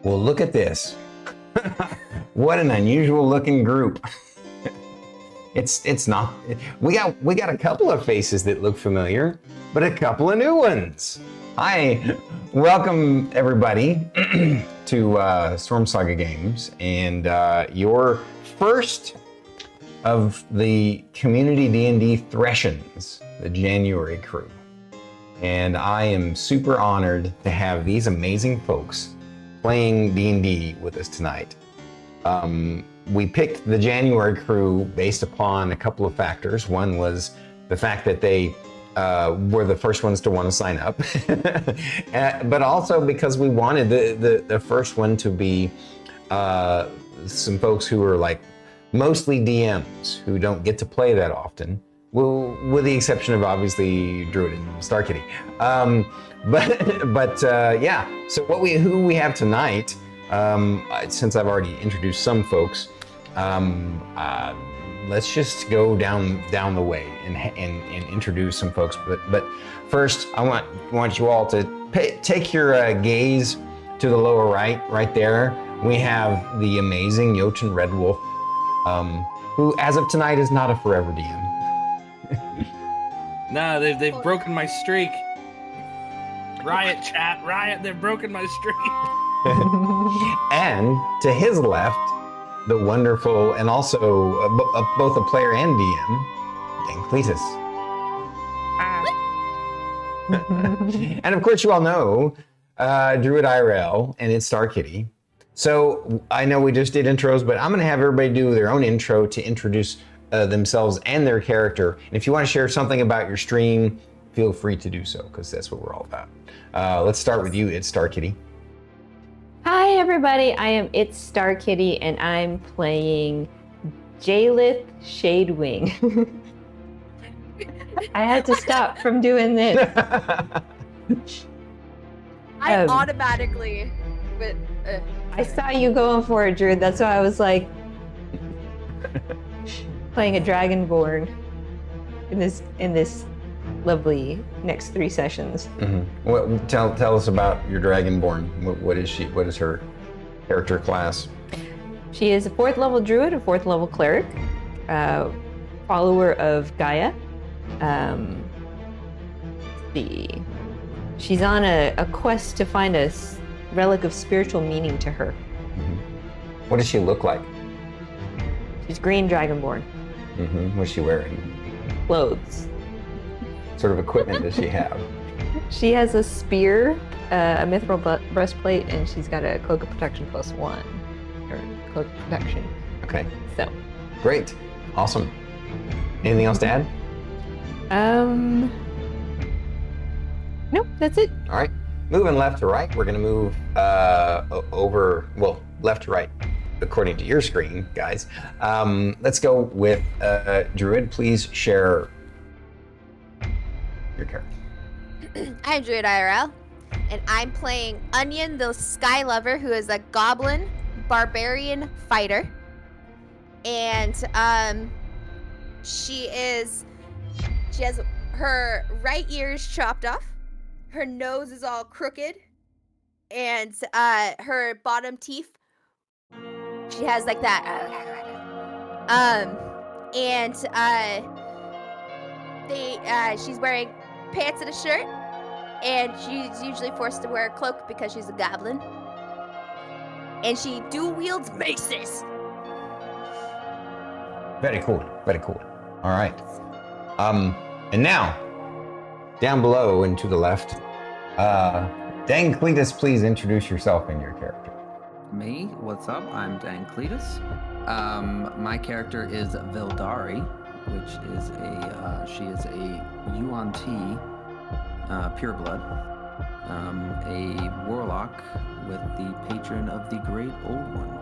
Well, look at this. What an unusual looking group. It's not. We got a couple of faces that look familiar, but a couple of new ones. Hi, welcome everybody to Storm Saga Games and your first of the community D&D Threshins, the January crew. And I am super honored to have these amazing folks playing D&D with us tonight. We picked the January crew based upon a couple of factors. One was the fact that they were the first ones to want to sign up, but also because we wanted the first one to be some folks who are like mostly DMs who don't get to play that often. Well, with the exception of obviously Druid and StarKitty. Yeah, so who we have tonight, since I've already introduced some folks, let's just go down the way and introduce some folks. But first, I want you all to take your gaze to the lower right there. We have the amazing JotunRedwulf, who as of tonight is not a forever DM. No, they've broken my streak. Riot, chat, riot, they've broken my streak. And to his left, the wonderful and also both a player and DM, DangCletus. And of course you all know Druid IRL and itsStarKitty. So I know we just did intros, but I'm gonna have everybody do their own intro to introduce themselves and their character. And if you want to share something about your stream, feel free to do so, because that's what we're all about. Let's start with you, itsStarKitty. Hi everybody, I am itsStarKitty and I'm playing Jeylith Shadewing. I had to stop from doing this. I automatically, but I saw you going for it, Drew. That's why I was like playing a Dragonborn in this lovely next 3 sessions. Mm-hmm. Tell us about your Dragonborn. What is she? What is her character class? She is a 4th level druid, a 4th level cleric, follower of Gaia. She's on a quest to find a relic of spiritual meaning to her. Mm-hmm. What does she look like? She's green Dragonborn. Mm-hmm. What's she wearing? Clothes. What sort of equipment does she have? She has a spear, a mithril breastplate, and she's got a cloak of protection +1, or cloak of protection. Okay. So. Great. Awesome. Anything else to add? Nope, that's it. All right. Moving left to right, we're gonna move left to right, according to your screen, guys. Let's go with Druid. Please share your character. I'm Druid IRL, and I'm playing Onion, the Sky Lover, who is a goblin barbarian fighter. And she has her right ear is chopped off, her nose is all crooked, and her bottom teeth, she has like that. She's wearing pants and a shirt, and she's usually forced to wear a cloak because she's a goblin. And she dual wields maces. Very cool. Very cool. All right. And now, down below and to the left, DangCletus, please introduce yourself and your character. Me? What's up? I'm DangCletus. My character is Vildari, which is she is a UNT pureblood, a warlock with the patron of the Great Old One.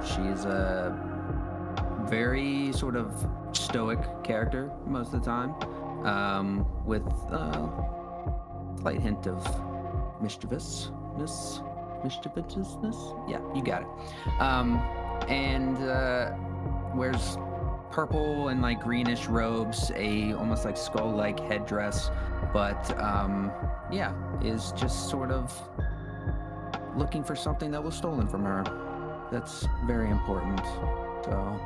She is a very sort of stoic character most of the time, with a slight hint of mischievousness. Yeah, you got it. And wears purple and like greenish robes, a almost like skull-like headdress, but yeah, is just sort of looking for something that was stolen from her. That's very important. So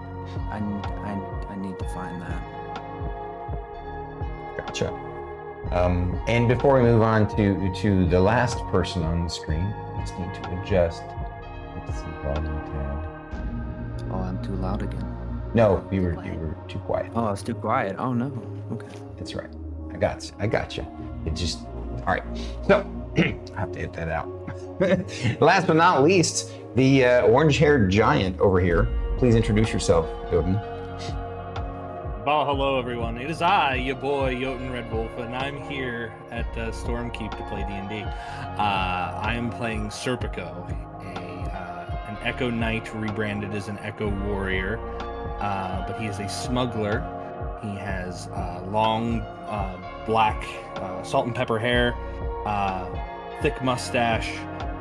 I need to find that. Gotcha. And before we move on to the last person on the screen, I just need to adjust. Let's see, volume tab. Oh, I'm too loud again. No, you were too quiet. Oh, it's too quiet. Oh no. Okay. That's right. I got you. It just all right. So I have to hit that out. Last but not least, the orange-haired giant over here. Please introduce yourself, Jotun. Well, hello everyone. It is I, your boy JotunRedwulf, and I'm here at Stormkeep to play D&D. I am playing Serpico, an Echo Knight rebranded as an Echo Warrior, but he is a smuggler. He has long black salt and pepper hair, thick mustache.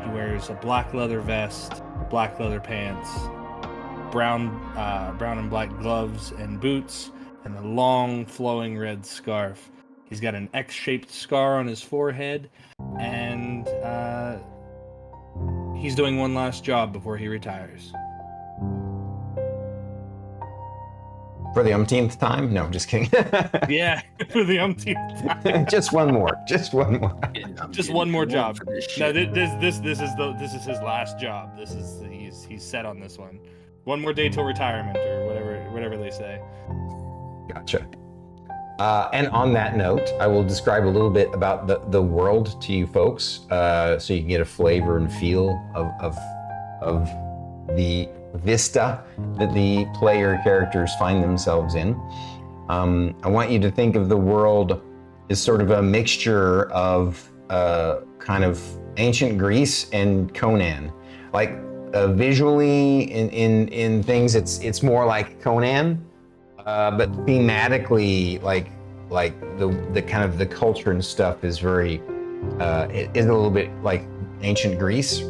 He wears a black leather vest, black leather pants, brown and black gloves and boots, and a long flowing red scarf. He's got an X-shaped scar on his forehead, and he's doing one last job before he retires. For the umpteenth time? No, just kidding. Yeah, for the umpteenth time. Just one more. Just one more job. No, this is his last job. He's set on this one. One more day till retirement, or whatever they say. Gotcha. And on that note, I will describe a little bit about the world to you folks, so you can get a flavor and feel of the vista that the player characters find themselves in. I want you to think of the world as sort of a mixture of kind of ancient Greece and Conan. Like visually in things, it's more like Conan, but thematically, like the kind of the culture and stuff is very it is a little bit like ancient Greece.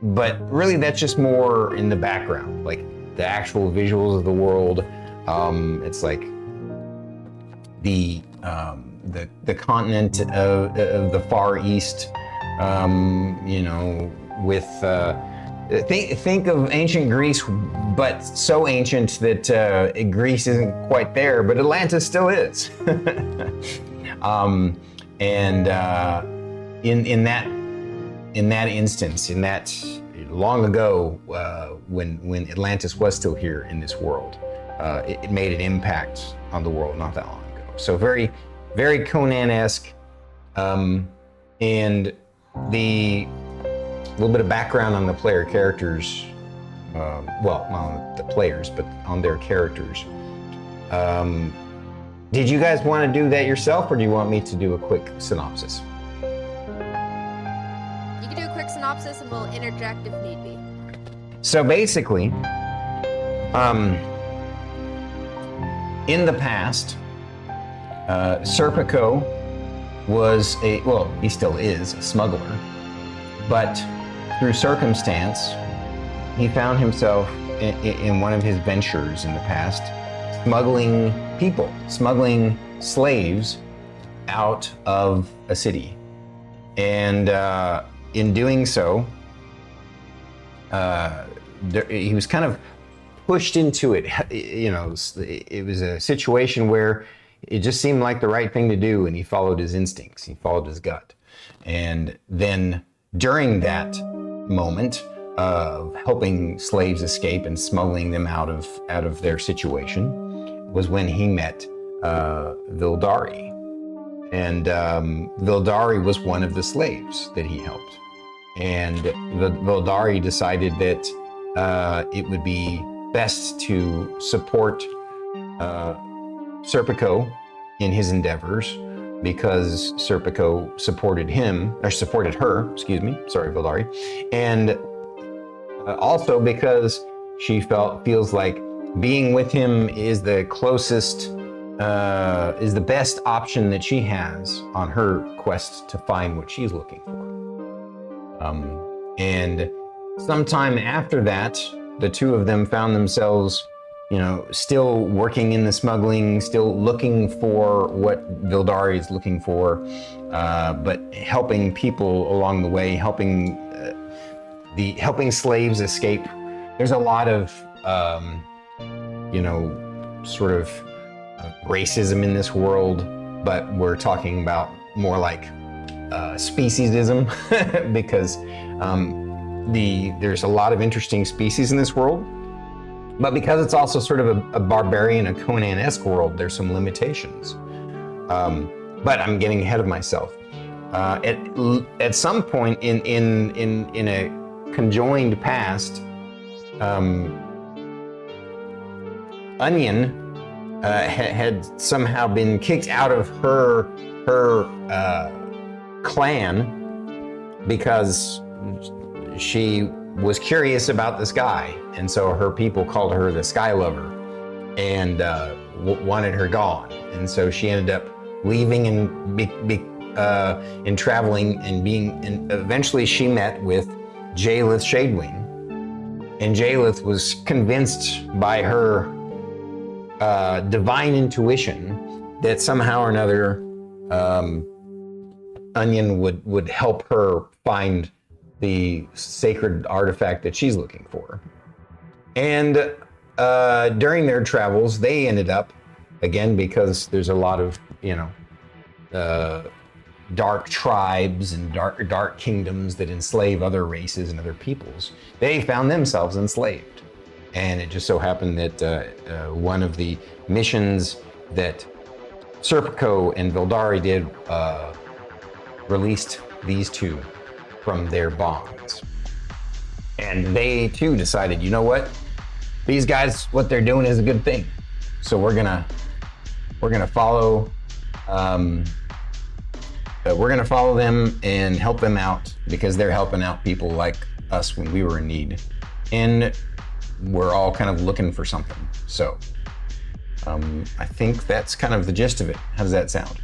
But really, that's just more in the background, like the actual visuals of the world. It's like the continent of the Far East, with think of ancient Greece, but so ancient that Greece isn't quite there, but Atlantis still is. In that instance, in that long ago, when Atlantis was still here in this world, it made an impact on the world not that long ago. So very, very Conan-esque, and the little bit of background on the player characters. Well, not on the players, but on their characters. Did you guys want to do that yourself, or do you want me to do a quick synopsis? Synopsis, and we'll interject if need be. So basically, in the past, Serpico was he still is a smuggler, but through circumstance, he found himself in one of his ventures in the past, smuggling slaves out of a city. And in doing so, he was kind of pushed into it. It was a situation where it just seemed like the right thing to do, and he followed his instincts. He followed his gut. And then during that moment of helping slaves escape and smuggling them out of their situation was when he met Vildari. And Vildari was one of the slaves that he helped. And Vildari decided that it would be best to support Serpico in his endeavors, because Serpico supported her, sorry, Vildari. And also because she feels like being with him is the closest, is the best option that she has on her quest to find what she's looking for. And sometime after that, the two of them found themselves still working in the smuggling, still looking for what Vildari is looking for, but helping people along the way, helping slaves escape. There's a lot of, sort of racism in this world, but we're talking about more like speciesism because there's a lot of interesting species in this world. But because it's also sort of a barbarian, a Conan-esque world, there's some limitations. But I'm getting ahead of myself. At some point in a conjoined past, Onion had somehow been kicked out of her clan because she was curious about the sky, and so her people called her the Sky Lover and wanted her gone. And so she ended up leaving and traveling and eventually she met with Jeylith Shadewing, and Jeylith was convinced by her divine intuition that somehow or another Onion would help her find the sacred artifact that she's looking for. And during their travels, they ended up, again, because there's a lot of, dark tribes and dark kingdoms that enslave other races and other peoples, they found themselves enslaved. And it just so happened that one of the missions that Serpico and Vildari did released these two from their bonds. And they too decided, you know what? These guys, what they're doing is a good thing. So we're gonna follow them and help them out because they're helping out people like us when we were in need. And we're all kind of looking for something. So I think that's kind of the gist of it. How does that sound?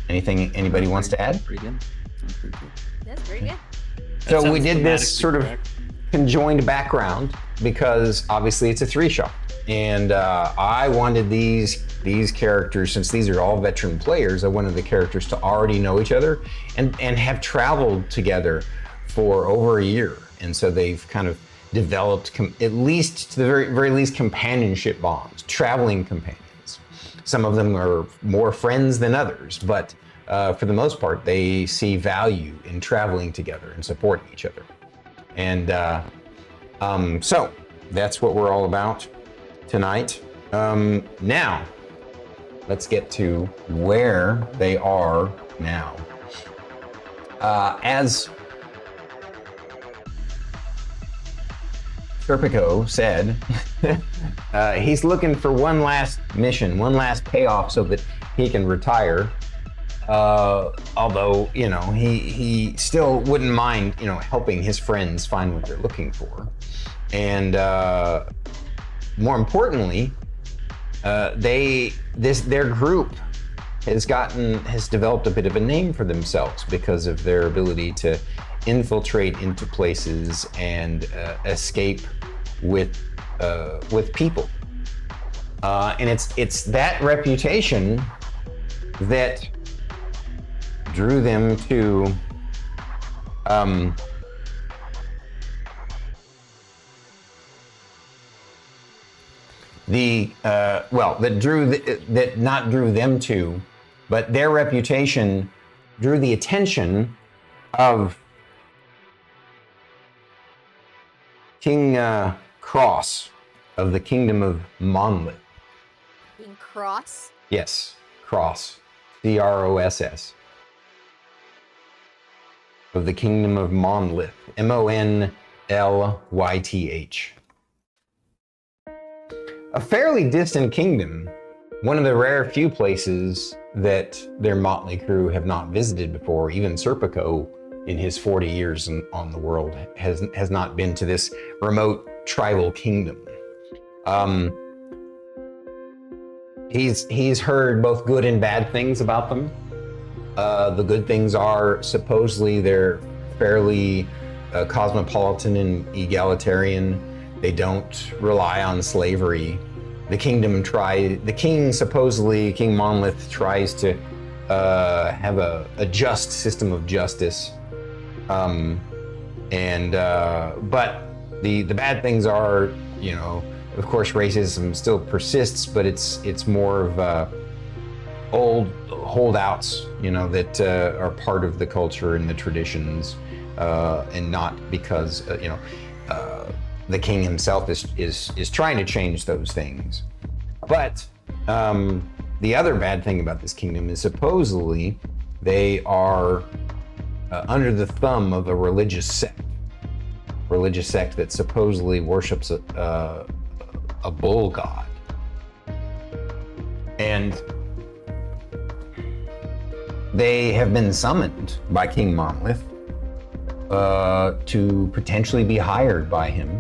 Anything anybody wants to add? Pretty good. Sounds pretty good. That's pretty good. So we did this sort of correct. conjoined background because obviously it's a 3-shot, and I wanted these characters, since these are all veteran players, I wanted the characters to already know each other and have traveled together for over a year, and so they've kind of developed at least to the very least companionship bonds, traveling companions. Some of them are more friends than others, but for the most part, they see value in traveling together and supporting each other. And so that's what we're all about tonight. Now, let's get to where they are now. As Serpico said, he's looking for one last mission, one last payoff so that he can retire. Although, he still wouldn't mind, helping his friends find what they're looking for. And more importantly, their group has developed a bit of a name for themselves because of their ability to infiltrate into places and escape with people. And it's that reputation that drew them to that drew them to, but their reputation drew the attention of King Cross of the Kingdom of Monlith. Being cross. Yes, Cross, Cross, of the Kingdom of Monlith, Monlyth. A fairly distant kingdom, one of the rare few places that their motley crew have not visited before. Even Serpico, in his 40 years on the world, has not been to this remote tribal kingdom. He's heard both good and bad things about them. The good things are supposedly they're fairly cosmopolitan and egalitarian. They don't rely on slavery. The king supposedly, King Monolith, tries to have a just system of justice. But the bad things are, of course, racism still persists, but it's more of old holdouts, that are part of the culture and the traditions, and not because the king himself is trying to change those things. But the other bad thing about this kingdom is supposedly they are under the thumb of a religious sect that supposedly worships a bull god. And they have been summoned by King Monolith to potentially be hired by him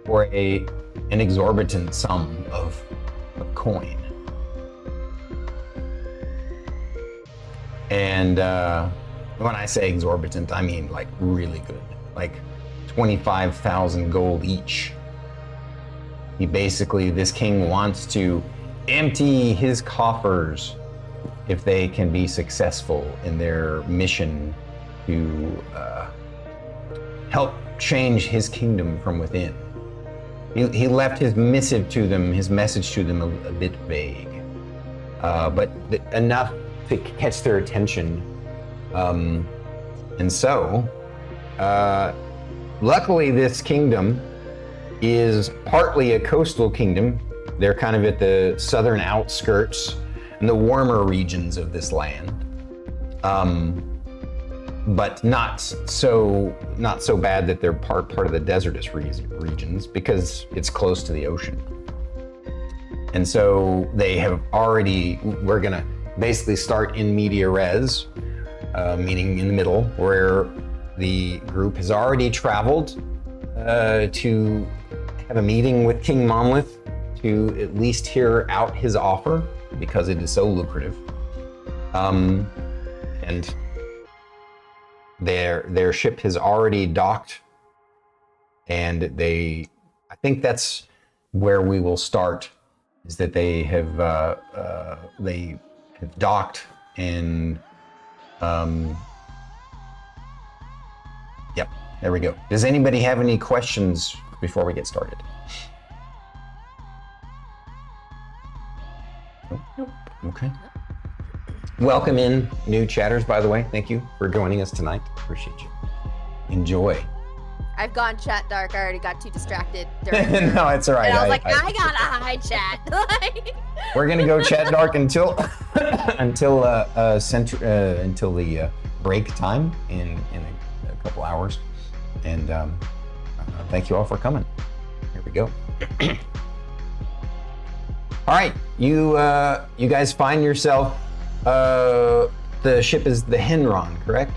for an exorbitant sum of coin. And when I say exorbitant, I mean like really good, like 25,000 gold each. This king wants to empty his coffers if they can be successful in their mission to help change his kingdom from within. He left his message to them a bit vague, but enough to catch their attention. And so, luckily this kingdom is partly a coastal kingdom. They're kind of at the southern outskirts and the warmer regions of this land. But not so bad that they're part of the desertous regions, because it's close to the ocean. And so we're gonna basically start in media res, meaning in the middle, where the group has already traveled to have a meeting with King Monolith to at least hear out his offer, because it is so lucrative. And their ship has already docked, and I think that's where we will start, is that they have docked, and yep, there we go. Does anybody have any questions before we get started? Nope. Okay. Welcome in, new chatters, by the way. Thank you for joining us tonight. Appreciate you. Enjoy. I've gone chat dark. I already got too distracted. No, it's all right. And I was like, I gotta hide chat. We're gonna go chat dark until the break time in a couple hours. And thank you all for coming. Here we go. All right, you guys find yourself. The ship is the Henron, correct?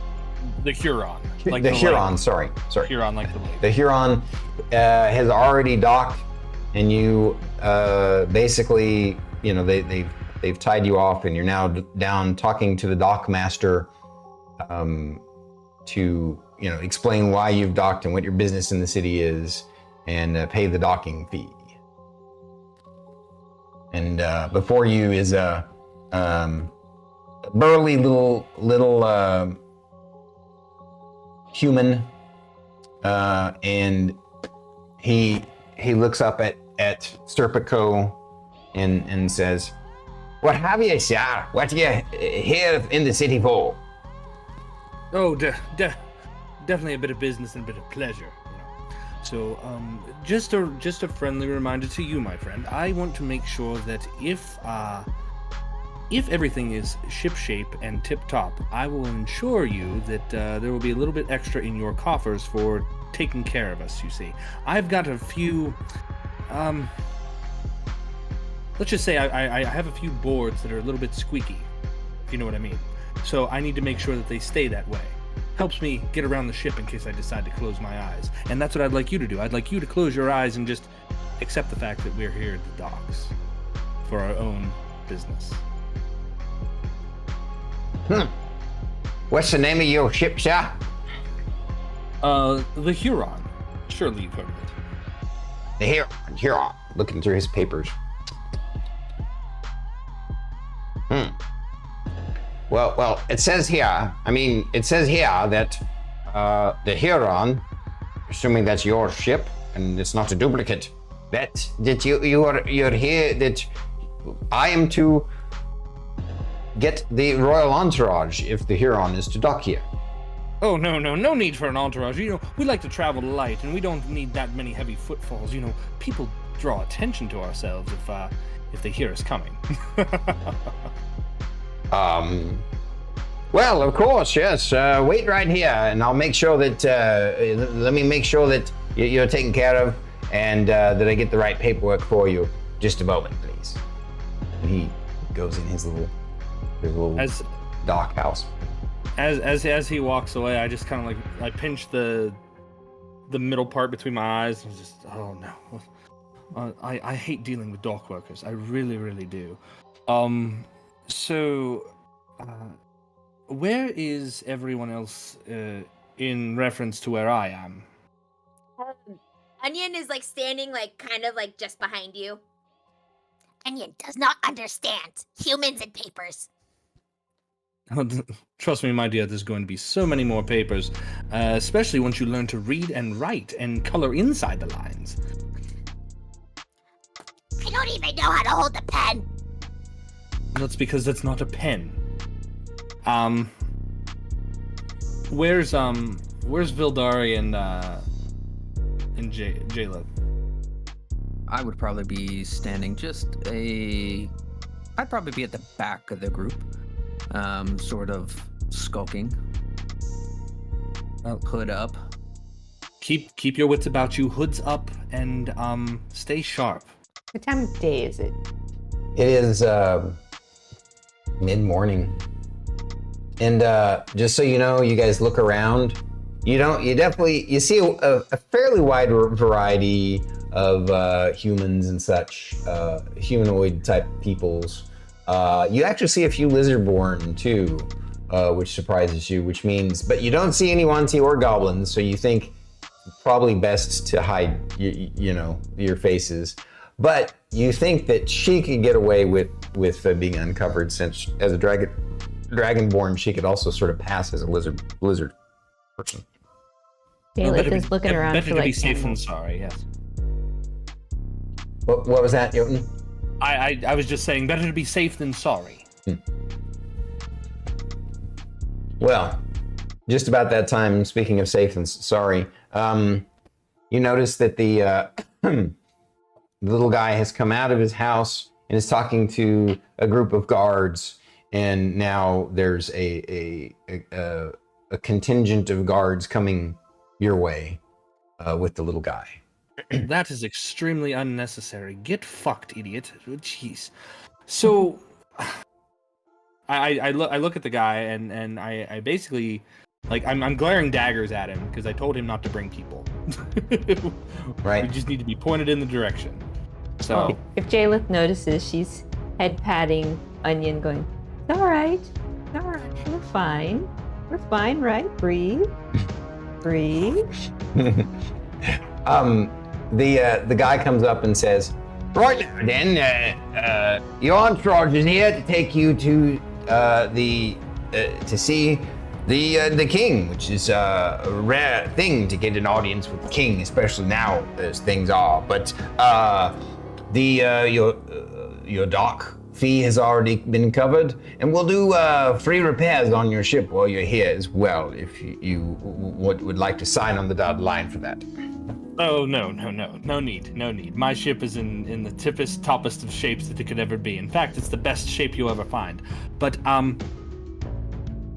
The Huron. Like the Huron, sorry. Huron, like the lake. The Huron has already docked, and you basically, they've tied you off, and you're now down talking to the dock master to explain why you've docked and what your business in the city is, and pay the docking fee. And before you is a burly little human, and he looks up at Serpico and says, "What have you, sir? What are you here in the city for?" Oh, definitely a bit of business and a bit of pleasure. So, just a friendly reminder to you, my friend. I want to make sure that if everything is shipshape and tip-top, I will ensure you that there will be a little bit extra in your coffers for taking care of us, you see. I've got a few, let's just say I have a few boards that are a little bit squeaky, if you know what I mean. So I need to make sure that they stay that way. Helps me get around the ship in case I decide to close my eyes. And that's what I'd like you to do. I'd like you to close your eyes and just accept the fact that we're here at the docks for our own business. What's the name of your ship, sir? The Huron. Surely you've heard of it. Here, looking through his papers. Well, it says here that the Huron, assuming that's your ship and it's not a duplicate, that you're here, that I am to get the royal entourage if the Huron is to dock here. Oh, no need for an entourage. We like to travel light, and we don't need that many heavy footfalls. People draw attention to ourselves if they hear us coming. Well, of course, yes. Wait right here, and I'll make sure that, let me make sure that you're taken care of, and that I get the right paperwork for you. Just a moment, please. And he goes in his little dock house. As he walks away, I just kind of I pinch the middle part between my eyes, and just, oh no. I hate dealing with dock workers. I really, really do. Where is everyone else in reference to where I am? Onion is standing kind of just behind you. Onion does not understand humans and papers. Trust me, my dear, there's going to be so many more papers, especially once you learn to read and write and color inside the lines. I don't even know how to hold a pen. That's because that's not a pen. Where's Vildari and Jeylith? I would probably be standing I'd probably be at the back of the group, sort of skulking, hood up. Keep your wits about you, hoods up, and stay sharp. What time of day is it? It is mid-morning. And just so you know, you guys look around. You see a fairly wide variety of humans and such, humanoid type peoples. You actually see a few lizardborn too, which surprises you, but you don't see any Yuan-Ti or goblins, so you think probably best to hide your faces. But you think that she could get away with being uncovered, since as a dragonborn, she could also sort of pass as a lizard person. Jeylith is looking around better for to be safe than sorry. Yes. What was that, Jotun? I was just saying, better to be safe than sorry. Well, just about that time, speaking of safe and sorry, you notice that the little guy has come out of his house and is talking to a group of guards, and now there's a contingent of guards coming your way with the little guy. That is extremely unnecessary. Get fucked, idiot. Jeez. So, I look at the guy and I basically, I'm glaring daggers at him because I told him not to bring people. Right. We just need to be pointed in the direction. So if Jeylith notices, she's head patting Onion, going, "It's all right, we're fine, right? Breathe." The guy comes up and says, "Right now, then, your entourage is here to take you to to see the king, which is a rare thing to get an audience with the king, especially now as things are. But your dock fee has already been covered, and we'll do free repairs on your ship while you're here as well, if you would like to sign on the dotted line for that." Oh, no need. My ship is in the toppest of shapes that it could ever be. In fact, it's the best shape you'll ever find. But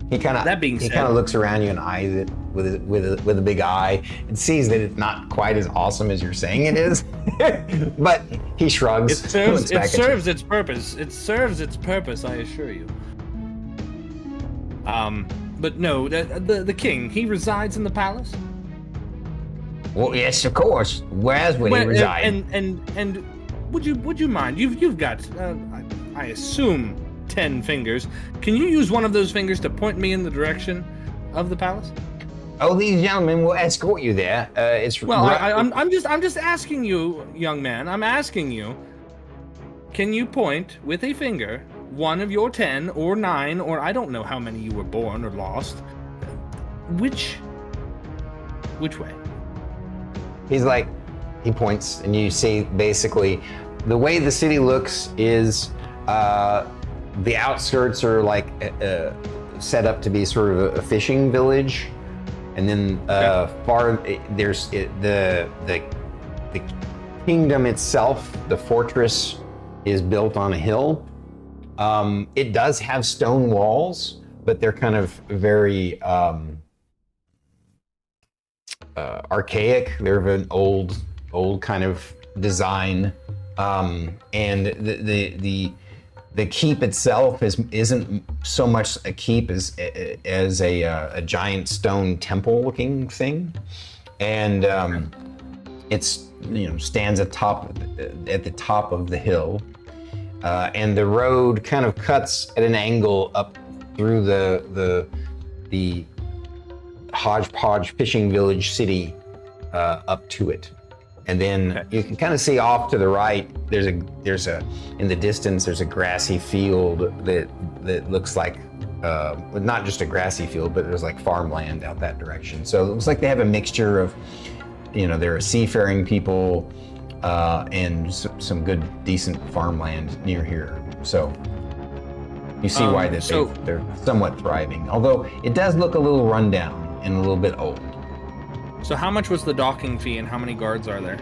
he kind of looks around you and eyes it with a big eye and sees that it's not quite as awesome as you're saying it is. But he shrugs. It serves its purpose. It serves its purpose, I assure you. But no, the king, he resides in the palace. Well, yes, of course. Where else would he reside? And would you mind? You've got I assume 10 fingers. Can you use one of those fingers to point me in the direction of the palace? Oh, these gentlemen will escort you there. It's Well, I'm just asking you, young man. I'm asking you. Can you point with a finger one of your 10 or 9 or I don't know how many you were born or lost? Which way? He's like, he points, and you see basically the way the city looks is the outskirts are like set up to be sort of a fishing village, and then far there's the kingdom itself, the fortress, is built on a hill. It does have stone walls, but they're kind of very archaic. They're of an old kind of design, and the keep itself isn't so much a keep as a giant stone temple looking thing, and it's stands at the top of the hill, and the road kind of cuts at an angle up through the hodgepodge fishing village city up to it. And then you can kind of see off to the right, there's a in the distance, there's a grassy field that looks like, not just a grassy field, but there's like farmland out that direction. So it looks like they have a mixture of, there are seafaring people and some good, decent farmland near here. So you see why they're somewhat thriving, although it does look a little run down and a little bit old. So how much was the docking fee and how many guards are there?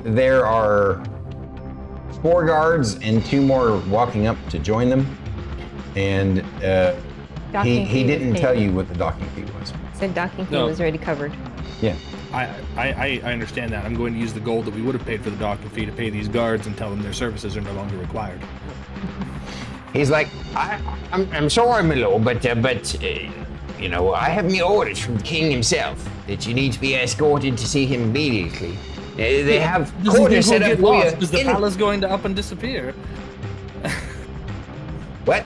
There are 4 guards and 2 more walking up to join them. And he didn't tell you what the docking fee was. Said docking fee was already covered. Yeah. I understand that. I'm going to use the gold that we would have paid for the docking fee to pay these guards and tell them their services are no longer required. He's like, I'm sorry, my lord, but I have me orders from the king himself that you need to be escorted to see him immediately. They have quarters set up for you. Is the palace going to up and disappear? What?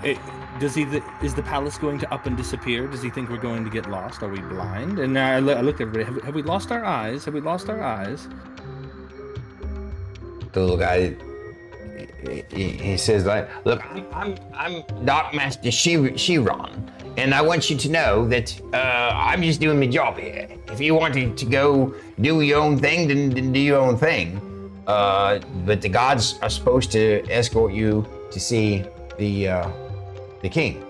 Is the palace going to up and disappear? Does he think we're going to get lost? Are we blind? And I looked at everybody. Have we lost our eyes? Have we lost our eyes? The little guy, he says, like, look, I'm Darkmaster Chiron, and I want you to know that I'm just doing my job here. If you wanted to go do your own thing, then do your own thing. But the gods are supposed to escort you to see the king.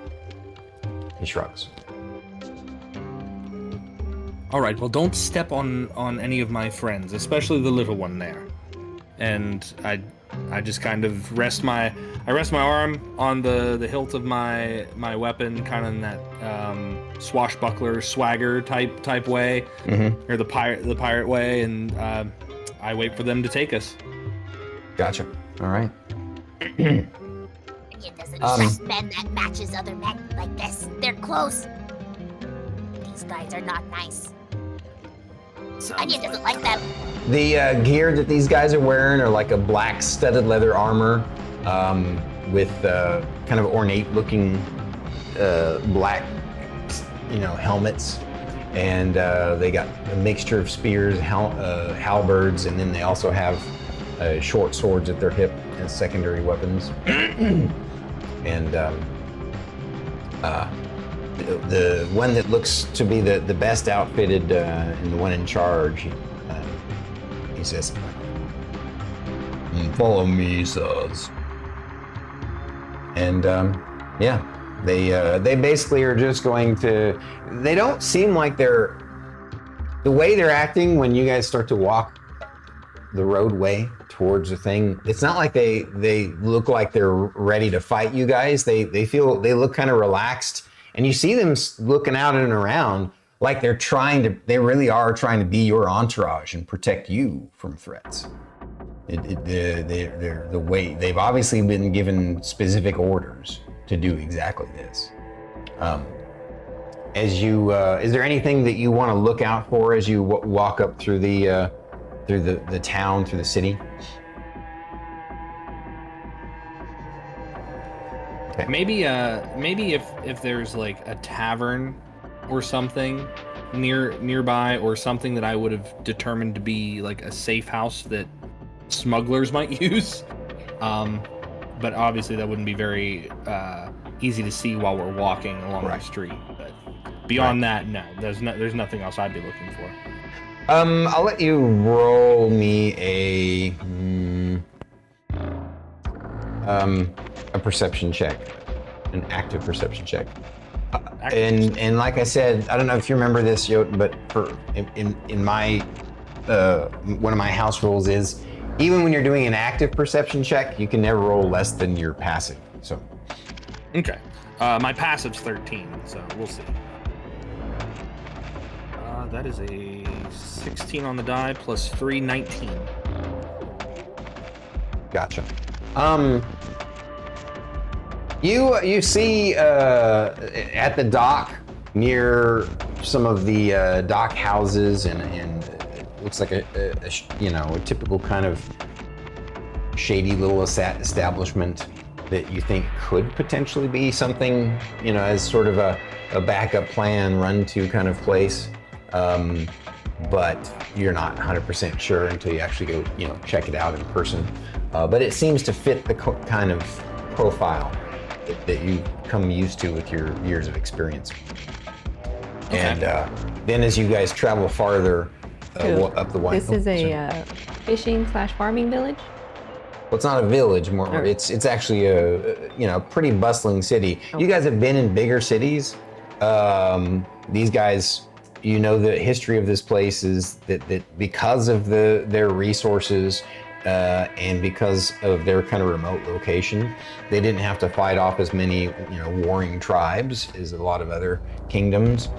He shrugs. All right, well, don't step on any of my friends, especially the little one there. And I just kind of rest my arm on the hilt of my weapon, kind of in that swashbuckler swagger type way, or the pirate way, and I wait for them to take us. Gotcha. All right. It doesn't trust men that matches other men like this. They're close. These guys are not nice. Onion doesn't like them. The gear that these guys are wearing are like a black studded leather armor with kind of ornate looking black, helmets. And they got a mixture of spears, halberds, and then they also have short swords at their hip as secondary weapons. And the one that looks to be the best outfitted and the one in charge, he says, "Follow me, sirs." And they basically are just going to. They don't seem like the way they're acting when you guys start to walk the roadway towards the thing. It's not like they look like they're ready to fight you guys. They look kind of relaxed, and you see them looking out and around like they really are trying to be your entourage and protect you from threats. They're the way they've obviously been given specific orders to do exactly this. Is there anything that you want to look out for as you walk up through the town, through the city? Okay. Maybe if there's like a tavern or something nearby, or something that I would have determined to be like a safe house that smugglers might use. But obviously that wouldn't be very easy to see while we're walking along the street. But beyond that, no, there's nothing else I'd be looking for. I'll let you roll me a perception check, an active perception check. And like I said, I don't know if you remember this, Jotun, but in my one of my house rules is even when you're doing an active perception check, you can never roll less than your passive. So. Okay. My passive's 13, so we'll see. That is a 16 on the die plus 3, 19. Gotcha. You see at the dock near some of the dock houses and it looks like a typical kind of shady little establishment that you think could potentially be something, as sort of a backup plan, run to kind of place. But you're not 100% sure until you actually go, check it out in person. But it seems to fit the kind of profile that you come used to with your years of experience. Okay. And then as you guys travel farther up the wine. This is a fishing/farming village? Well, it's not a village, more. It's actually a pretty bustling city. Okay. You guys have been in bigger cities. These guys, the history of this place is that because of their resources and because of their kind of remote location, they didn't have to fight off as many warring tribes as a lot of other kingdoms,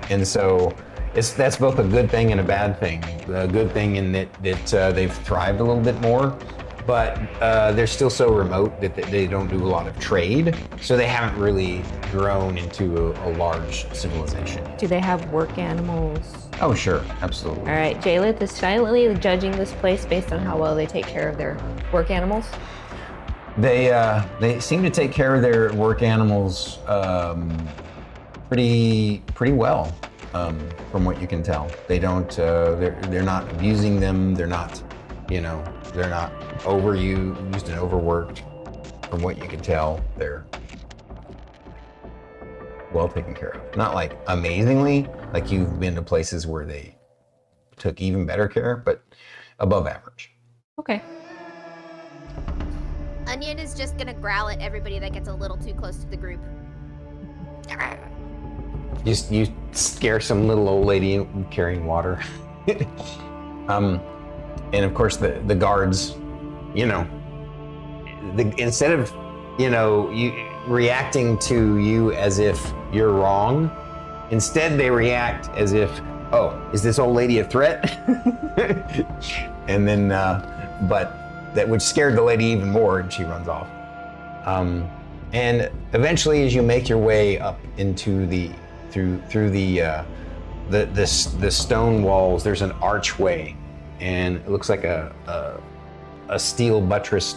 and so that's both a good thing and a bad thing. A good thing in that they've thrived a little bit more. But they're still so remote that they don't do a lot of trade, so they haven't really grown into a large civilization. Do they have work animals? Oh, sure, absolutely. All right, Jeylith is silently judging this place based on how well they take care of their work animals. They seem to take care of their work animals pretty well, from what you can tell. They don't. They're not abusing them. They're not. They're not overused and overworked. From what you can tell, they're well taken care of. Not like amazingly, like you've been to places where they took even better care, but above average. Okay. Onion is just gonna growl at everybody that gets a little too close to the group. You scare some little old lady carrying water. And of course the guards, instead of, you reacting to you as if you're wrong, instead they react as if, oh, is this old lady a threat? And then, but that which scared the lady even more, and she runs off. And eventually, as you make your way up into through the stone walls, there's an archway. And it looks like a steel buttress,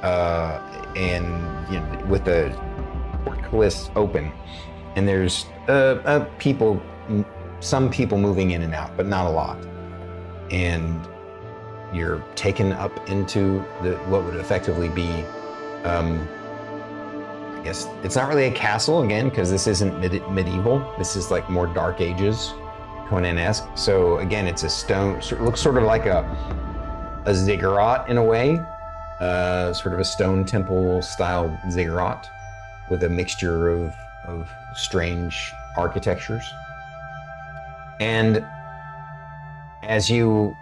and with the portcullis open, and there's some people moving in and out, but not a lot. And you're taken up into what would effectively be, I guess it's not really a castle again, because this isn't medieval. This is like more Dark Ages. Conan-esque. So again, it's a stone, it looks sort of like a ziggurat in a way, sort of a stone temple style ziggurat with a mixture of strange architectures. And as you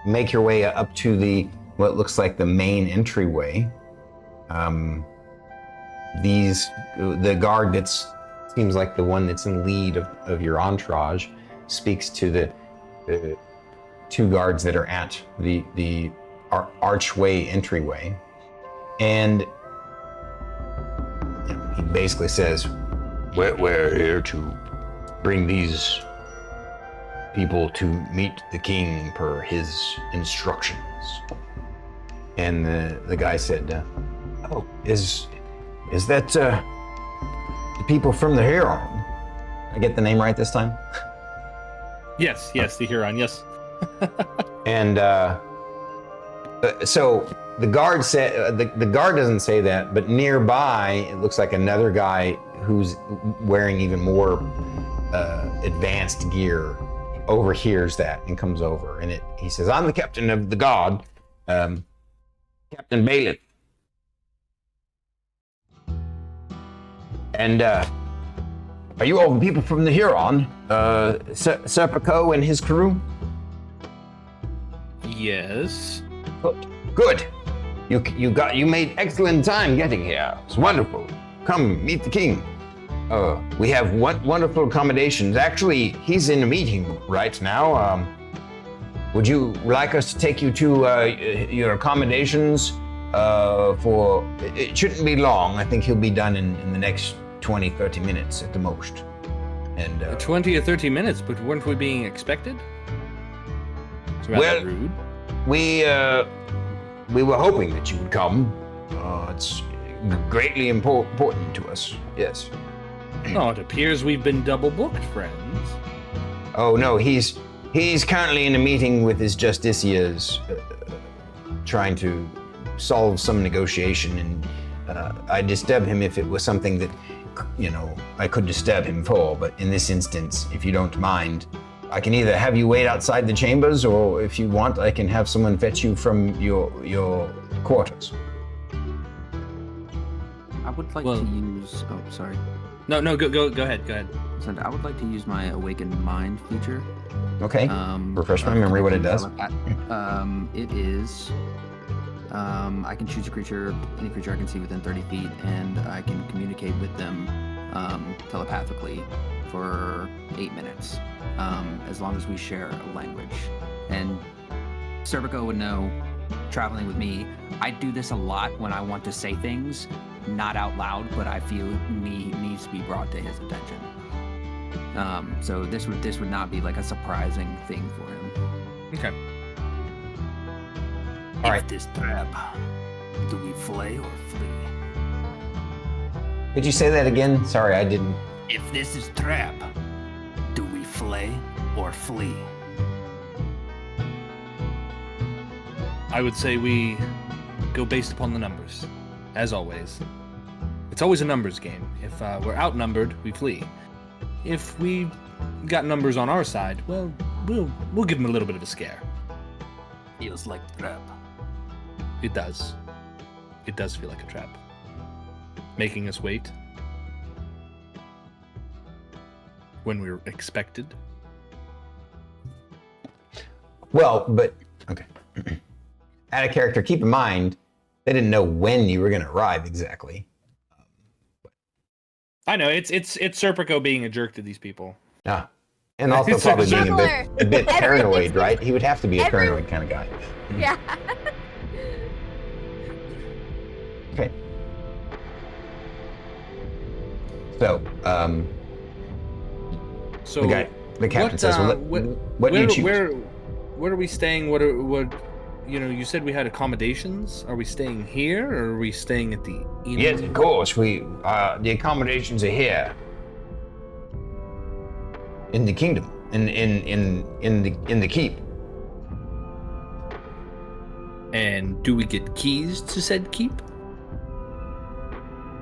make your way up to what looks like the main entryway, the guard that's seems like the one that's in lead of your entourage speaks to the two guards that are at the archway entryway, and he basically says, we're here to bring these people to meet the king per his instructions. And the guy said, "Oh, is that the people from the Huron?" I get the name right this time? Yes, the Huron, yes. And so the guard said, the guard doesn't say that, but nearby it looks like another guy who's wearing even more advanced gear overhears that and comes over, and he says, "I'm the captain of the guard, Captain Bailiff. And are you all the people from the Huron? Serpico and his crew?" Yes. Good. You made excellent time getting here. It's wonderful. Come meet the king. We have wonderful accommodations. Actually, he's in a meeting right now. Would you like us to take you to your accommodations? It shouldn't be long. I think he'll be done in the next 20, 30 minutes at the most. And 20 or 30 minutes, but weren't we being expected? It's rather rude. We were hoping that you would come. It's greatly important to us. Yes. Oh, it appears we've been double booked, friends. Oh no, he's currently in a meeting with his justiciars, trying to solve some negotiation, and I'd disturb him if it was something that, I could disturb him for. But in this instance, if you don't mind, I can either have you wait outside the chambers, or if you want, I can have someone fetch you from your quarters. I would like to use. Oh, sorry. No, go ahead. I would like to use my Awakened Mind feature. Okay. Refresh my memory what it does. It is. I can choose any creature I can see within 30 feet, and I can communicate with them telepathically for 8 minutes, as long as we share a language. And Serpico would know, traveling with me, I do this a lot when I want to say things, not out loud, but I feel needs to be brought to his attention. So this would not be like a surprising thing for him. Okay. All right. This trap, do we flay or flee? Could you say that again? Sorry, I didn't. If this is trap, do we flay or flee? I would say we go based upon the numbers, as always. It's always a numbers game. If we're outnumbered, we flee. If we got numbers on our side, well, we'll give them a little bit of a scare. Feels like trap. It does. It does feel like a trap. Making us wait when we were expected. Well, but okay. Add a character. Keep in mind, they didn't know when you were going to arrive exactly. I know it's Serpico being a jerk to these people. Yeah, and also It's probably like being a bit paranoid, right? He would have to be a paranoid kind of guy. Yeah. Okay. So, So the captain says, "Well, what do you choose?" Where are we staying? What you said we had accommodations. Are we staying here, or are we staying at the inn? Yes, of course. The accommodations are here in the kingdom, in the keep. And do we get keys to said keep?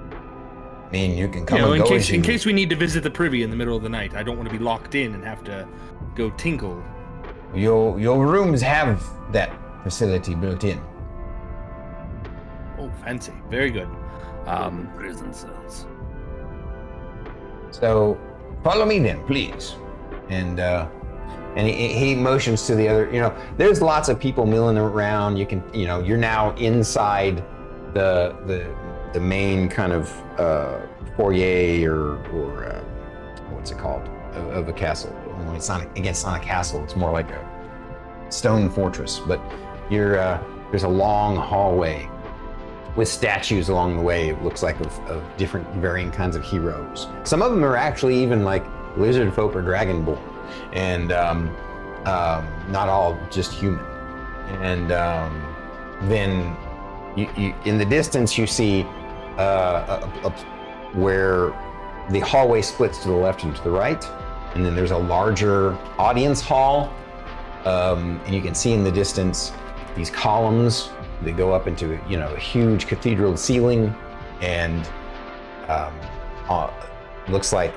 I mean, you can come and in go in case we need to visit the privy in the middle of the night. I don't want to be locked in and have to go tinkle. Your rooms have that facility built in. Oh, fancy. Very good. Prison cells. So, follow me then, please. And he motions to the other. There's lots of people milling around. You can, you're now inside the main kind of foyer or what's it called of a castle. Well, it's not a castle. It's more like a stone fortress. But there's a long hallway with statues along the way. It looks like of different varying kinds of heroes. Some of them are actually even like lizard folk or dragonborn, and not all just human. And then you in the distance you see where the hallway splits to the left and to the right, and then there's a larger audience hall, and you can see in the distance these columns that go up into a huge cathedral ceiling, and looks like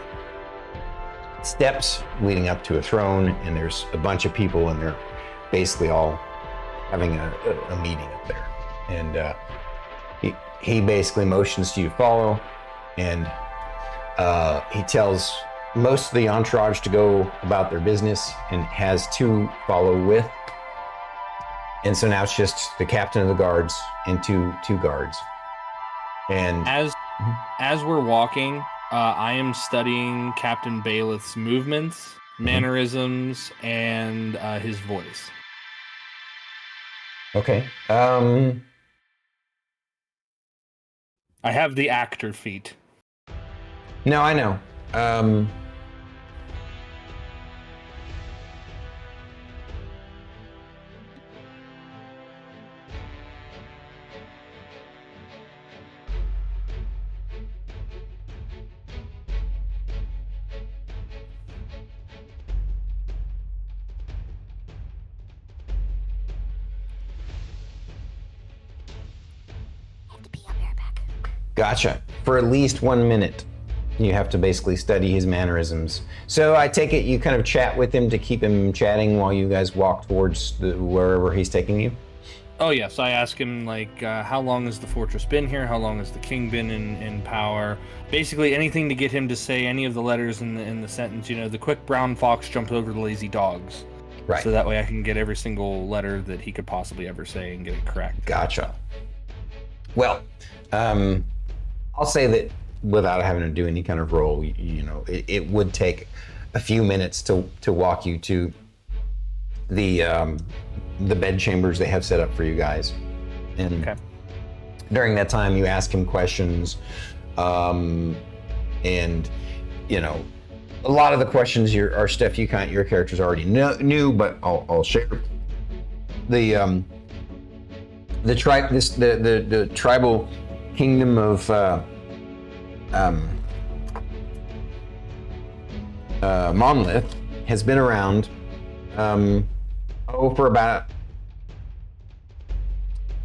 steps leading up to a throne, and there's a bunch of people, and they're basically all having a meeting up there. And he basically motions to you to follow, and he tells most of the entourage to go about their business and has 2 follow with. And so now it's just the captain of the guards and two guards. And as we're walking, I am studying Captain Bailiff's movements, mannerisms, and his voice. Okay. I have the actor feat. No, I know. Gotcha. For at least 1 minute, you have to basically study his mannerisms. So I take it you kind of chat with him to keep him chatting while you guys walk towards wherever he's taking you? Oh, yes. I ask him, how long has the fortress been here? How long has the king been in power? Basically, anything to get him to say any of the letters in the sentence. The quick brown fox jumped over the lazy dogs. Right. So that way I can get every single letter that he could possibly ever say and get it correct. Gotcha. Well, I'll say that without having to do any kind of roll, it would take a few minutes to walk you to the bed chambers they have set up for you guys. And during that time, you ask him questions, and a lot of the questions are stuff your characters already knew, but I'll share. The tribal kingdom of Monolith has been around for about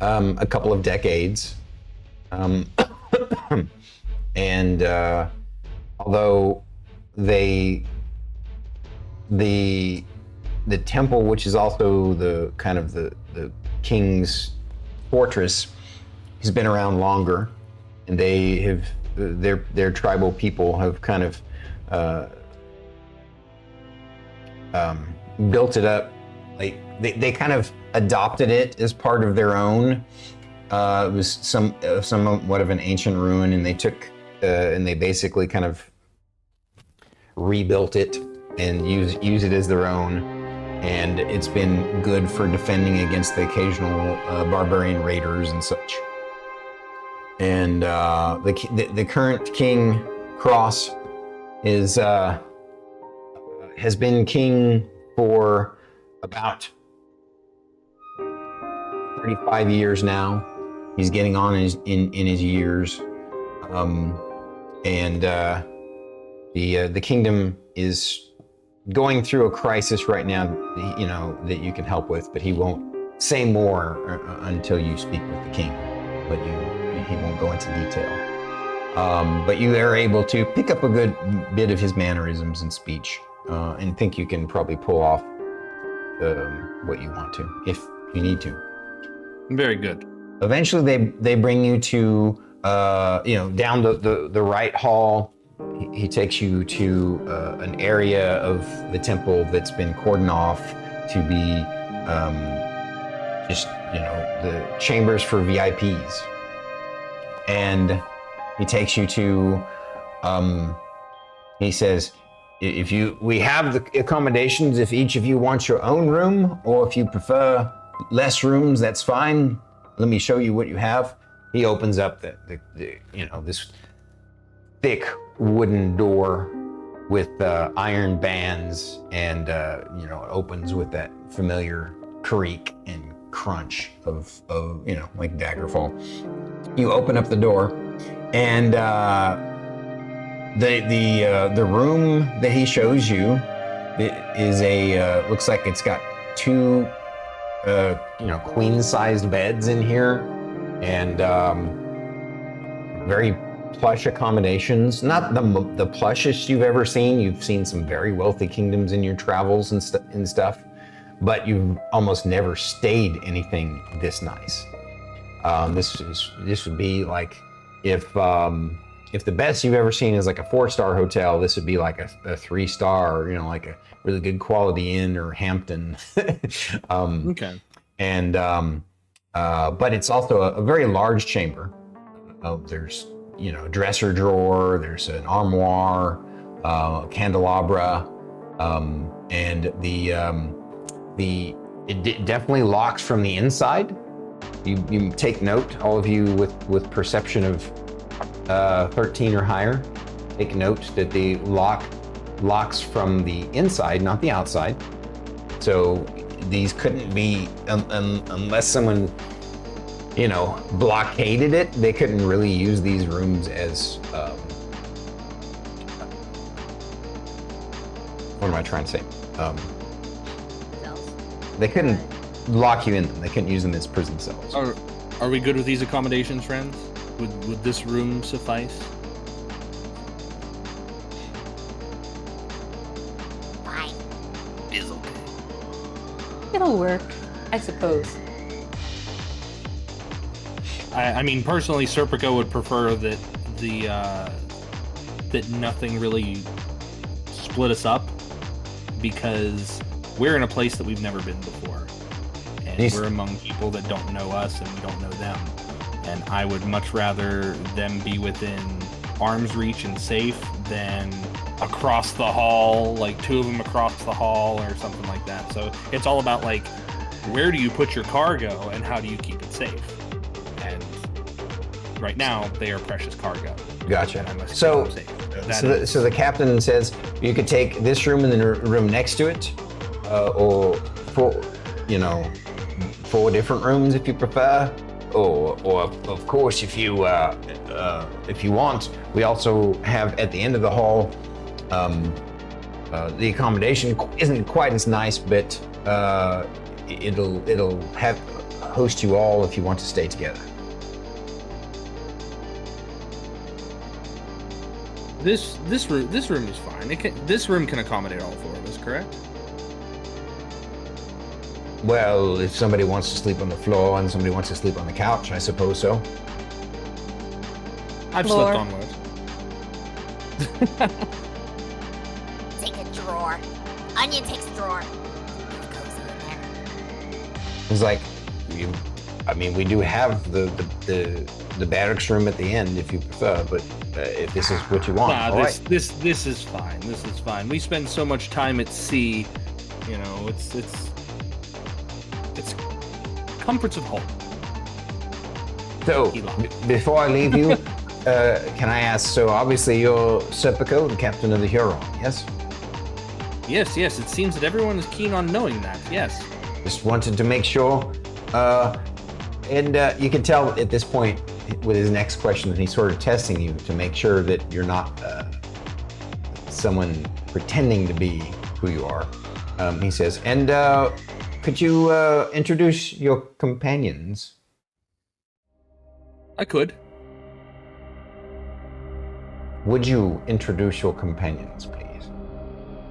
a couple of decades, and although the temple, which is also the kind of the king's fortress, has been around longer, and they have their tribal people have kind of built it up. Like they kind of adopted it as part of their own. It was somewhat of an ancient ruin, and they took and they basically kind of rebuilt it and use it as their own. And it's been good for defending against the occasional barbarian raiders and such. And the current king, Cross, has been king for about 35 years now. He's getting on in his years, and the kingdom is going through a crisis right now, that you can help with, but he won't say more until you speak with the king. But he won't go into detail. But you are able to pick up a good bit of his mannerisms and speech, and think you can probably pull off what you want to, if you need to. Very good. Eventually, they bring you to down the right hall. He takes you to an area of the temple that's been cordoned off to be the chambers for VIPs. And he takes you to, he says, we have the accommodations if each of you wants your own room, or if you prefer less rooms, that's fine. Let me show you what you have. He opens up this thick wooden door with iron bands, and it opens with that familiar creak and crunch of like Daggerfall. You open up the door, and the room that he shows you is looks like it's got two queen-sized beds in here, and very plush accommodations. Not the plushest you've ever seen. You've seen some very wealthy kingdoms in your travels and stuff, but you've almost never stayed anything this nice. This would be like if the best you've ever seen is like a 4-star hotel, this would be like a 3-star, like a really good Quality Inn or Hampton. Okay. And but it's also a very large chamber. There's a dresser drawer, there's an armoire, a candelabra, and it definitely locks from the inside. You take note, all of you with perception of 13 or higher, take note that the locks from the inside, not the outside. So these couldn't be, unless someone, blockaded it, they couldn't really use these rooms as, what am I trying to say? They couldn't lock you in them. They couldn't use them as prison cells. Are we good with these accommodations, friends? Would this room suffice? Fine. Is okay. It'll work, I suppose. I mean, personally, Serpico would prefer that that nothing really split us up, because we're in a place that we've never been before, and we're among people that don't know us and we don't know them. And I would much rather them be within arm's reach and safe than across the hall, like 2 of them across the hall or something like that. So it's all about like, where do you put your cargo and how do you keep it safe? And right now they are precious cargo. Gotcha. And I must So, keep them safe. so the captain says you could take this room and the room next to it, or 4 different rooms if you prefer. Or of course, if you want, we also have at the end of the hall. The accommodation isn't quite as nice, but it'll host you all if you want to stay together. This room is fine. This room can accommodate all 4 of us, correct? Well, if somebody wants to sleep on the floor and somebody wants to sleep on the couch, I suppose so. I've Floor. slept on most. Take a drawer. Onion takes a drawer. Cozy in there. It's like, we do have the barracks room at the end if you prefer, but if this is what you want, Nah, all right. this is fine. This is fine. We spend so much time at sea, it's comforts of home. So, before I leave you, can I ask, so obviously you're Serpico, the captain of the Huron, yes? Yes, it seems that everyone is keen on knowing that, yes. Just wanted to make sure. And you can tell at this point with his next question that he's sort of testing you to make sure that you're not someone pretending to be who you are. He says, and could you introduce your companions? I could. Would you introduce your companions, please?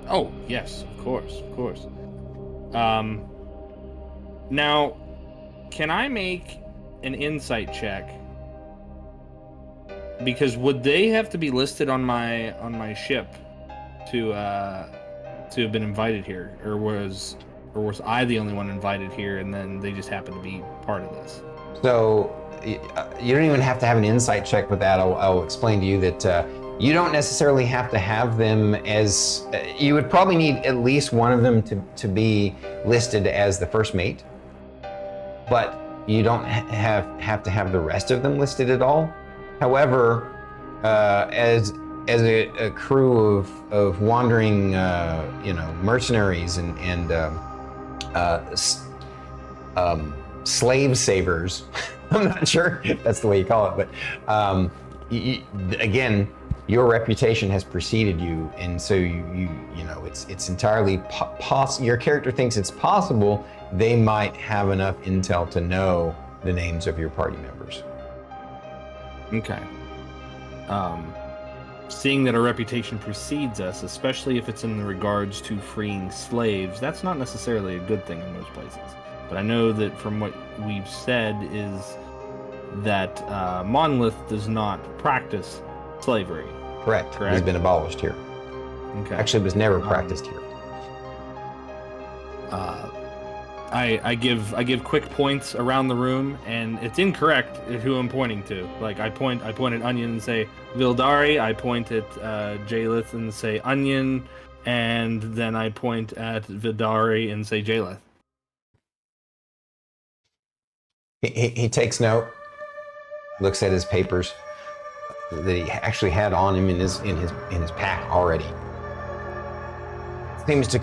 Oh, yes, of course. Now, can I make an insight check? Because would they have to be listed on my ship to have been invited here, or was I the only one invited here, and then they just happened to be part of this? So you don't even have to have an insight check with that. I'll explain to you that you don't necessarily have to have them as, you would probably need at least one of them to be listed as the first mate, but you don't have to have the rest of them listed at all. However, as a crew of wandering, mercenaries and slave savers. I'm not sure if that's the way you call it, but again, your reputation has preceded you, and so you know it's entirely possible. Your character thinks it's possible they might have enough intel to know the names of your party members. Okay. Seeing that our reputation precedes us, especially if it's in regards to freeing slaves, that's not necessarily a good thing in most places. But I know that from what we've said is that Monolith does not practice slavery. Correct. It's been abolished here. Okay. Actually, it was never practiced here. I give quick points around the room, and it's incorrect who I'm pointing to. Like I point at Onion and say Vildari. I point at Jeylith and say Onion, and then I point at Vildari and say Jeylith. He takes note, looks at his papers that he actually had on him in his pack already. Seems to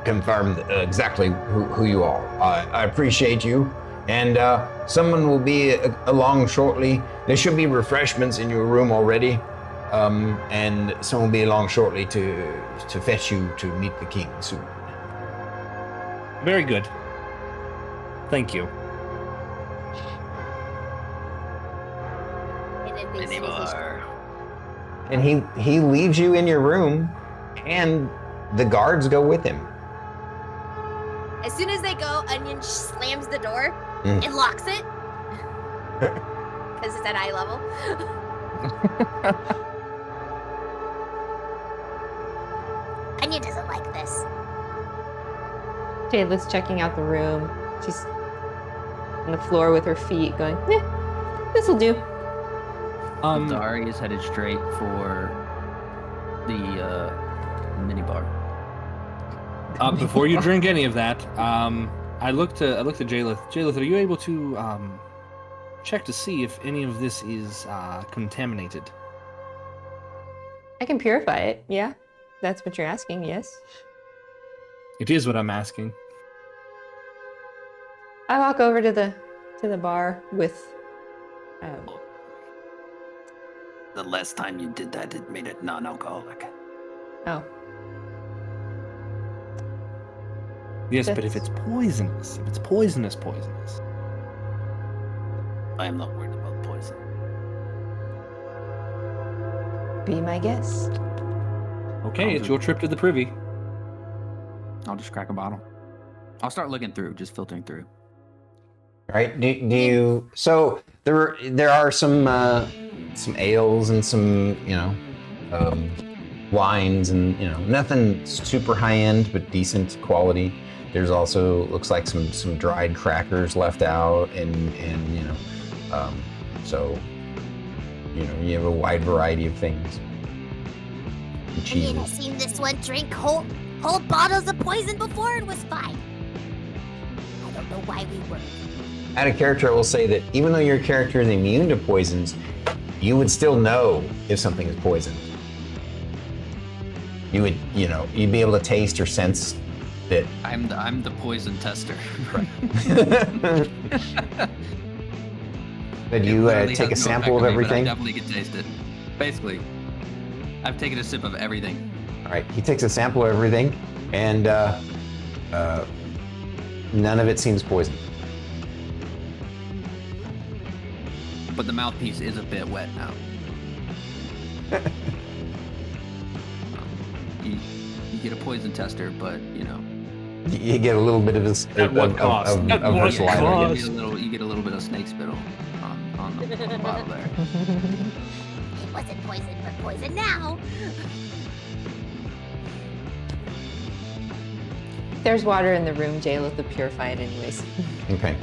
confirm exactly who you are. I appreciate you, and someone will be along shortly. There should be refreshments in your room already, and someone will be along shortly to fetch you to meet the king soon. Very good. Thank you. And he leaves you in your room, and the guards go with him. As soon as they go, Onion slams the door and locks it. Because it's at eye level. Onion doesn't like this. Jayla's checking out the room. She's on the floor with her feet going, this'll do. Dari is headed straight for the minibar. Before you drink any of that, I looked at Jeylith. Jeylith, are you able to check to see if any of this is contaminated? I can purify it, yeah. That's what you're asking, yes. It is what I'm asking. I walk over to the bar with The last time you did that, it made it non-alcoholic. oh. Yes, but if it's poisonous, poisonous. I am not worried about poison. Be my guest. Okay, it's your trip to the privy. I'll just crack a bottle. I'll start looking through, just filtering through. Right? Do you? So there are some ales and some wines and nothing super high end but decent quality. There's also looks like some dried crackers left out and so you have a wide variety of things. Onion has seen this one drink whole bottles of poison before and was fine. I don't know why we were. Out of character, I will say that even though your character is immune to poisons, you would still know if something is poisoned. You would, you'd be able to taste or sense that. I'm the poison tester. That you take a sample of everything. I definitely can taste it. Basically, I've taken a sip of everything. All right, he takes a sample of everything, and none of it seems poisoned. But the mouthpiece is a bit wet now. You get a poison tester, but you get a little bit of cost? saliva. You get a little bit of snake spittle on the bottle there. It wasn't poison, but poison now. There's water in the room, Jayla, to purify it anyways. Okay.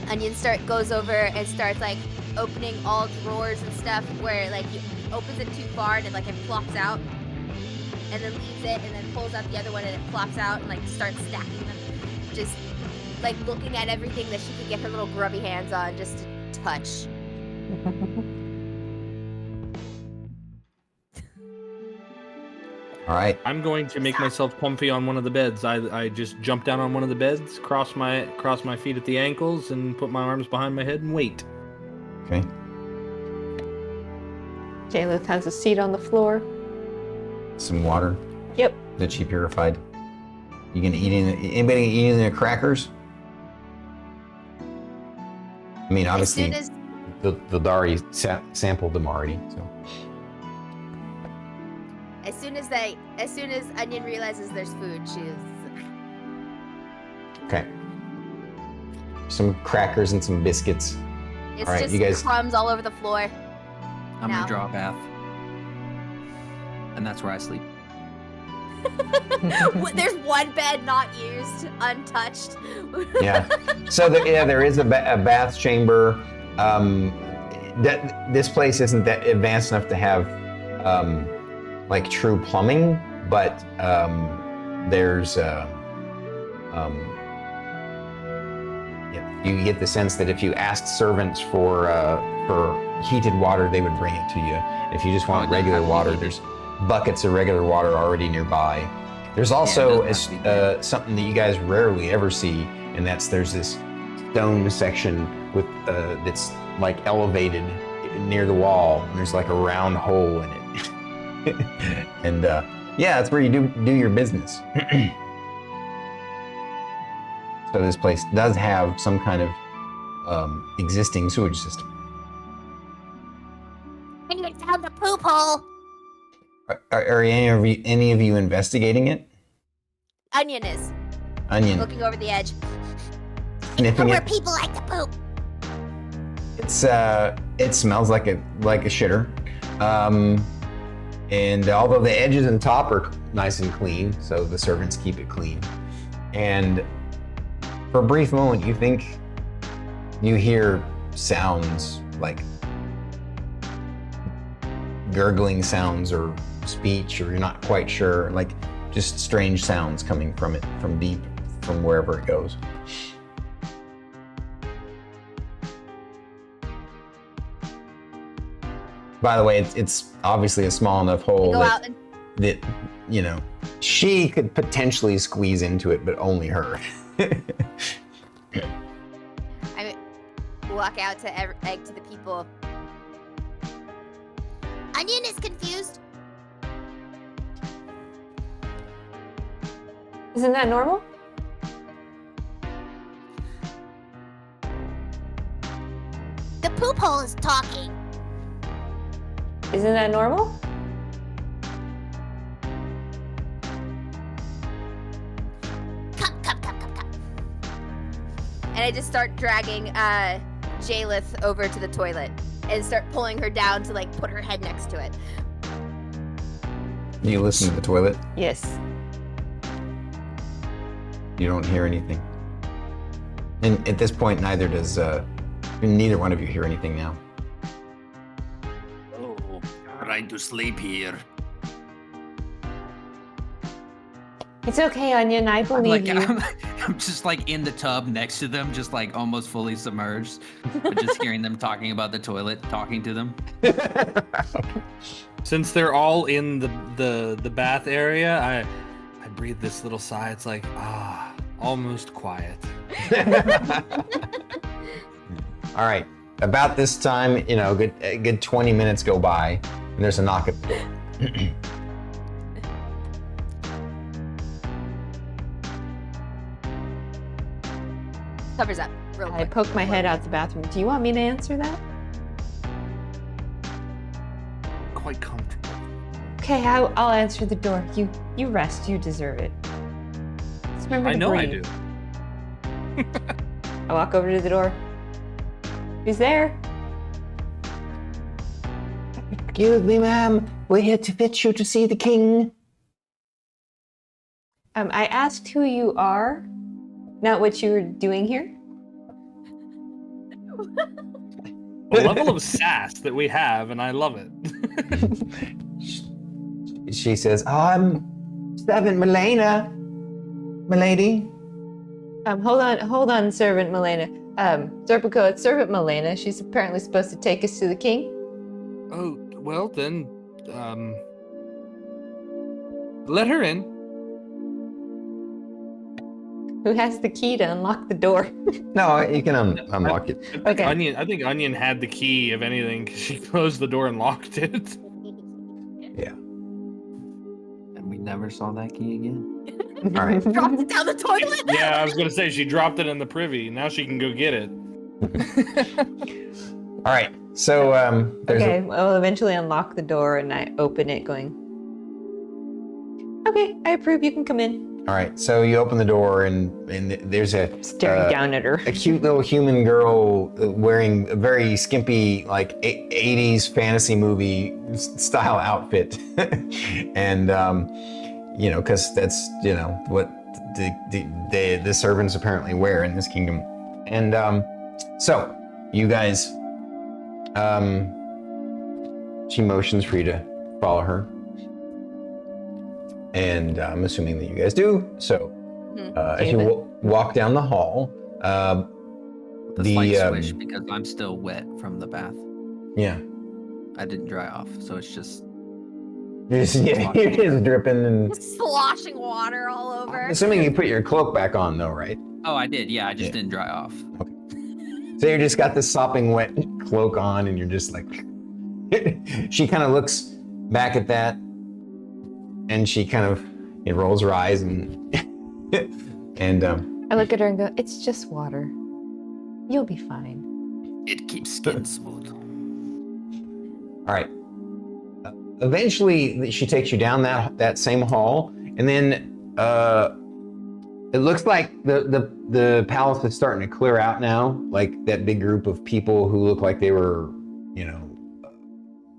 Onion goes over and starts like opening all drawers and stuff where like he opens it too far and it plops out, and then leaves it and then pulls out the other one and it plops out and starts stacking them, just looking at everything that she can get her little grubby hands on just to touch. All right. I'm going to make myself comfy on one of the beds. I just jump down on one of the beds, cross my feet at the ankles, and put my arms behind my head and wait. Okay. Jeylith has a seat on the floor. Some water Yep. that she purified. You gonna eat anybody eat any of the crackers? I mean, obviously, As soon the Vildari sampled them already. So as soon as Onion realizes there's food, she's okay. Some crackers and some biscuits. it's All right, just you guys- crumbs all over the floor. I'm No. gonna draw a bath. And that's where I sleep. There's one bed not used, untouched. Yeah. So there is a bath chamber. This place isn't that advanced enough to have like true plumbing, but there's you get the sense that if you asked servants for heated water, they would bring it to you. If you just want regular water, there's buckets of regular water already nearby. There's also something that you guys rarely ever see, and there's this stone section with that's like elevated near the wall, and there's like a round hole in it. And yeah, that's where you do your business. So this place does have some kind of existing sewage system. And you found the poop hole. Are any of you investigating it? Onion is Onion looking over the edge. sniffing Where it. people like to poop. It smells like a shitter. And although the edges and top are nice and clean, so the servants keep it clean. And for a brief moment, you think you hear sounds like gurgling sounds or speech, or you're not quite sure, like just strange sounds coming from it, from deep, from wherever it goes. By the way, it's obviously a small enough hole Go that, out and that, you know, she could potentially squeeze into it, but only her. I walk out to egg to the people. Onion is confused. Isn't that normal? The poop hole is talking. Isn't that normal? Come. And I just start dragging Jeylith over to the toilet and start pulling her down to like put her head next to it. You listen to the toilet, Yes. you don't hear anything. And at this point, neither one of you hear anything now. Oh, trying to sleep here. It's okay, Onion. I believe you. I'm just like in the tub next to them, just like almost fully submerged, but just hearing them talking about the toilet, talking to them. Since they're all in the bath area, I breathe this little sigh. It's like, almost quiet. All right. About this time, a good 20 minutes go by, and there's a knock at the door. Covers up real I quick. poke my head out the bathroom. Do you want me to answer that? Quite comfortable. Okay, I'll answer the door. You rest. You deserve it. Just remember I to know I breathe. do. I walk over to the door. Who's there? Excuse me, ma'am. We're here to fetch you to see the king. I asked who you are, not what you were doing here. The level of sass that we have, and I love it. She says, I'm Servant Milena, milady. Hold on, Servant Milena. Serpico, it's Servant Milena. She's apparently supposed to take us to the king. Oh, well then, Let her in. Who has the key to unlock the door? No, you can unlock it. Okay. I think Onion had the key, if anything, because she closed the door and locked it. Yeah. And we never saw that key again. All right. Dropped it down the toilet. Yeah, I was gonna say she dropped it in the privy. Now she can go get it. All right. So there's Okay, I'll eventually unlock the door and I open it going, okay, I approve, you can come in. all right. So you open the door and there's a Staring down at her. a cute little human girl wearing a very skimpy, like 80s fantasy movie style outfit, and you know, because that's what the servants apparently wear in this kingdom, and so you guys, she motions for you to follow her, and I'm assuming that you guys do. So as you walk down the hall, The slight swish because I'm still wet from the bath. yeah. I didn't dry off, so it's just. You're just dripping and. Sloshing water all over. Assuming you put your cloak back on, though, right? Oh, I did. Yeah, I just didn't dry off. So you just got this sopping wet cloak on, and you're just like. She kind of looks back at that, and she kind of rolls her eyes and and I look at her and go, it's just water. You'll be fine. It keeps skin smooth. all right. Eventually, she takes you down that same hall, and then it looks like the palace is starting to clear out now. Like that big group of people who look like they were,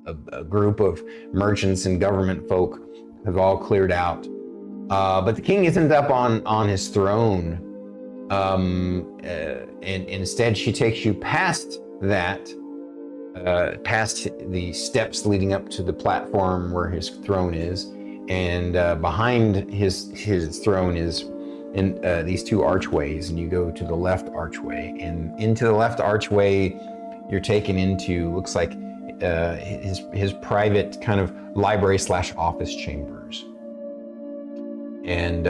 a group of merchants and government folk have all cleared out. But the king isn't up on his throne, and instead she takes you past that. Past the steps leading up to the platform where his throne is, and behind his throne is in these two archways, and you go to the left archway, and into the left archway you're taken into, looks like his private kind of library / office chambers, and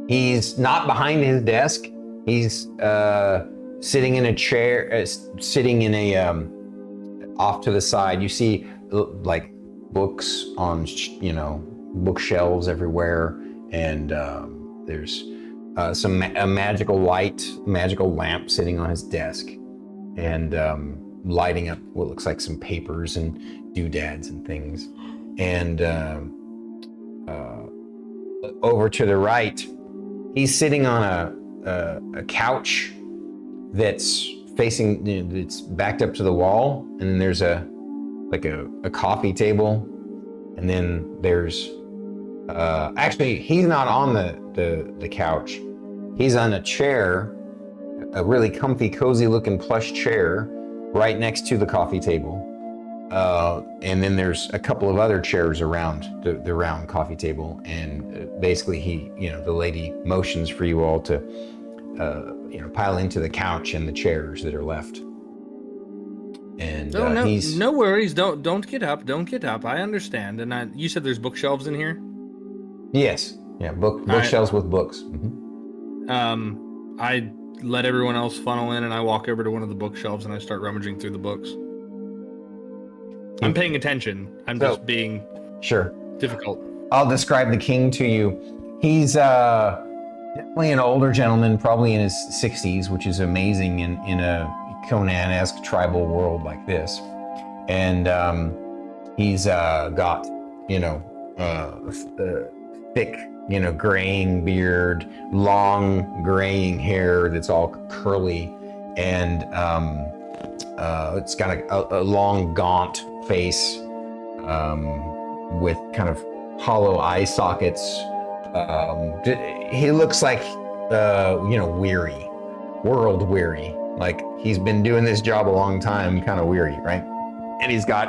he's not behind his desk. He's sitting in a chair, sitting in a off to the side. You see like books on bookshelves everywhere, and there's a magical lamp sitting on his desk, and lighting up what looks like some papers and doodads and things. And over to the right, he's sitting on a couch that's facing, it's backed up to the wall, and then there's a coffee table, and then there's actually he's not on the couch. He's on a chair, a really comfy, cozy looking plush chair right next to the coffee table, and then there's a couple of other chairs around the round coffee table, and basically the lady motions for you all to pile into the couch and the chairs that are left. And no worries. Don't get up. Don't get up. I understand. And you said there's bookshelves in here? Yes. Yeah. Bookshelves with books. Mm-hmm. I let everyone else funnel in, and I walk over to one of the bookshelves and I start rummaging through the books. I'm paying attention. I'm just being difficult. I'll describe the king to you. He's definitely an older gentleman, probably in his 60s, which is amazing in a Conan-esque tribal world like this. And he's got, thick, graying beard, long graying hair that's all curly, and it's got a long gaunt face with kind of hollow eye sockets. He looks like, weary, world weary. Like he's been doing this job a long time, kind of weary, right? And he's got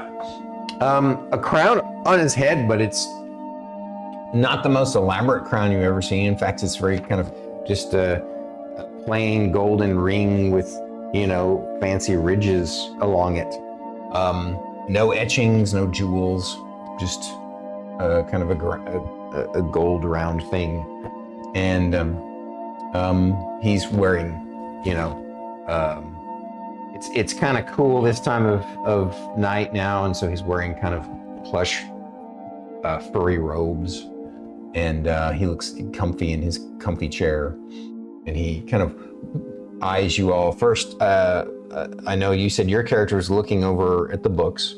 a crown on his head, but it's not the most elaborate crown you've ever seen. In fact, it's very kind of just a plain golden ring with, fancy ridges along it. No etchings, no jewels, just kind of a gold round thing, and he's wearing, it's kind of cool this time of night now, and so he's wearing kind of plush, furry robes, and he looks comfy in his comfy chair, and he kind of eyes you all. First, I know you said your character is looking over at the books.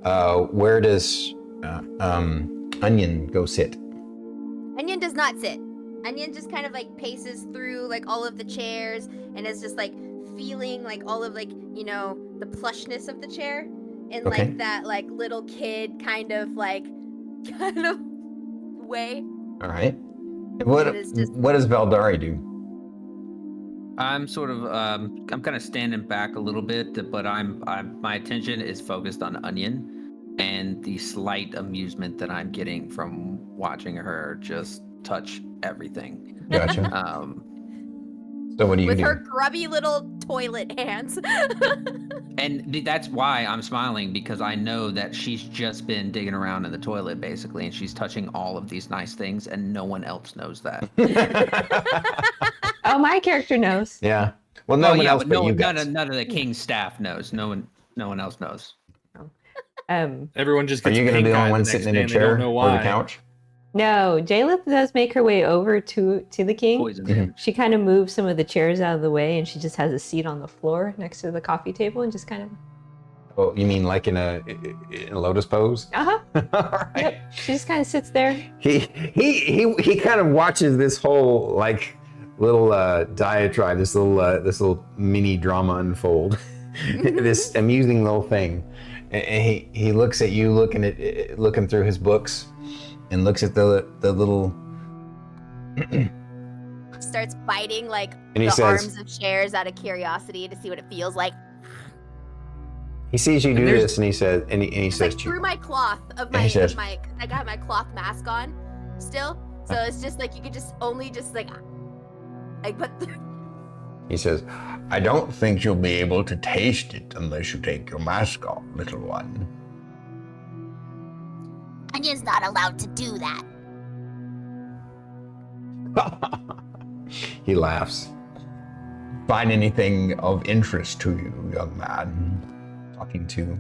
Where does Onion go sit? Onion does not sit. Onion just kind of like paces through like all of the chairs and is just like feeling like all of like, the plushness of the chair in Okay. like that like little kid kind of way. All right. What It is just- does Vildari do? I'm sort of I'm kind of standing back a little bit, but my attention is focused on Onion and the slight amusement that I'm getting from watching her just touch everything. Gotcha. So what do you with do? her grubby little toilet hands. And that's why I'm smiling, because I know that she's just been digging around in the toilet basically, and she's touching all of these nice things, and no one else knows that. Oh, my character knows. Yeah. Well, no one else but you guys. None of the king's staff knows. No one else knows. Everyone just Are gets you going to be pink the eye only one next sitting in day a and they don't chair know or the why. couch? No, Jeylith does make her way over to the king. Poison. Mhm. She kind of moves some of the chairs out of the way, and she just has a seat on the floor next to the coffee table, and just kind of. Oh, you mean like in a lotus pose? Uh huh. All right. Yep. She just kind of sits there. He kind of watches this whole like little diatribe, this little mini drama unfold, this amusing little thing, and he looks at you, looking through his books, and looks at the little. Starts biting like And he the says- arms of chairs out of curiosity to see what it feels like. He sees you do there's- this, and he says, and he It's says like to you, through my cloth of And my, he says- I got my cloth mask on still, so it's just like you could just only just like put. he says, I don't think you'll be able to taste it unless you take your mask off, little one. Onion's not allowed to do that. He laughs. Find anything of interest to you, young man? Talking to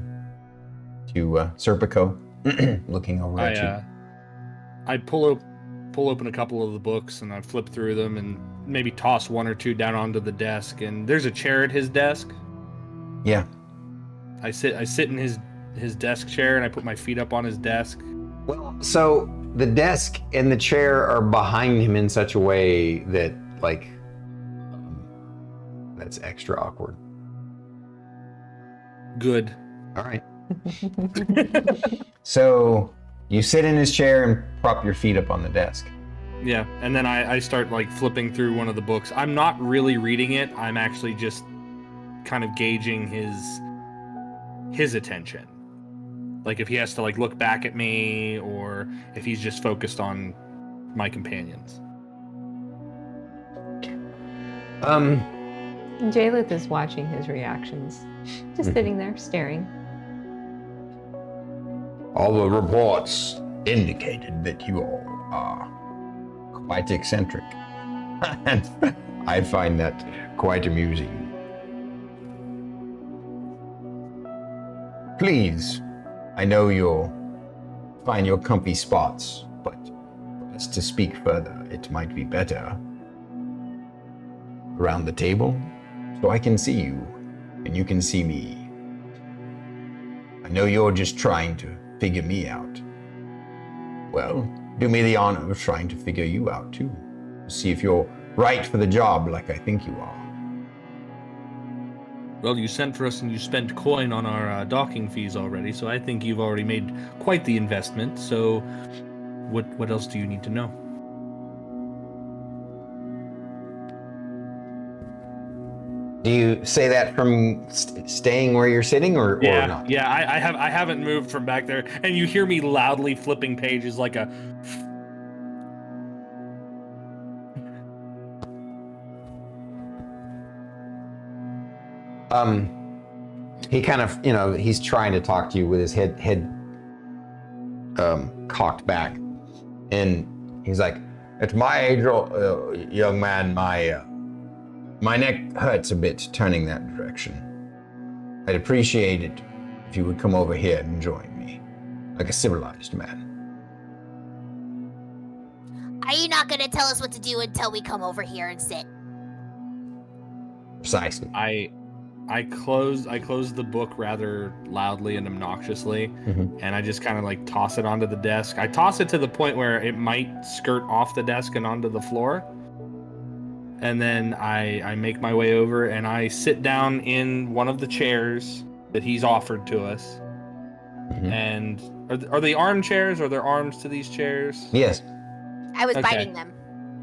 Serpico, looking over at you. I pull open a couple of the books and I flip through them and maybe toss one or two down onto the desk. And there's a chair at his desk. Yeah. I sit in his desk chair and I put my feet up on his desk. Well, so the desk and the chair are behind him in such a way that, like, that's extra awkward. Good. All right. So you sit in his chair and prop your feet up on the desk. Yeah, and then I start like flipping through one of the books. I'm not really reading it. I'm actually just kind of gauging his attention. Like if he has to like look back at me or if he's just focused on my companions. Jeylith is watching his reactions, just sitting there staring. All the reports indicated that you all are quite eccentric. And I find that quite amusing. Please, I know you'll find your comfy spots, but for us to speak further, it might be better around the table so I can see you and you can see me. I know you're just trying to figure me out. Well, do me the honor of trying to figure you out too. See if you're right for the job like I think you are. Well, you sent for us and you spent coin on our docking fees already, so I think you've already made quite the investment. So what else do you need to know? Do you say that from staying where you're sitting or not? Yeah, I haven't moved from back there, and you hear me loudly flipping pages like a. He kind of, he's trying to talk to you with his head cocked back, and he's like, "At my age, young man, my neck hurts a bit turning that direction. I'd appreciate it if you would come over here and join me, like a civilized man." Are you not gonna tell us what to do until we come over here and sit? Precisely. I close the book rather loudly and obnoxiously, and I just kind of like toss it onto the desk. I toss it to the point where it might skirt off the desk and onto the floor. And then I make my way over and I sit down in one of the chairs that he's offered to us. And are they armchairs? Are there arms to these chairs? Yes. I was Okay. biting them.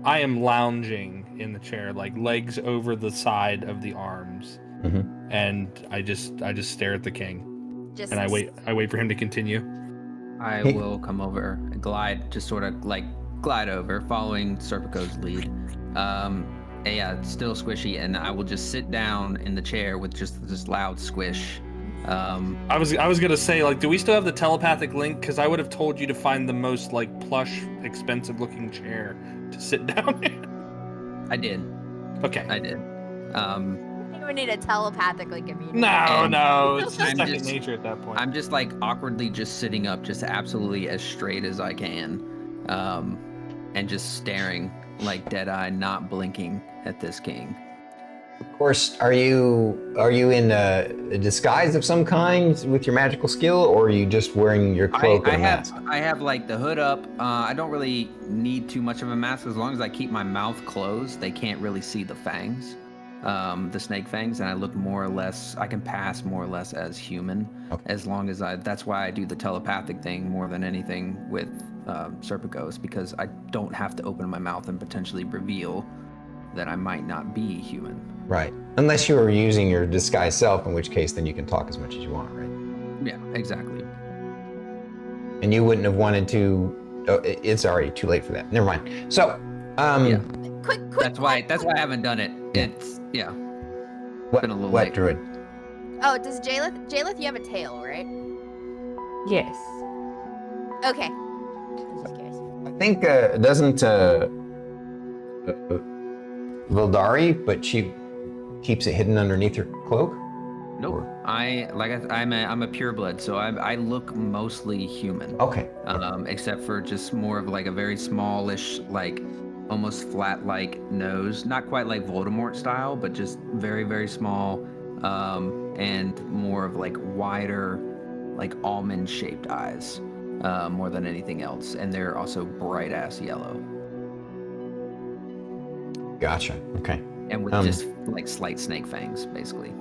I am lounging in the chair, like legs over the side of the arms, and I just stare at the king, Just and I wait for him to continue. I will come over and glide, just sort of like glide over, following Serpico's lead. Yeah, it's still squishy, and I will just sit down in the chair with just this loud squish. I was gonna say, like, do we still have the telepathic link? Because I would have told you to find the most like plush, expensive looking chair to sit down in. I did. Okay. I did. I think we need a telepathic like immediately. No, it's just I'm second just- nature at that point. I'm just like awkwardly just sitting up, just absolutely as straight as I can, and just staring like dead-eye, not blinking at this king. Of course, are you in a disguise of some kind with your magical skill, or are you just wearing your cloak and a mask? I have like the hood up. I don't really need too much of a mask as long as I keep my mouth closed. They can't really see the fangs, the snake fangs, and I look more or less. I can pass more or less as human, as long as That's why I do the telepathic thing more than anything with Serpicos, because I don't have to open my mouth and potentially reveal that I might not be human. Right. Unless you were using your disguised self, in which case then you can talk as much as you want, right? Yeah, exactly. And you wouldn't have wanted to. Oh, it's already too late for that. Never mind. So, Yeah. Quick. That's why I haven't done it. It's what, been a little what late. druid? Oh, does Jeylith, you have a tail, right? Yes. Okay. Just curious. I think doesn't Vildari, but she keeps it hidden underneath her cloak. Nope. I'm a pureblood, so I look mostly human. Okay. Except for just more of like a very smallish, like almost flat like nose, not quite like Voldemort style, but just very, very small, and more of like wider, like almond shaped eyes, more than anything else. And they're also bright ass yellow. Gotcha. Okay. And with just like slight snake fangs, basically.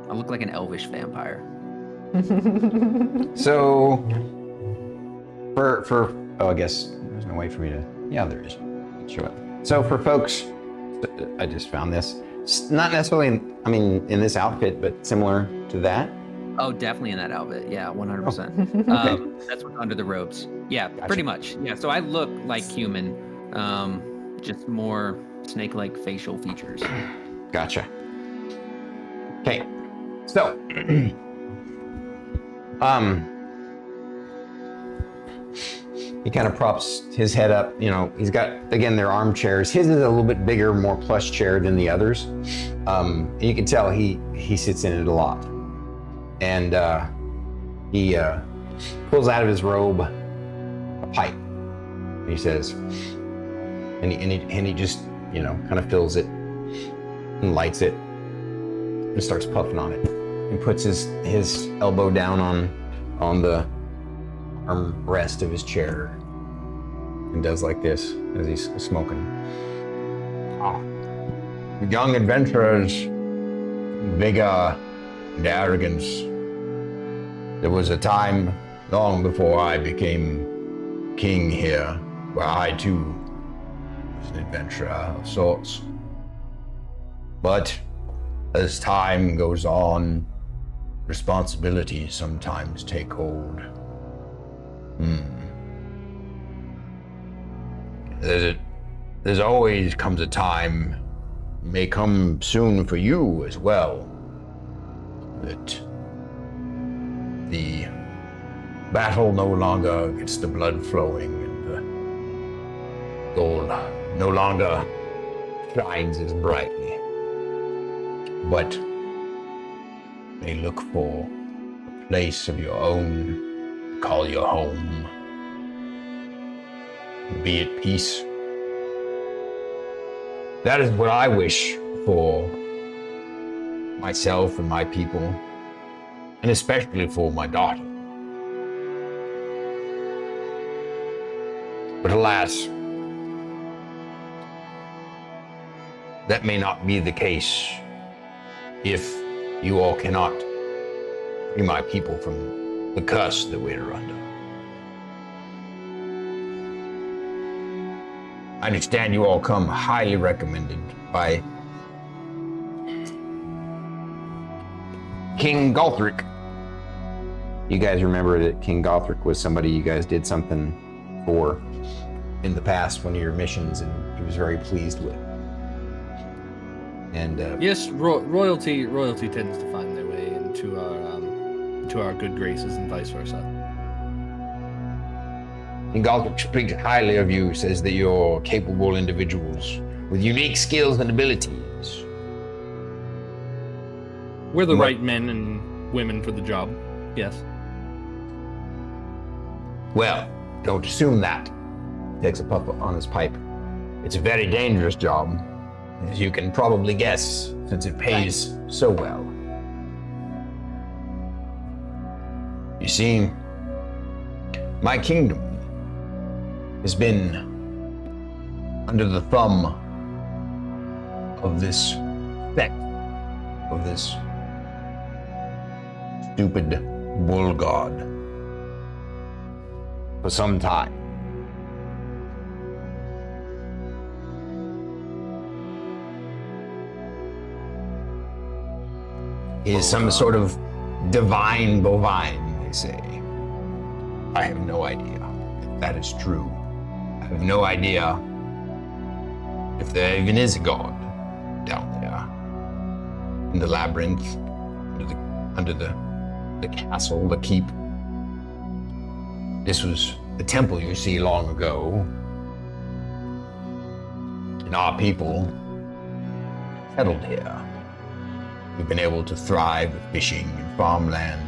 I look like an elvish vampire. So, for I guess there's no way for me to. Yeah, there is. Show it. So for folks, I just found this. It's not necessarily, in this outfit, but similar to that. Oh, definitely in that outfit. Yeah, 100%. Okay. That's what's under the robes. Yeah, Gotcha. pretty much. Yeah, so I look like human, just more snake-like facial features. Gotcha. Okay. So, he kind of props his head up. You know, he's got, again, their armchairs. His is a little bit bigger, more plush chair than the others. You can tell he sits in it a lot. And he pulls out of his robe a pipe. And he says, and he just, kind of fills it and lights it and starts puffing on it. And puts his elbow down on the armrest of his chair and does like this as he's smoking. Young adventurers, vigor and arrogance. There was a time long before I became king here where I too was an adventurer of sorts. But as time goes on, responsibilities sometimes take hold. There's always comes a time, may come soon for you as well, that the battle no longer gets the blood flowing and the gold no longer shines as brightly. But may look for a place of your own to call your home. Be at peace. That is what I wish for myself and my people, and especially for my daughter. But alas, that may not be the case if you all cannot free my people from the curse that we're under. I understand you all come highly recommended by King Galthric. You guys remember that King Galthric was somebody you guys did something for in the past, one of your missions, and he was very pleased with. And yes, royalty tends to find their way into our good graces and vice versa. King Galthric speaks highly of you, says that you're capable individuals with unique skills and abilities. We're the right men and women for the job, yes. Well, don't assume that. Takes a puff on his pipe. It's a very dangerous job, as you can probably guess, since it pays so well. You see, my kingdom has been under the thumb of this sect, of this stupid bull god for some time. He is some sort of divine bovine, they say. I have no idea if that is true. I have no idea if there even is a god down there in the labyrinth, under the castle, the keep. This was the temple you see long ago, and our people settled here. We've been able to thrive with fishing and farmland.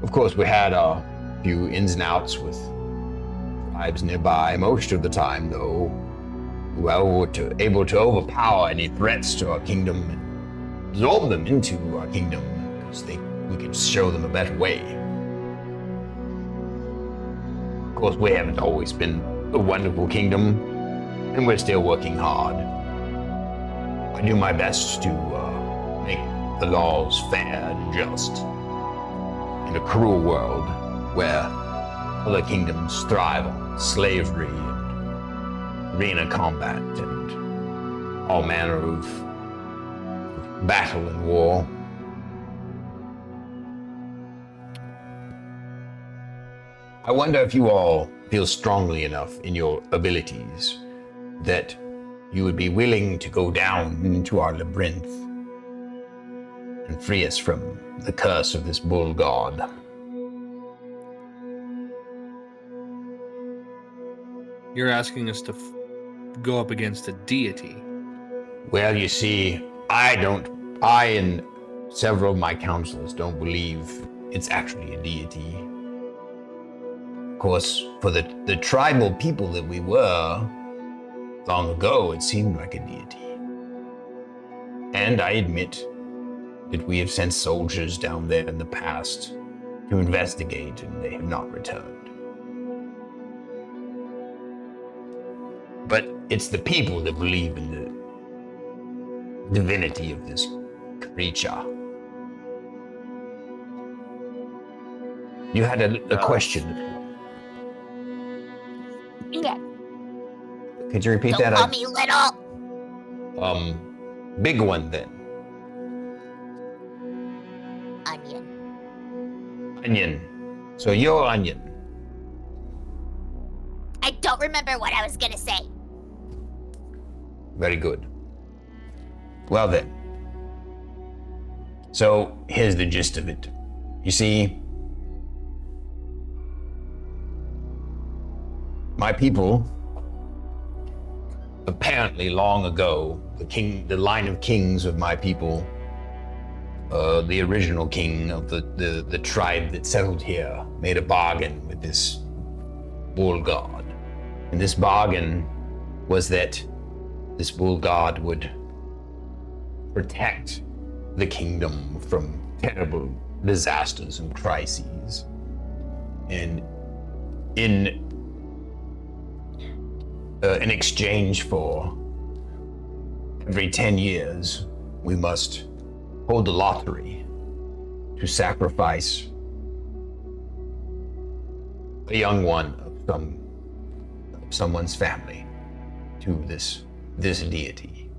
Of course, we had a few ins and outs with tribes nearby. Most of the time, though, we were able to overpower any threats to our kingdom and absorb them into our kingdom because we could show them a better way. Of course, we haven't always been a wonderful kingdom, and we're still working hard. I do my best to make the laws fair and just in a cruel world where other kingdoms thrive on slavery and arena combat and all manner of battle and war. I wonder if you all feel strongly enough in your abilities that you would be willing to go down into our labyrinth and free us from the curse of this bull god. You're asking us to go up against a deity. Well, you see, I and several of my counselors don't believe it's actually a deity. Of course, for the tribal people that we were, long ago, it seemed like a deity. And I admit that we have sent soldiers down there in the past to investigate, and they have not returned. But it's the people that believe in the divinity of this creature. You had a question. Yeah. Could you repeat Don't that? call me little. Big one then. Onion. Onion. So you're Onion. I don't remember what I was gonna say. Very good. Well then. So here's the gist of it. You see, My people, apparently long ago, the line of kings of my people, the original king of the tribe that settled here, made a bargain with this bull god. And this bargain was that this bull god would protect the kingdom from terrible disasters and crises. And in exchange for every 10 years, we must hold a lottery to sacrifice a young one of someone's family to this deity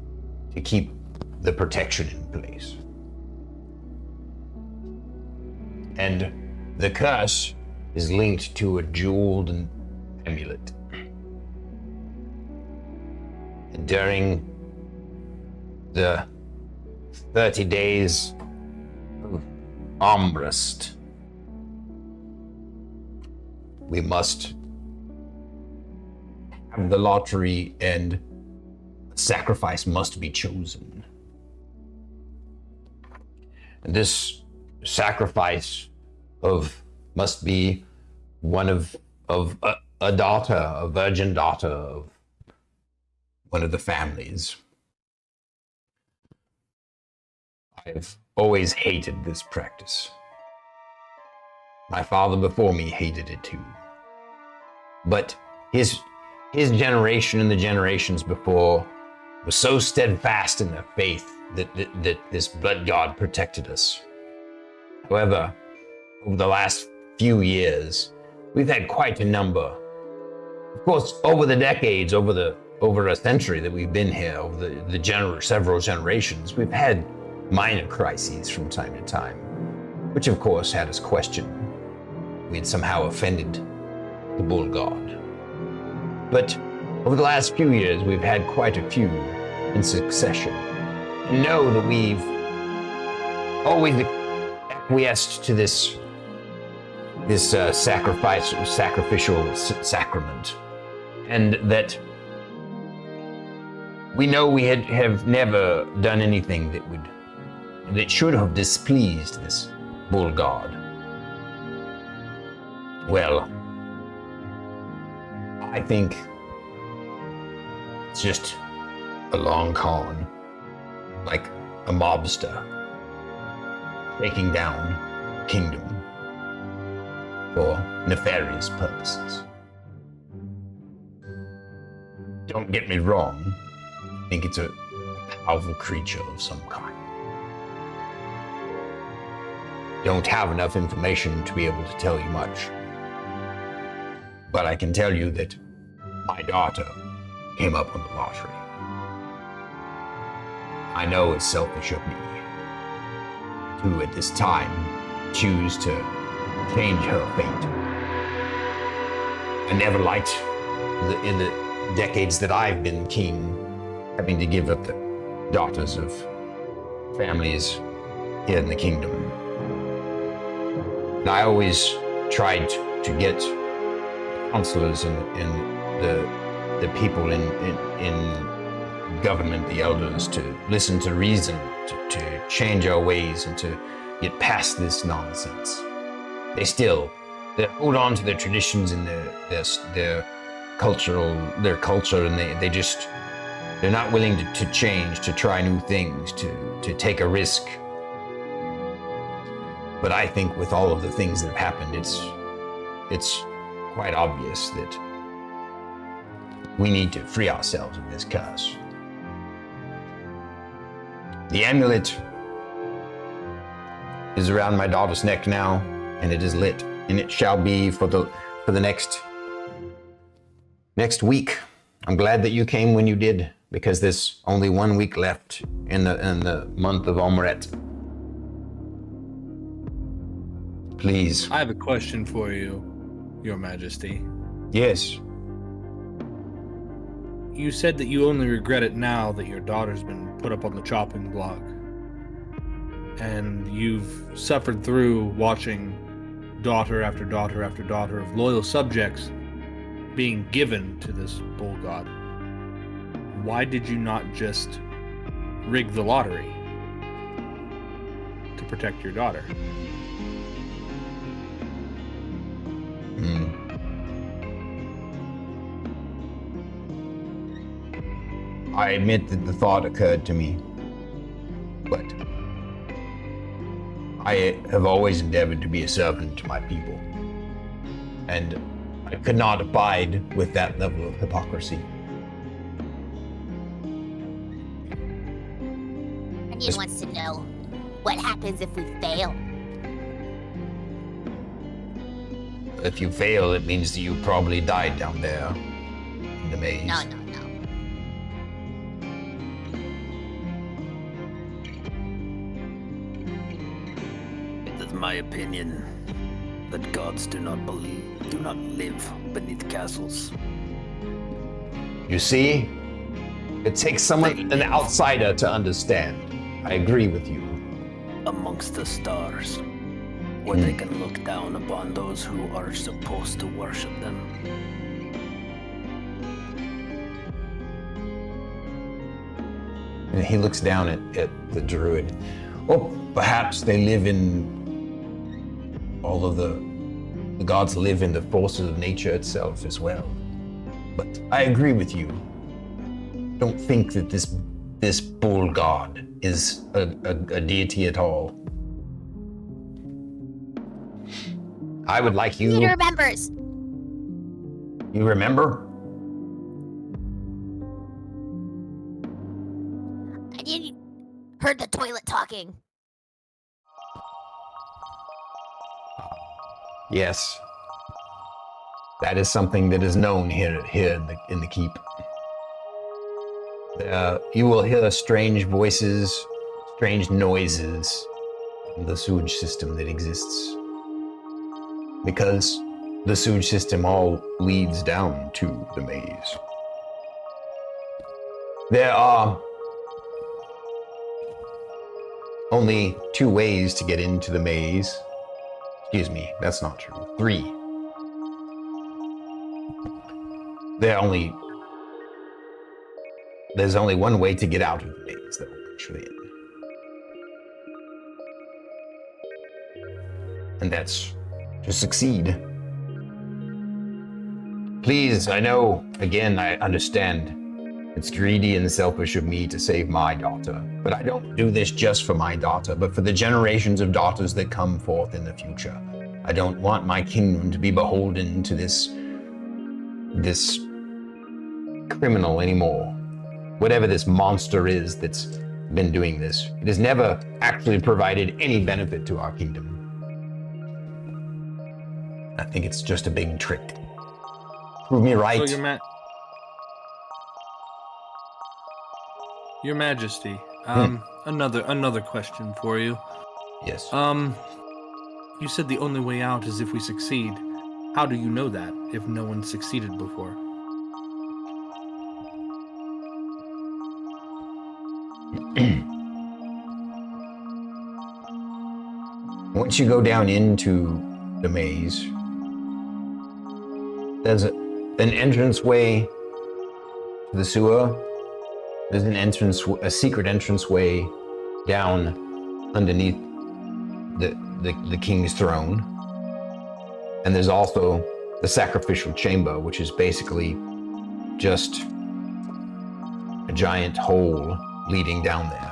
to keep the protection in place. And the curse is linked to a jeweled amulet. And during the 30 days of armrest, we must have the lottery and a sacrifice must be chosen. And this sacrifice must be one of a daughter, a virgin daughter of one of the families. I've always hated this practice. My father before me hated it too. But his generation and the generations before was so steadfast in their faith that this blood god protected us. However, over the last few years, we've had quite a number. Of course, over the decades, over a century that we've been here, over several generations, we've had minor crises from time to time, which of course had us question we had somehow offended the bull god. But over the last few years, we've had quite a few in succession. And know that we've always acquiesced to this sacrificial sacrament, and that we know we have never done anything that should have displeased this bull god. Well, I think it's just a long con, like a mobster taking down a kingdom for nefarious purposes. Don't get me wrong, I think it's a powerful creature of some kind. Don't have enough information to be able to tell you much. But I can tell you that my daughter came up on the lottery. I know it's selfish of me to, at this time, choose to change her fate. I never liked, in the decades that I've been king, having to give up the daughters of families here in the kingdom. And I always tried to get counselors and the people in government, the elders, to listen to reason, to change our ways and to get past this nonsense. They hold on to their traditions and their culture, and they're not willing to change, to try new things, to take a risk. But I think with all of the things that have happened, it's quite obvious that we need to free ourselves of this curse. The amulet is around my daughter's neck now, and it is lit, and it shall be for the next week. I'm glad that you came when you did, because there's only 1 week left in the month of Omret. Please. I have a question for you, Your Majesty. Yes. You said that you only regret it now that your daughter's been put up on the chopping block. And you've suffered through watching daughter after daughter after daughter of loyal subjects being given to this bull god, why did you not just rig the lottery to protect your daughter? I admit that the thought occurred to me, but I have always endeavored to be a servant to my people, and I could not abide with that level of hypocrisy. Onion wants to know what happens if we fail. If you fail, it means that you probably died down there in the maze. No. It is my opinion that gods do not live beneath castles. You see, it takes an outsider to understand. I agree with you. Amongst the stars, where they can look down upon those who are supposed to worship them. And he looks down at the druid. Or perhaps they live in all of the gods live in the forces of nature itself as well. But I agree with you. Don't think that this bull god is a deity at all. I would like you. He remembers. You remember? Onion heard the toilet talking. Yes. That is something that is known here in the keep. You will hear strange voices, strange noises from the sewage system that exists. Because the sewage system all leads down to the maze. There are only 2 ways to get into the maze. Excuse me, that's not true. 3. There's only 1 way to get out of the maze that will let you in. And that's to succeed. Please, I know, again, I understand it's greedy and selfish of me to save my daughter, but I don't do this just for my daughter, but for the generations of daughters that come forth in the future. I don't want my kingdom to be beholden to this criminal anymore. Whatever this monster is that's been doing this, it has never actually provided any benefit to our kingdom. I think it's just a big trick. Prove me right. So Your Majesty, another question for you. Yes. You said the only way out is if we succeed. How do you know that if no one succeeded before? Once you go down into the maze, there's an entranceway to the sewer. There's a secret entranceway down underneath the king's throne. And there's also the sacrificial chamber, which is basically just a giant hole leading down there.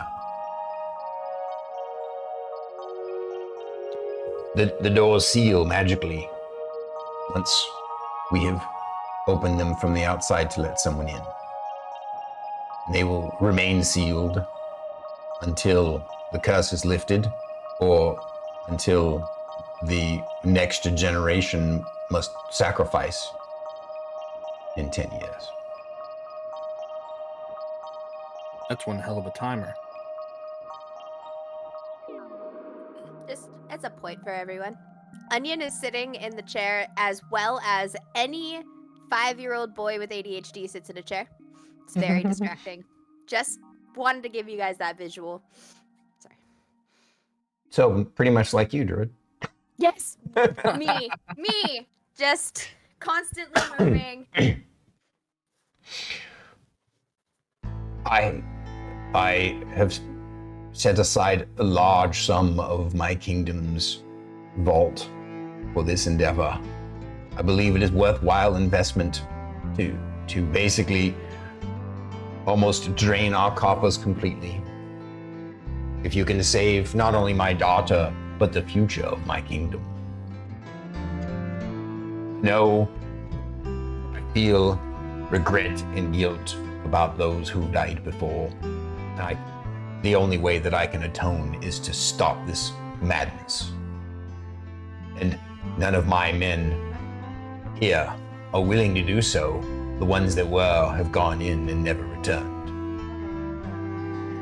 The doors seal magically once we have opened them from the outside to let someone in. They will remain sealed until the curse is lifted or until the next generation must sacrifice in 10 years. That's one hell of a timer. Just as a point for everyone, Onion is sitting in the chair as well as any 5-year-old boy with ADHD sits in a chair. It's very distracting. Just wanted to give you guys that visual. Sorry. So pretty much like you, Druid. Yes. Me. Just constantly moving. I have set aside a large sum of my kingdom's vault for this endeavor. I believe it is worthwhile investment to basically almost drain our coffers completely. If you can save not only my daughter, but the future of my kingdom. No, I feel regret and guilt about those who died before. The only way that I can atone is to stop this madness. And none of my men here are willing to do so. The ones that were have gone in and never returned.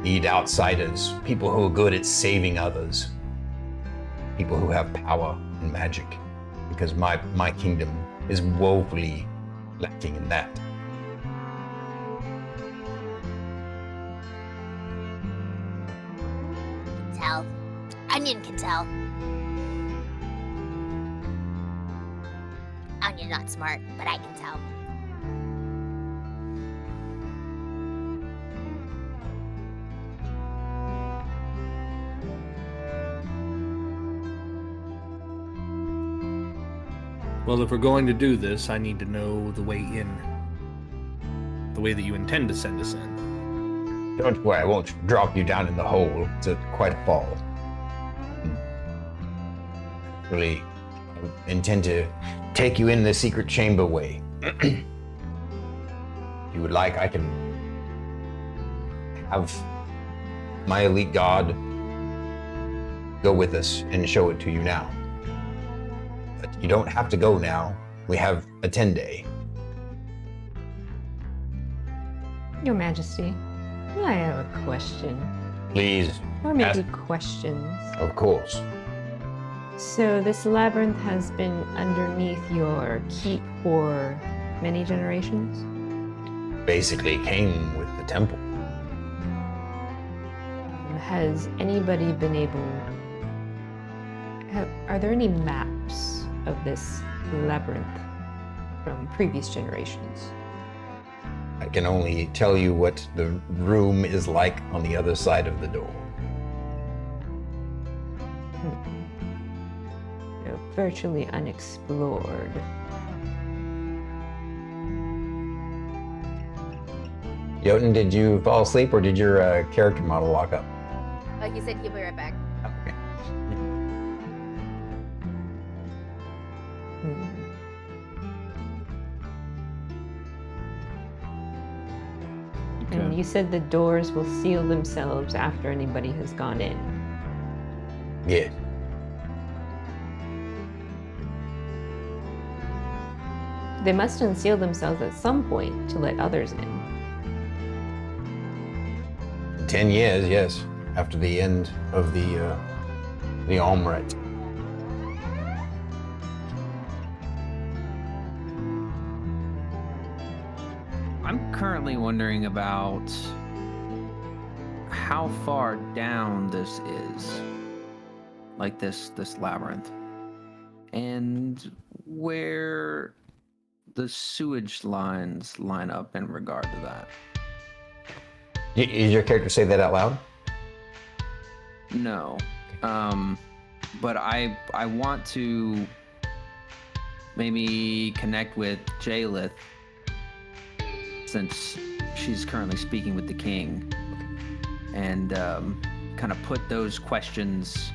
Need outsiders, people who are good at saving others, people who have power and magic, because my kingdom is woefully lacking in that. Tell. Onion can tell. Onion's not smart, but I can tell. Well, if we're going to do this, I need to know the way in. The way that you intend to send us in. Don't worry, I won't drop you down in the hole. It's quite a fall. Really, I intend to take you in the secret chamber way. If you would like, I can have my elite guard go with us and show it to you now. But you don't have to go now. We have a 10-day. Your Majesty, I have a question. Please. Or maybe ask. questions. Of course. So this labyrinth has been underneath your keep for many generations? Basically came with the temple. Has anybody been able... Are there any maps of this labyrinth from previous generations? I can only tell you what the room is like on the other side of the door. Virtually unexplored. Jotun, did you fall asleep or did your character model lock up? Like you said, he'll be right back. Okay. And you said the doors will seal themselves after anybody has gone in. Yeah. They must unseal themselves at some point to let others in. 10 years, yes, after the end of the Omret. I'm currently wondering about how far down this is, like this labyrinth, and where the sewage lines line up in regard to that. Did your character say that out loud? No, but I want to maybe connect with Jeylith, since she's currently speaking with the king, and kind of put those questions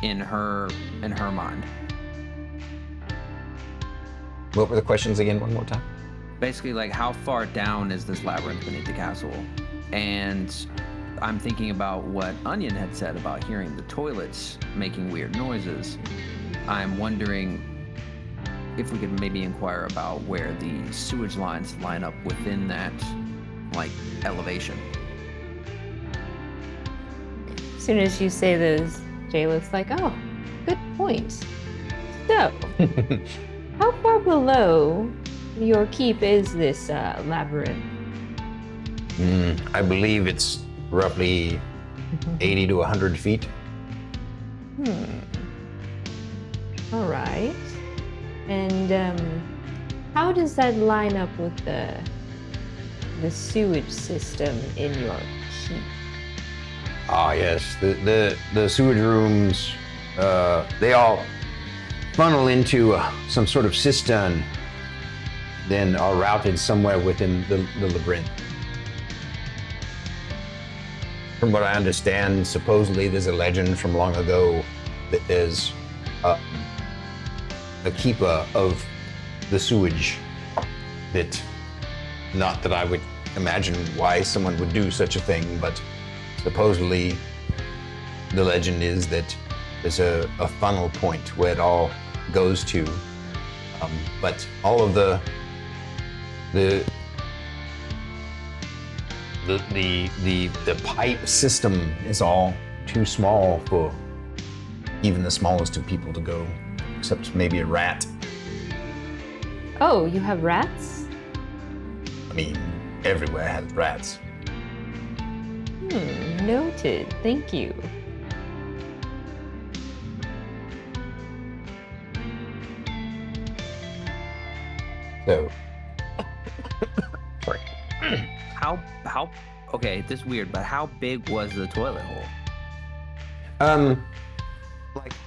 in her mind. What were the questions again, one more time? Basically, like, how far down is this labyrinth beneath the castle? And I'm thinking about what Onion had said about hearing the toilets making weird noises. I'm wondering if we could maybe inquire about where the sewage lines line up within that, like, elevation. As soon as you say those, Jaylith's like, oh, good point. So, how far below your keep is this labyrinth? I believe it's roughly 80 to 100 feet. All right. And How does that line up with the sewage system in your keep? Ah, yes. The sewage rooms, they all funnel into some sort of cistern, then are routed somewhere within the labyrinth. From what I understand, supposedly there's a legend from long ago that there's a keeper of the sewage that, not that I would imagine why someone would do such a thing, but supposedly the legend is that there's a funnel point where it all goes to. But all of the pipe system is all too small for even the smallest of people to go, except maybe a rat. Oh, you have rats? I mean, everywhere has rats. Noted. Thank you. So, sorry. How? Okay, this is weird, but how big was the toilet hole?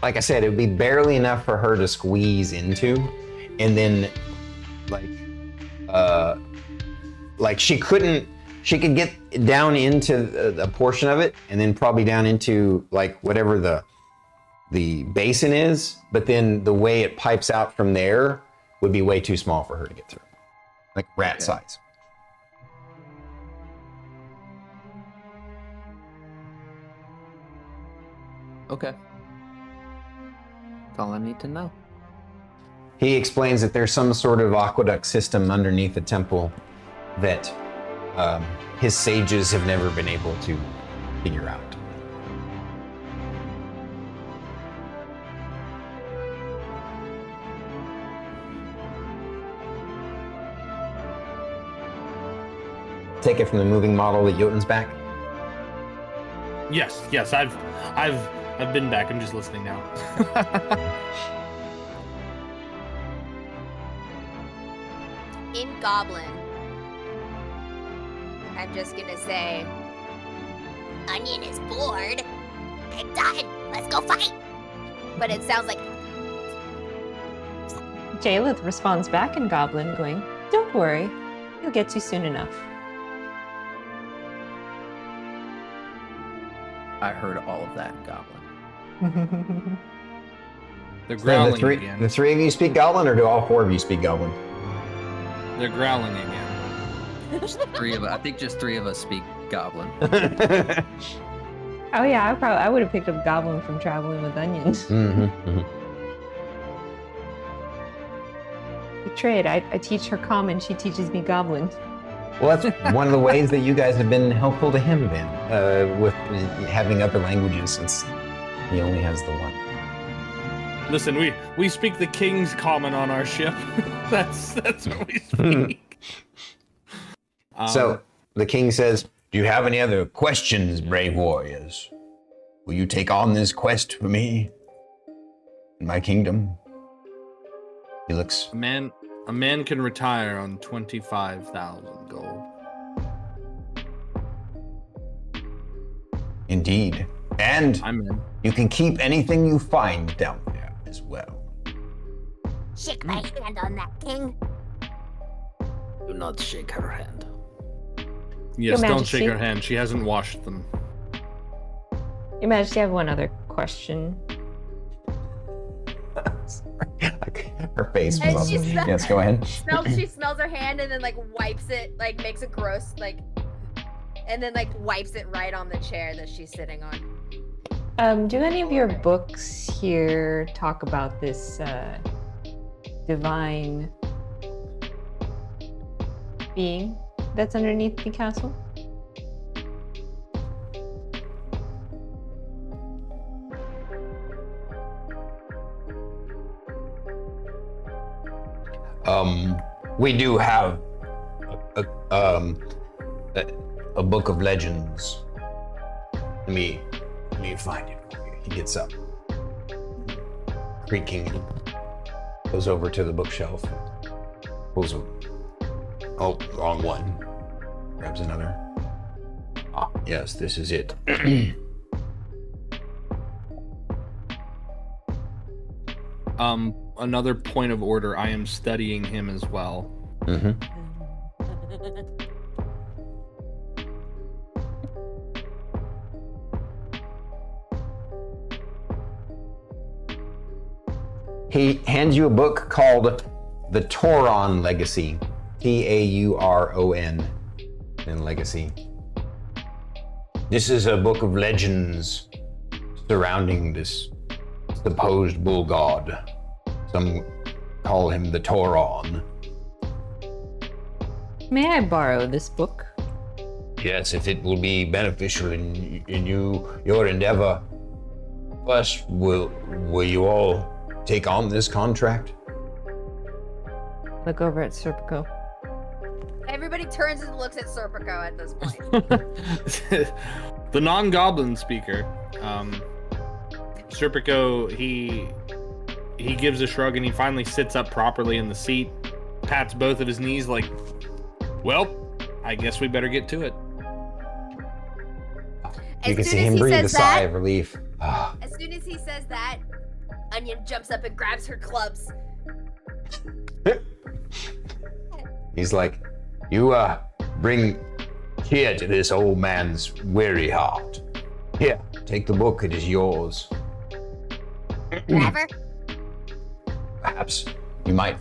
Like I said, it would be barely enough for her to squeeze into, and then, she could get down into a portion of it, and then probably down into whatever the basin is, but then the way it pipes out from there would be way too small for her to get through, like rat size. Okay. That's all I need to know. He explains that there's some sort of aqueduct system underneath the temple that his sages have never been able to figure out. Take it from the moving model that Jotun's back. Yes, I've been back. I'm just listening now. In Goblin, I'm just gonna say, Onion is bored. I'm done. Let's go fight. but it sounds like Jeylith responds back in Goblin, going, "Don't worry, he'll get to you soon enough." I heard all of that, Goblin. They're So growling the again. three of you speak Goblin, or do all four of you speak Goblin? They're growling again. I think just three of us speak Goblin. Oh yeah, I would have picked up Goblin from Traveling with Onions. We trade. I teach her Common, she teaches me Goblin. Well, that's one of the ways that you guys have been helpful to him, then, with having other languages, since he only has the one. Listen, we speak the King's Common on our ship. that's what we speak. So the king says, "Do you have any other questions, brave warriors? Will you take on this quest for me in my kingdom?" He looks. A man can retire on 25,000 gold. Indeed. And I'm in. you can keep anything you find down there as well. Shake my hand on that, King. Do not shake her hand. Yes, Your don't shake Majesty. her hand. She hasn't washed them. Your Majesty, I have one other question. Her face And was she up. smells- Yes, go ahead. she smells her hand and then wipes it, makes a gross and then wipes it right on the chair that she's sitting on. Do any of your books here talk about this divine being that's underneath the castle? We do have a book of legends. Let me find it for you. He gets up, creaking, goes over to the bookshelf, Pulls a... Oh, wrong one. Grabs another. Ah, yes, this is it. Another point of order, I am studying him as well. Mm-hmm. He hands you a book called The Tauron Legacy. Tauron and Legacy. This is a book of legends surrounding this supposed bull god. Some call him the Tauron. May I borrow this book? Yes, if it will be beneficial in your endeavor. First, will you all take on this contract? Look over at Serpico. Everybody turns and looks at Serpico at this point. The non-goblin speaker, Serpico, he gives a shrug and he finally sits up properly in the seat, pats both of his knees like, well, I guess we better get to it. You can see him breathe a sigh of relief. As soon as he says that, Onion jumps up and grabs her clubs. He's like, you bring cheer to this old man's weary heart. Here, take the book, it is yours. Forever? Perhaps you might.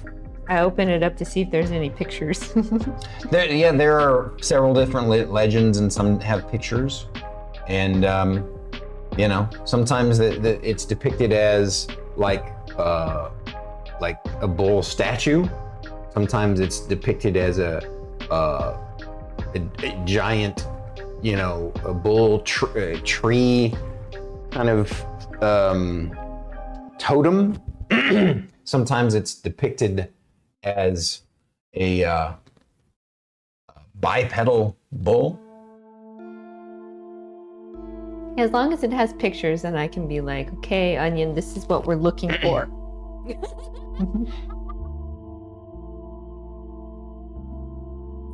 I open it up to see if there's any pictures. There are several different legends, and some have pictures. And sometimes it's depicted as like a bull statue. Sometimes it's depicted as a giant, a bull tree kind of totem. Sometimes it's depicted as a bipedal bull. As long as it has pictures, then I can be like, okay, Onion, this is what we're looking for.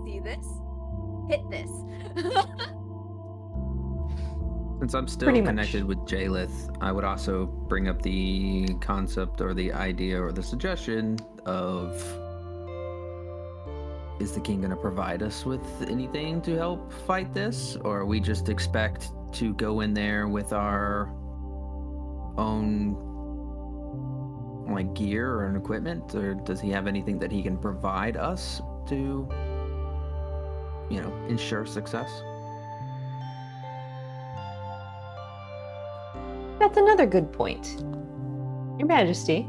See this? Hit this. Since I'm still Pretty much. connected with Jeylith, I would also bring up the concept or the idea or the suggestion of, is the king going to provide us with anything to help fight this? Or we just expect to go in there with our own gear or equipment? Or does he have anything that he can provide us to, ensure success? That's another good point. Your Majesty.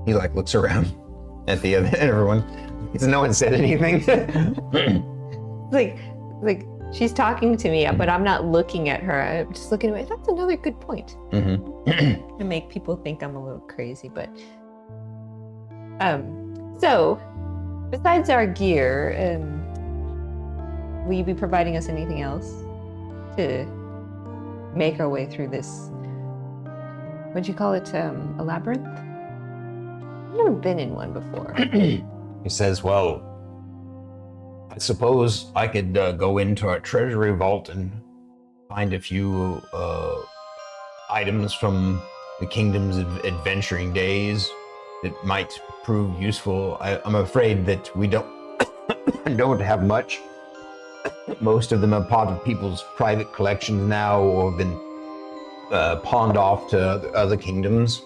He looks around at the other everyone. Because no one said anything. like she's talking to me, but I'm not looking at her. I'm just looking at her. That's another good point. Mm-hmm. To make people think I'm a little crazy, but so besides our gear, will you be providing us anything else to make our way through this? What'd you call it? A labyrinth? I've never been in one before. He says, well, I suppose I could go into our treasury vault and find a few items from the kingdom's adventuring days that might prove useful. I'm afraid that we don't have much. Most of them are part of people's private collections now, or have been pawned off to other kingdoms.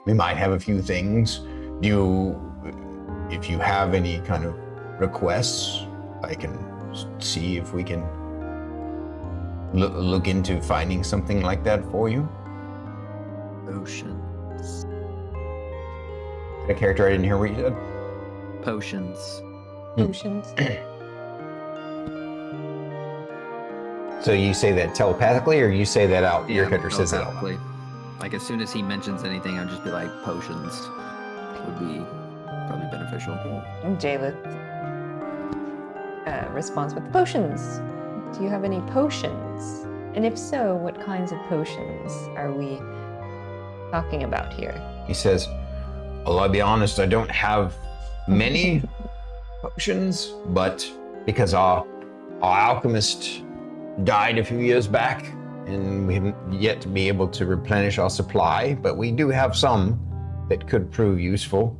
We might have a few things. If you have any kind of requests, I can see if we can look into finding something like that for you. Potions. A character I didn't hear what you said. Potions. Potions. So you say that telepathically, or you say that out? Your character says that out. telepathically. Like, as soon as he mentions anything, I'll just be like, potions would be probably beneficial. Jeylith responds with potions. Do you have any potions? And if so, what kinds of potions are we talking about here? He says, well, I'll be honest, I don't have many potions, but because our alchemist died a few years back, and we haven't yet to be able to replenish our supply, but we do have some that could prove useful.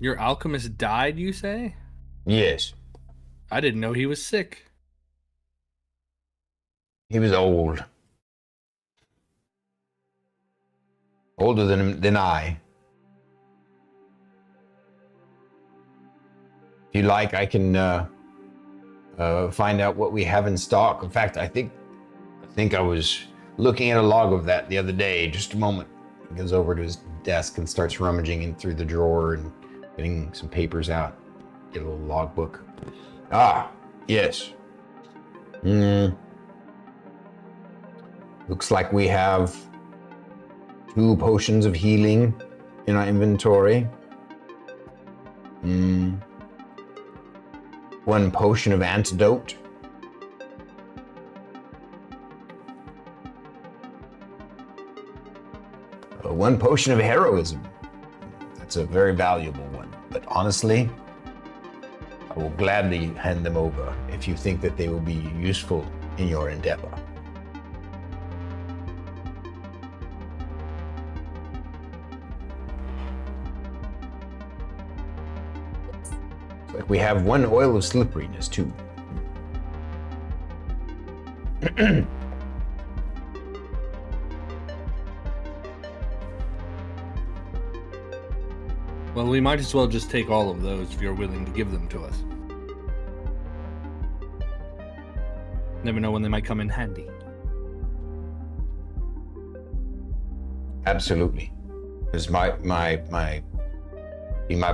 Your alchemist died, you say? Yes, I didn't know he was sick. he was old. Older than I. If you like, I can find out what we have in stock. In fact, I think I was looking at a log of that the other day. Just a moment. He goes over to his desk and starts rummaging in through the drawer and getting some papers out. Get a little logbook. Ah, yes. Looks like we have 2 potions of healing in our inventory. 1 potion of antidote. 1 potion of heroism. That's a very valuable one. But honestly, I will gladly hand them over if you think that they will be useful in your endeavor. Like we have 1 oil of slipperiness too. Well, we might as well just take all of those if you're willing to give them to us. Never know when they might come in handy. Absolutely. It's my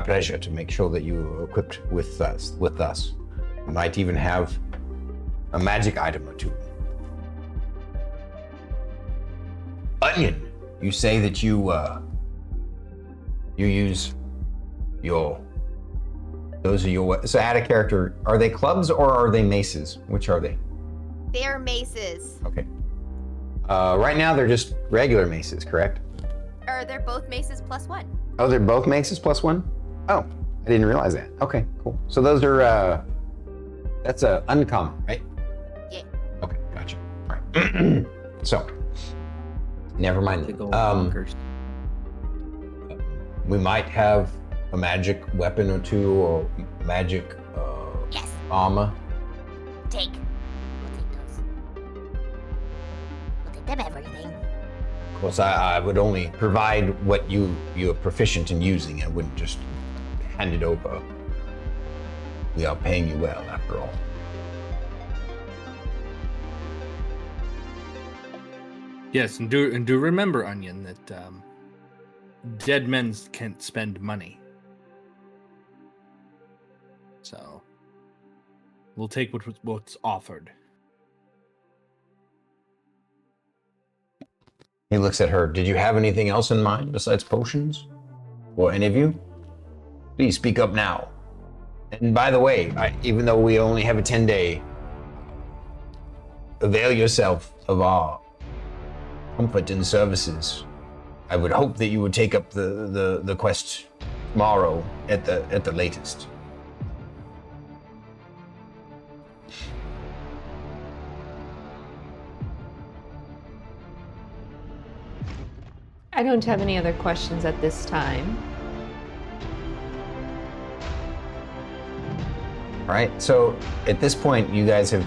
pleasure to make sure that you are equipped with us. You might even have a magic item or 2. Onion, you say that you use those are your, so add a character. Are they clubs or are they maces? Which are they? They're maces. Okay. Right now they're just regular maces, correct? Or they're both maces +1. Oh, they're both maces +1? Oh, I didn't realize that. Okay, cool. So those are, that's a uncommon, right? Yeah. Okay, gotcha. All right. So, never mind. To go bonkers. We might have a magic weapon or 2 or magic Yes, armor. take. We'll take those. We'll take them everything. Of course, I would only provide what you're proficient in using. I wouldn't just hand it over. We are paying you well, after all. Yes, and do remember, Onion, that dead men can't spend money. So we'll take what's offered. He looks at her. Did you have anything else in mind besides potions? Or any of you? Please speak up now. And by the way, even though we only have a 10-day, avail yourself of our comfort and services. I would hope that you would take up the quest tomorrow at the latest. I don't have any other questions at this time. All right, so at this point, you guys have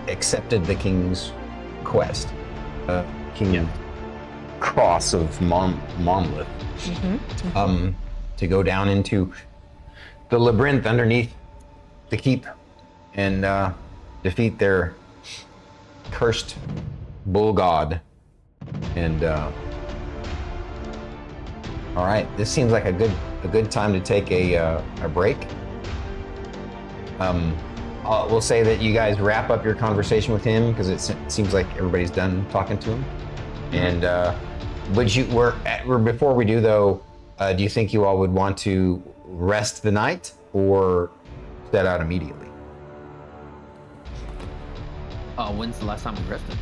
accepted the king's quest. King Cross of Monmouth. To go down into the labyrinth underneath the keep and defeat their cursed bull god. And all right, this seems like a good time to take a break. We'll say that you guys wrap up your conversation with him because it seems like everybody's done talking to him. And before we do though, do you think you all would want to rest the night or set out immediately? When's the last time we rested?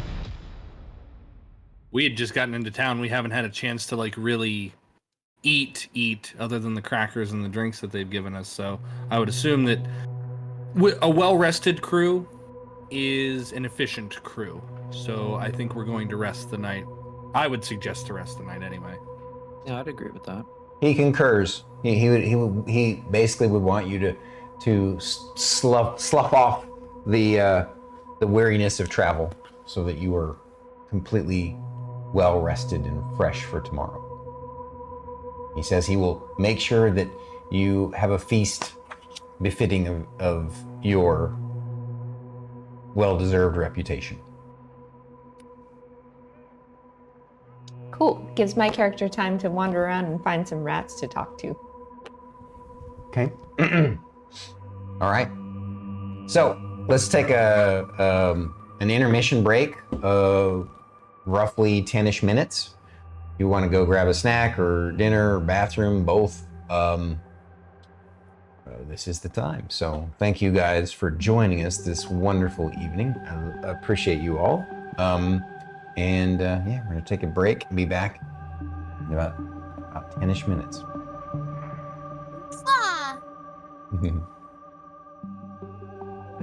We had just gotten into town. We haven't had a chance to like really eat other than the crackers and the drinks that they've given us. So I would assume that a well-rested crew is an efficient crew. So I think we're going to rest the night. I would suggest to rest the night anyway. Yeah, I'd agree with that. He concurs. He basically would want you to slough off the weariness of travel, so that you are completely well rested and fresh for tomorrow. He says he will make sure that you have a feast befitting of your well-deserved reputation. Cool. Gives my character time to wander around and find some rats to talk to. Okay. All right. So let's take an intermission break of roughly 10-ish minutes. You want to go grab a snack or dinner or bathroom, both. This is the time. So thank you guys for joining us this wonderful evening. I appreciate you all. And yeah, we're gonna take a break and be back in about 10-ish minutes.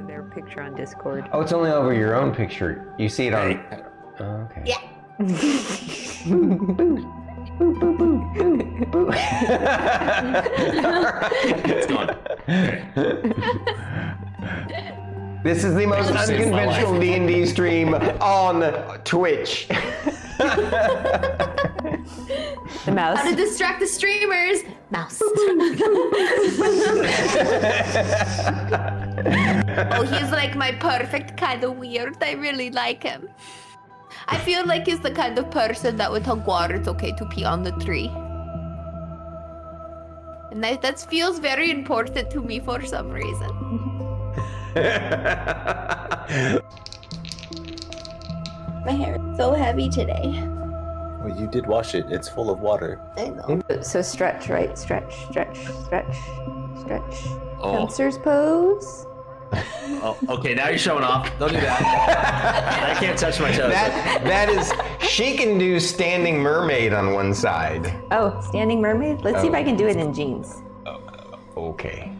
Their picture on Discord. Oh, it's only over your own picture. You see it on. Oh, okay. Yeah. It's gone. This is the most unconventional D&D stream on Twitch. The mouse. How to distract the streamers? Mouse. Oh, he's like my perfect kind of weird. I really like him. I feel like he's the kind of person that would tell Guar it's okay to pee on the tree. And that feels very important to me for some reason. My hair is so heavy today. Well, you did wash it. It's full of water. I know. So stretch, right? Stretch, stretch, stretch, stretch. Oh. Hamster's pose. Oh, okay, now you're showing off. Don't do that. I can't touch my toes. That is, she can do standing mermaid on one side. Oh, standing mermaid? Let's see if I can do it in jeans. Okay.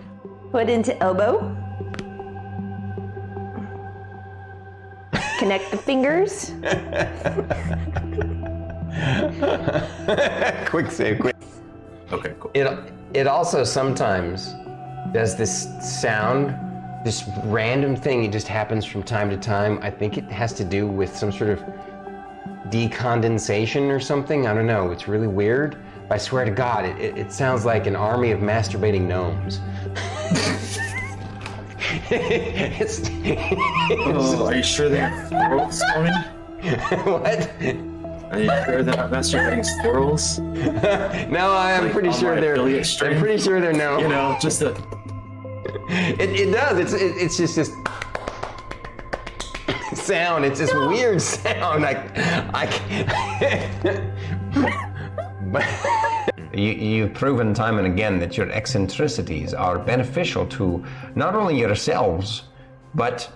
Foot into elbow. Connect the fingers. Quick save, quick. Okay, cool. It also sometimes does this sound, this random thing. It just happens from time to time. I think it has to do with some sort of decondensation or something. I don't know. It's really weird. But I swear to God, it sounds like an army of masturbating gnomes. Are you sure they're squirrels, Stormy? What? Are you sure they're not masturbating squirrels? No, I'm Like, pretty on sure my they're. affiliate stream? I'm pretty sure they're gnomes. You know, just a. It does. It's just this sound. It's this weird sound. You've proven time and again that your eccentricities are beneficial to not only yourselves, but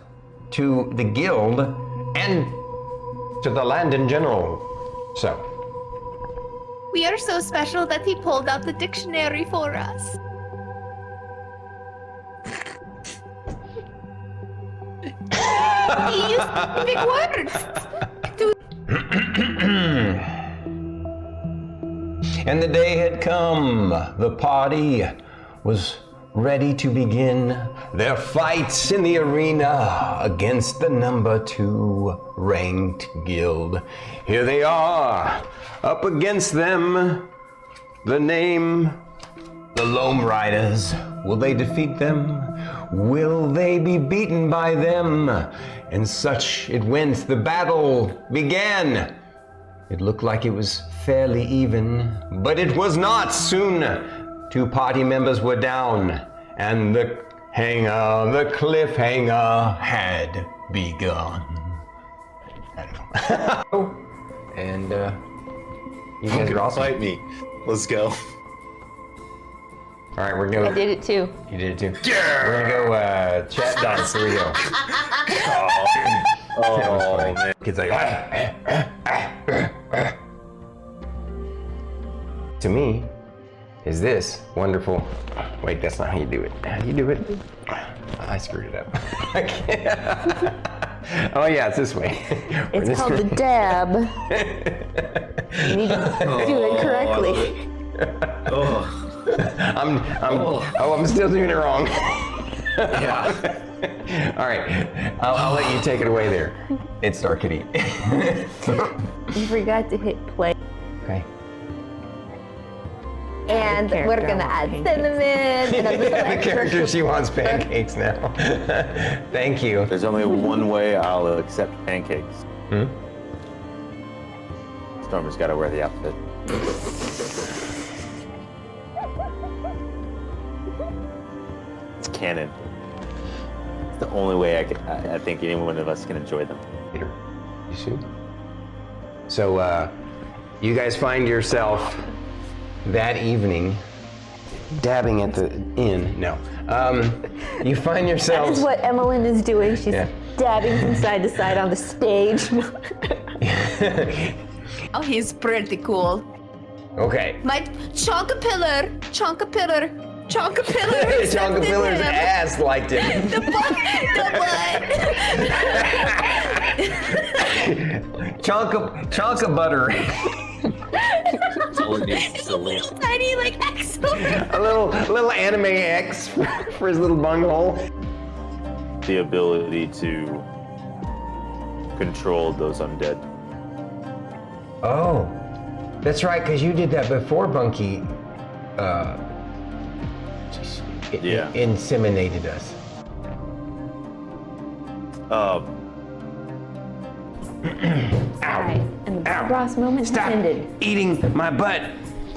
to the guild and to the land in general. So, We are so special that he pulled out the dictionary for us. He used big words. and the day had come. The party was ready to begin their fights in the arena against the number 2 ranked guild. Here they are, up against them. The name, the Loam Riders. Will they defeat them? Will they be beaten by them? And such it went. The battle began. It looked like it was fairly even, but it was not. Soon, 2 party members were down, and the cliffhanger had begun. I don't know. And you guys are awesome. Fight me. Let's go. All right, we're gonna I go. did it too. You did it too. Yeah. We're gonna go chat dice. Here we go. Oh, man. Kid's like, to me, is this wonderful? Wait, that's not how you do it. How do you do it? I screwed it up. I can't. Oh yeah, it's this way. It's called the dab. You need to do it correctly. Oh. I'm still doing it wrong. Yeah. All right, I'll let you take it away there. It's StarKitty. You forgot to hit play. Okay. And we're gonna add cinnamon and a little The extra character, she wants pancakes now. Thank you. There's only one way I'll accept pancakes. Hmm? Stormer's got to wear the outfit. It's canon. It's the only way I think any one of us can enjoy them. Later. You see? So, you guys find yourself that evening dabbing at the inn. No. You find That yourselves. is what Emmeline is doing. She's Yeah. dabbing from side to side on the stage. Oh, he's pretty cool. Okay. My Chonkapillar. Chonkapillar's ass liked him. The butt. Chonka butter. Tiny like excellent. A little anime X for his little bunghole. The ability to control those undead. Oh, that's right, because you did that before Bunky inseminated us. Alright, and the Ow. Ross moment Stop has ended. eating my butt.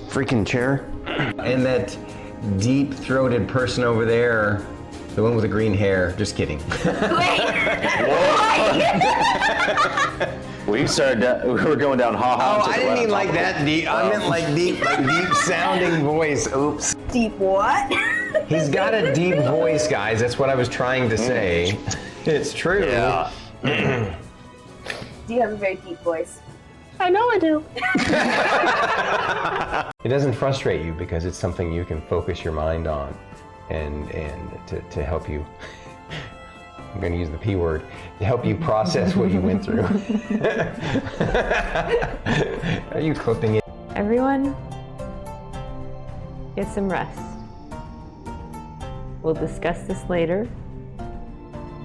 Freaking chair. And that deep-throated person over there, the one with the green hair. Just kidding. We were going down ha-ha. Oh, I didn't mean like that deep. I meant like deep-sounding voice. Oops. Deep what? He's got a deep voice, guys. That's what I was trying to say. It's true. Yeah. Do you have a very deep voice? I know I do. It doesn't frustrate you because it's something you can focus your mind on and to help you. I'm going to use the P word, to help you process what you went through. Are you clipping it? Everyone, get some rest. We'll discuss this later,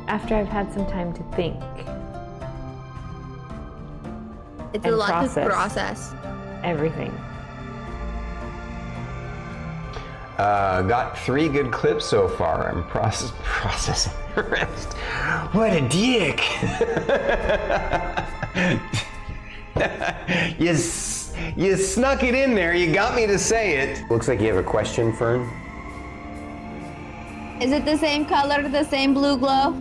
after I've had some time to think. It's And a lot process. to process. Everything. Got 3 good clips so far. I'm processing the rest. What a dick! You snuck it in there. You got me to say it. Looks like you have a question, Fern. Is it the same color, the same blue glow?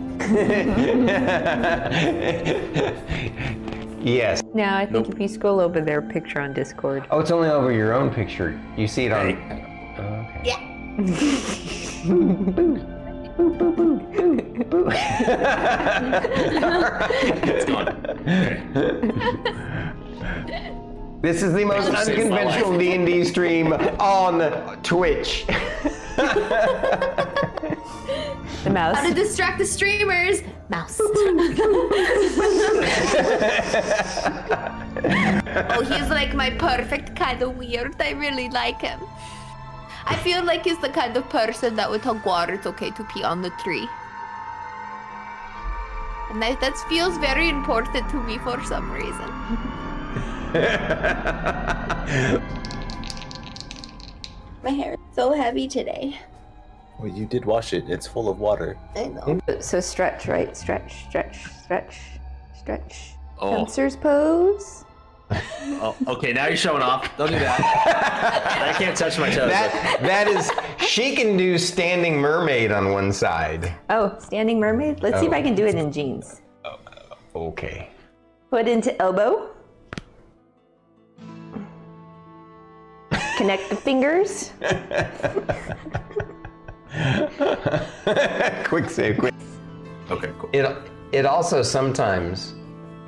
Yes. Now, I think if you scroll over their picture on Discord. Oh, it's only over your own picture. You see it on. Oh, okay. Yeah. It's gone. This is the most unconventional D&D stream on Twitch. The mouse. How to distract the streamers? Mouse. Oh, he's like my perfect kind of weird. I really like him. I feel like he's the kind of person that would tell Guar it's okay to pee on the tree. And that feels very important to me for some reason. My hair is so heavy today. Well, you did wash it. It's full of water. I know. So stretch, right? Stretch, stretch, stretch, stretch. Oh. Hamster's pose. Oh, okay, now you're showing off. Don't do that. I can't touch my toes. That is, she can do standing mermaid on one side. Oh, standing mermaid? Let's see if I can do it in jeans. Okay. Foot into elbow. Connect the fingers. Quick save, quick. Okay, cool. It also sometimes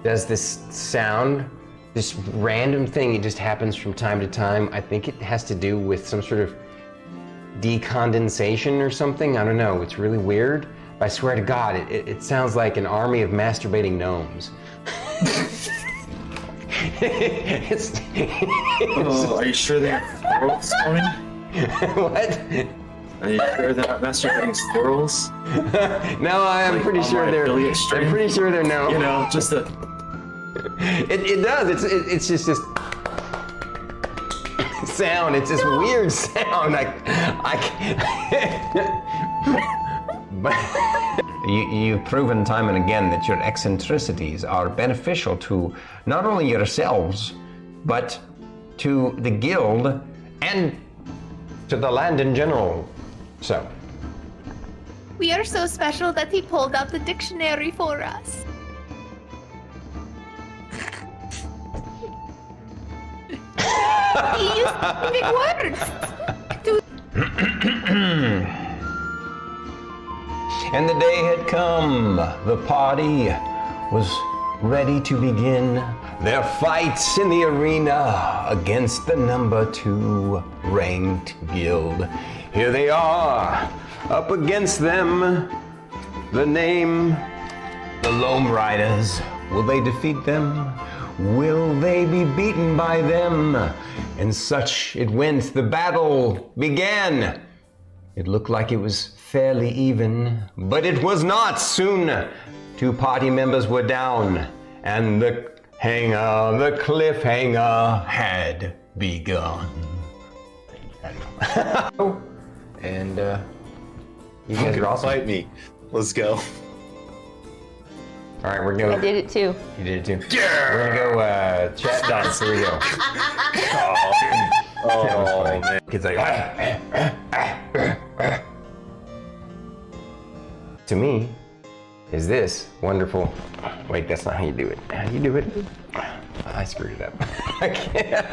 does this sound, this random thing. It just happens from time to time. I think it has to do with some sort of decondensation or something. I don't know. It's really weird. But I swear to God, it sounds like an army of masturbating gnomes. Are you sure they're squirrels, Stormy? What? Are you sure they're not masturbating squirrels? No, I'm Like, pretty on sure my they're. affiliate I'm stream? pretty sure they're no. You know, just a. It does. It's just this sound. It's this weird sound. I can't. But You've proven time and again that your eccentricities are beneficial to not only yourselves, but to the guild and to the land in general. So. We are so special that he pulled out the dictionary for us. He used big words. And the day had come. The party was ready to begin their fights in the arena against the number 2 ranked guild. Here they are, up against them. The name, the Loam Riders. Will they defeat them? Will they be beaten by them? And such it went. The battle began. It looked like it was fairly even, but it was not. Soon, 2 party members were down, and the cliffhanger had begun. And you guys are awesome. Fight me. Let's go. All right, we're I going. did it too. You did it too. Yeah. We're gonna go chat dance. Here we go. Oh, man. Kids like. To me, is this wonderful? Wait, that's not how you do it. How do you do it? I screwed it up. I can't.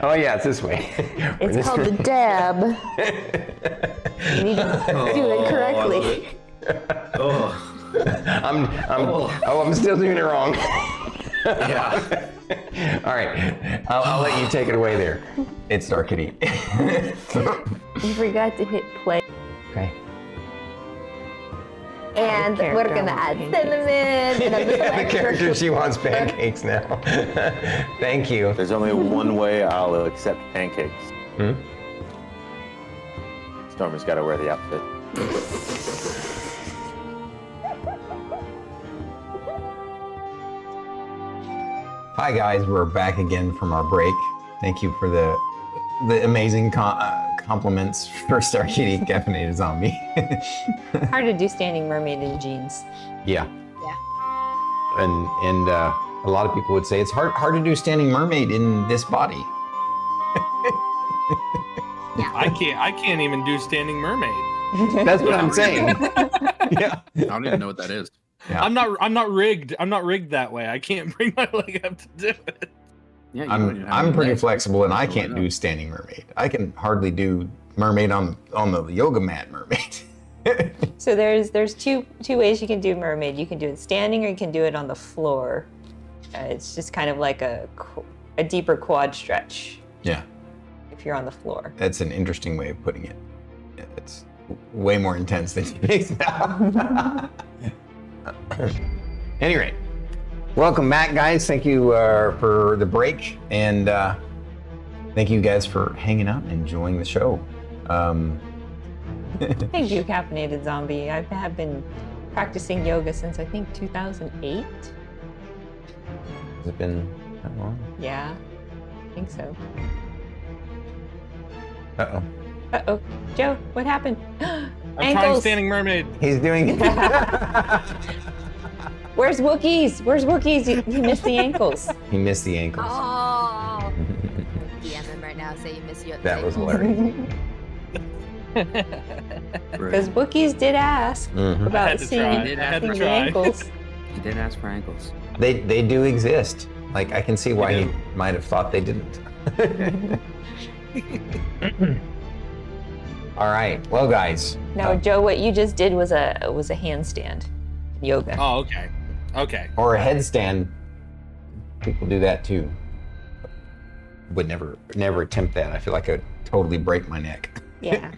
Oh yeah, it's this way. It's called the dab. You need to do it correctly. Oh. I'm still doing it wrong. Yeah. All right, I'll let you take it away there. It's StarKitty. You forgot to hit play. Okay. And we're gonna add cinnamon and a little The extra character, she wants pancakes now. Thank you. There's only one way I'll accept pancakes. Stormy's got to wear the outfit. Hi guys, we're back again from our break. Thank you for the amazing compliments for StarKitty Caffeinated Zombie. Hard to do standing mermaid in jeans. Yeah. Yeah. And a lot of people would say it's hard to do standing mermaid in this body. I can't even do standing mermaid. That's what I'm saying. Yeah. I don't even know what that is. Yeah. I'm not rigged. I'm not rigged that way. I can't bring my leg up to do it. Yeah, I'm pretty flexible, and I can't do standing mermaid. I can hardly do mermaid on the yoga mat mermaid. So there's two ways you can do mermaid. You can do it standing, or you can do it on the floor. It's just kind of like a deeper quad stretch. Yeah. If you're on the floor. That's an interesting way of putting it. It's way more intense than you think now. Anyway, welcome back, guys. Thank you for the break, and thank you guys for hanging out and enjoying the show. Thank you, Caffeinated Zombie. I have been practicing yoga since I think 2008. Has it been that long? Yeah, I think so. Uh-oh. Uh-oh. Joe, what happened? I'm trying standing mermaid. He's doing Where's Wookiees? Where's Wookiees? He missed the ankles. He missed the ankles. Oh. DM him right now. Say you miss you. That was hilarious. Because Wookiees did ask about seeing the ankles. He did ask for ankles. They do exist. Like, I can see why he might have thought they didn't. All right. Well, guys. No, Joe, what you just did was a handstand. yoga. Oh, okay. Okay. Or a headstand. People do that too. Would never attempt that. I feel like I'd totally break my neck. Yeah.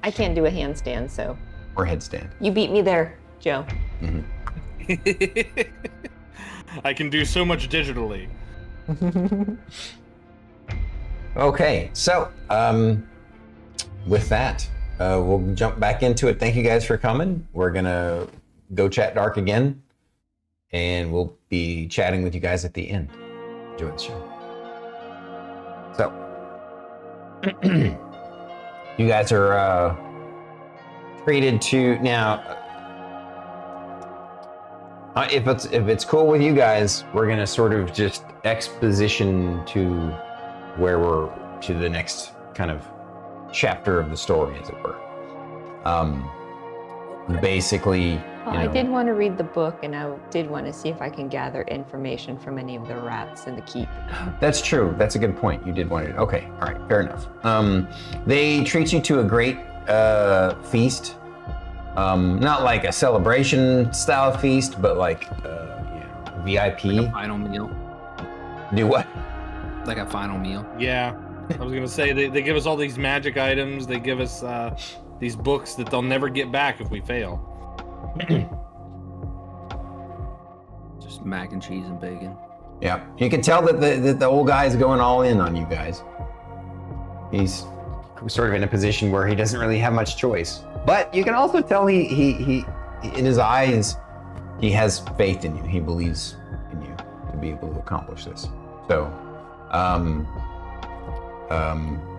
I can't do a handstand, so. Or headstand. You beat me there, Joe. I can do so much digitally. Okay, so with that, we'll jump back into it. Thank you guys for coming. We're gonna go chat dark again, and we'll be chatting with you guys at the end. Enjoy the show. So, you guys are treated to now. If it's cool with you guys, we're gonna sort of just exposition to where we're to the next kind of chapter of the story, as it were. Basically, Well, I did want to read the book, and I did want to see if I can gather information from any of the rats in the keep. That's true. That's a good point. You did want to. Okay. All right. Fair enough. They treat you to a great feast. Not like a celebration style feast, but like VIP. Like a final meal. Do what? Like a final meal. Yeah. I was gonna say they give us all these magic items. They give us these books that they'll never get back if we fail. Just mac and cheese and bacon. Yeah. You can tell that the old guy is going all in on you guys. He's sort of in a position where he doesn't really have much choice. But you can also tell he in his eyes, he has faith in you. He believes in you to be able to accomplish this. So,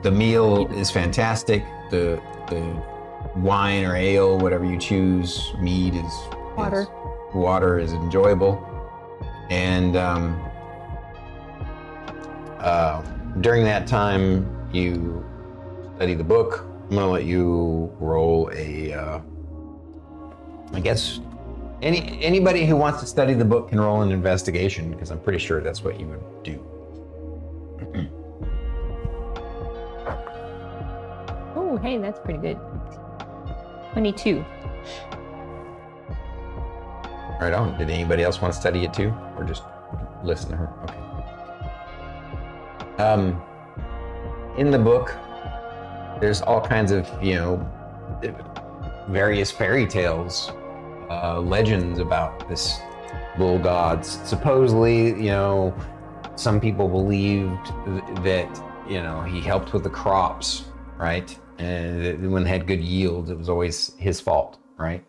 the meal is fantastic. The wine or ale, whatever you choose, mead is water is enjoyable. And during that time, you study the book. I'm gonna let you roll a. I guess anybody who wants to study the book can roll an investigation, because I'm pretty sure that's what you would do. Oh, hey, that's pretty good. 22. Right on. Did anybody else want to study it too, or just listen to her? Okay. In the book, there's all kinds of, various fairy tales, legends about this bull god. Supposedly, some people believed that, he helped with the crops, right? And when they had good yield, it was always his fault, right?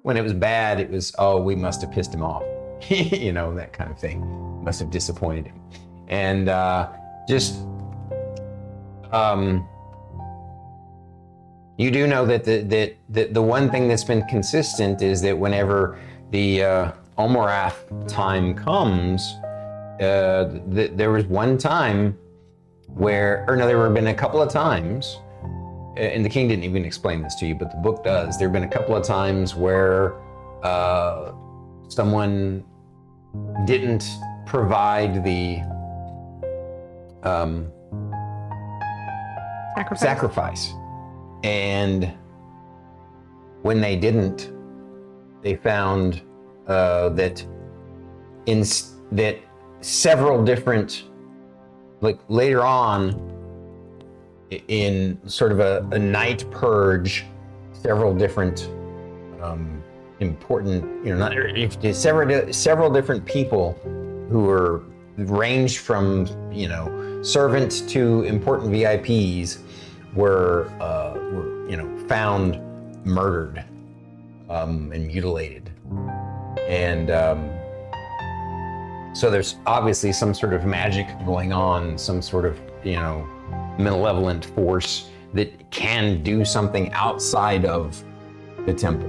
When it was bad, it was, we must have pissed him off, that kind of thing. Must have disappointed him. And you do know that the one thing that's been consistent is that whenever the Omorath time comes, there was one time there have been a couple of times, and the king didn't even explain this to you, but the book does. There have been a couple of times where someone didn't provide the sacrifice. And when they didn't, they found that several different, like later on in sort of a night purge, several different important, several different people who were ranged from, servants to important VIPs were found murdered and mutilated. And so there's obviously some sort of magic going on, some sort of, malevolent force that can do something outside of the temple.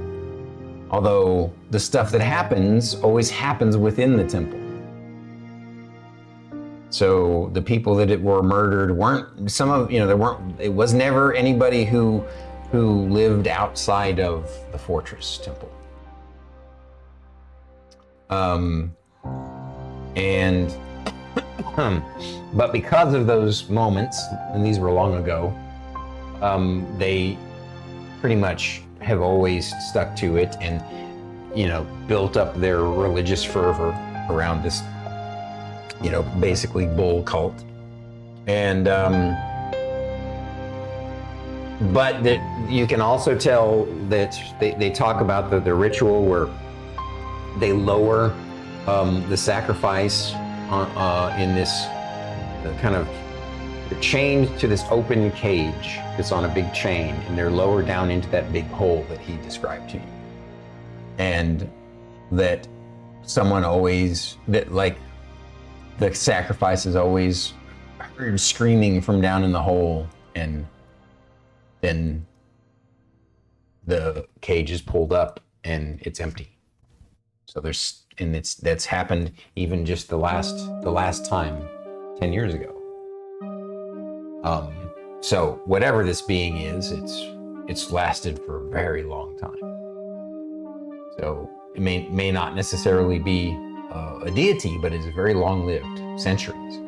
Although the stuff that happens always happens within the temple. So the people that were murdered it was never anybody who lived outside of the fortress temple. But because of those moments, and these were long ago, they pretty much have always stuck to it. And built up their religious fervor around this, basically bull cult. And, but that you can also tell that they talk about the ritual where they lower the sacrifice in this kind of, they're chained to this open cage that's on a big chain, and they're lowered down into that big hole that he described to you. And that someone always, that like the sacrifice is always heard screaming from down in the hole, and then the cage is pulled up and it's empty. So that's happened even just the last time 10 years ago. So whatever this being is, it's lasted for a very long time. So it may not necessarily be a deity, but it's very long-lived, centuries.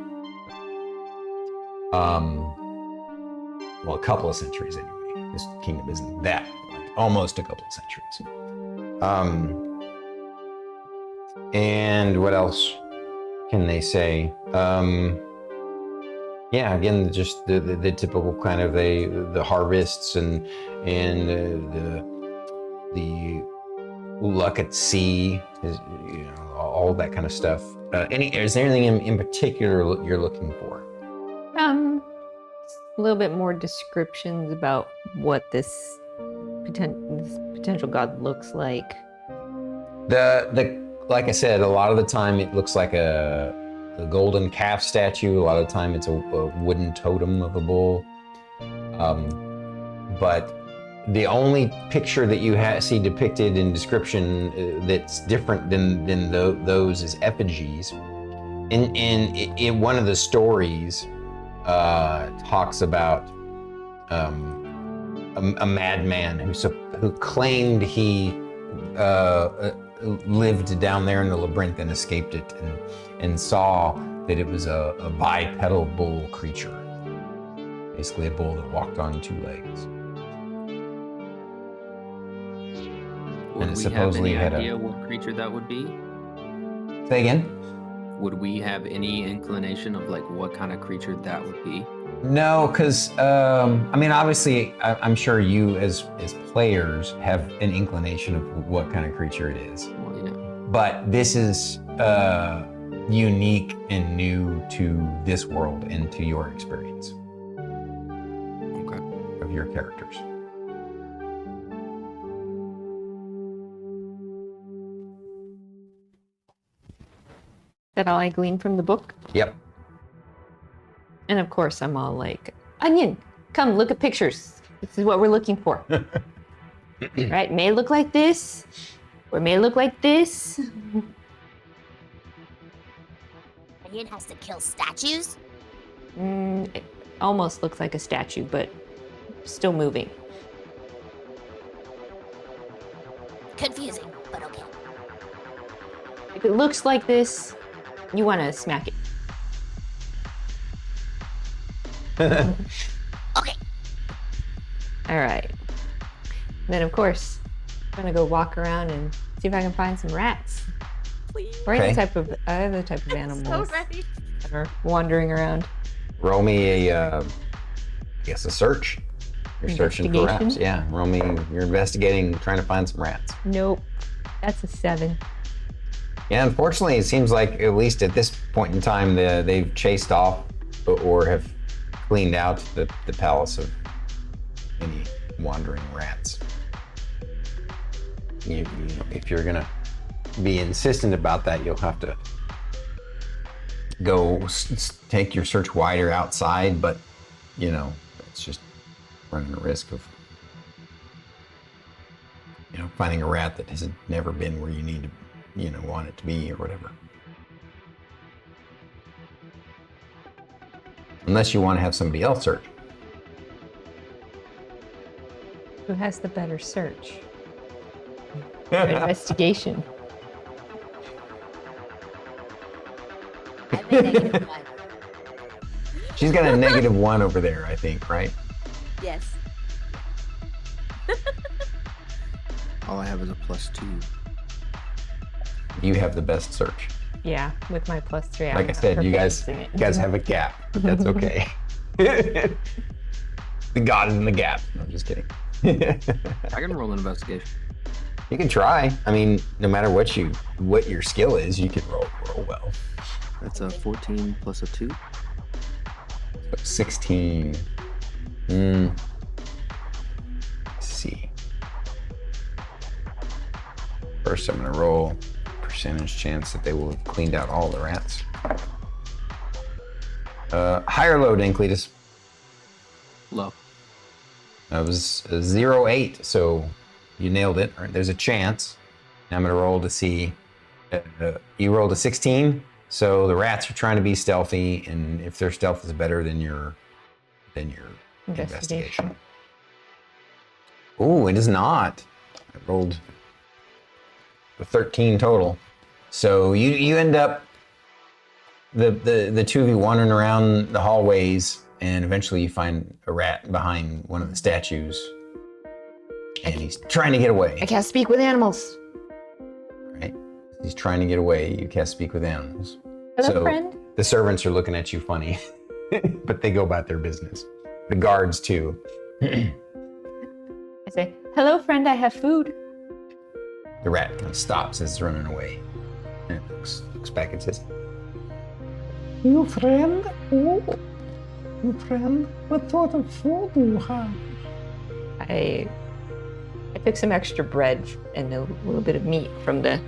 Well, a couple of centuries anyway. This kingdom isn't that, like almost a couple of centuries. And what else can they say? Yeah, again, just the typical kind of the harvests and the luck at sea, is, all that kind of stuff. Is there anything in particular you're looking for? A little bit more descriptions about what this potential god looks like. Like I said, a lot of the time it looks like a golden calf statue. A lot of the time it's a wooden totem of a bull. But the only picture that you see depicted in description that's different than those is effigies. In one of the stories talks about a madman who claimed he lived down there in the labyrinth and escaped it, and saw that it was a bipedal bull creature, basically a bull that walked on two legs. Would And we supposedly have had any idea what creature that would be? Say again? Would we have any inclination of like what kind of creature that would be? No, because obviously, I'm sure you as players have an inclination of what kind of creature it is. Well, yeah. But this is unique and new to this world and to your experience. Okay. Of your characters. Is that all I gleaned from the book? Yep. And of course, I'm all like, Onion, come look at pictures. This is what we're looking for. Right? May look like this, or may look like this. Onion has to kill statues? It almost looks like a statue, but still moving. Confusing, but okay. If it looks like this, you want to smack it. Okay. All right. Then, of course, I'm going to go walk around and see if I can find some rats. Please. Or Okay. any type of other type of animals So ready. that are wandering around. Roll me a search. You're searching for rats. Investigation? Yeah, roll me. You're investigating, trying to find some rats. Nope. That's a 7. Yeah, unfortunately, it seems like at least at this point in time, they've chased off or have cleaned out the palace of any wandering rats. If you're gonna be insistent about that, you'll have to go take your search wider outside, but it's just running a risk of finding a rat that has never been where you need to want it to be or whatever. Unless you want to have somebody else search. Who has the better search? Or investigation. I have a negative 1. She's got a -1 over there, I think, right? Yes. All I have is a +2. You have the best search. Yeah, with my +3. I'm Like I not said, you guys proficient. have a gap, but that's okay. The god is in the gap. No, just kidding. I can roll an investigation. You can try. I mean, no matter what your skill is, you can roll well. That's a 14 plus a 2. 16. Let's see. First, I'm gonna roll percentage chance that they will have cleaned out all the rats. High or low, DangCletus? Low. That was a 0-8, so you nailed it. All right, there's a chance. Now I'm gonna roll to see. You rolled a 16, so the rats are trying to be stealthy, and if their stealth is better than your investigation. Ooh, it is not. I rolled a 13 total. So you end up the two of you wandering around the hallways, and eventually you find a rat behind one of the statues, and he's trying to get away. I can't speak with animals. Right? He's trying to get away. You can't speak with animals. Hello, friend. The servants are looking at you funny, but they go about their business. The guards too. I say, hello, friend, I have food. The rat kind of stops as it's running away, and it looks back and says, You friend? Oh, you friend? What sort of food do you have? I took some extra bread and a little bit of meat from the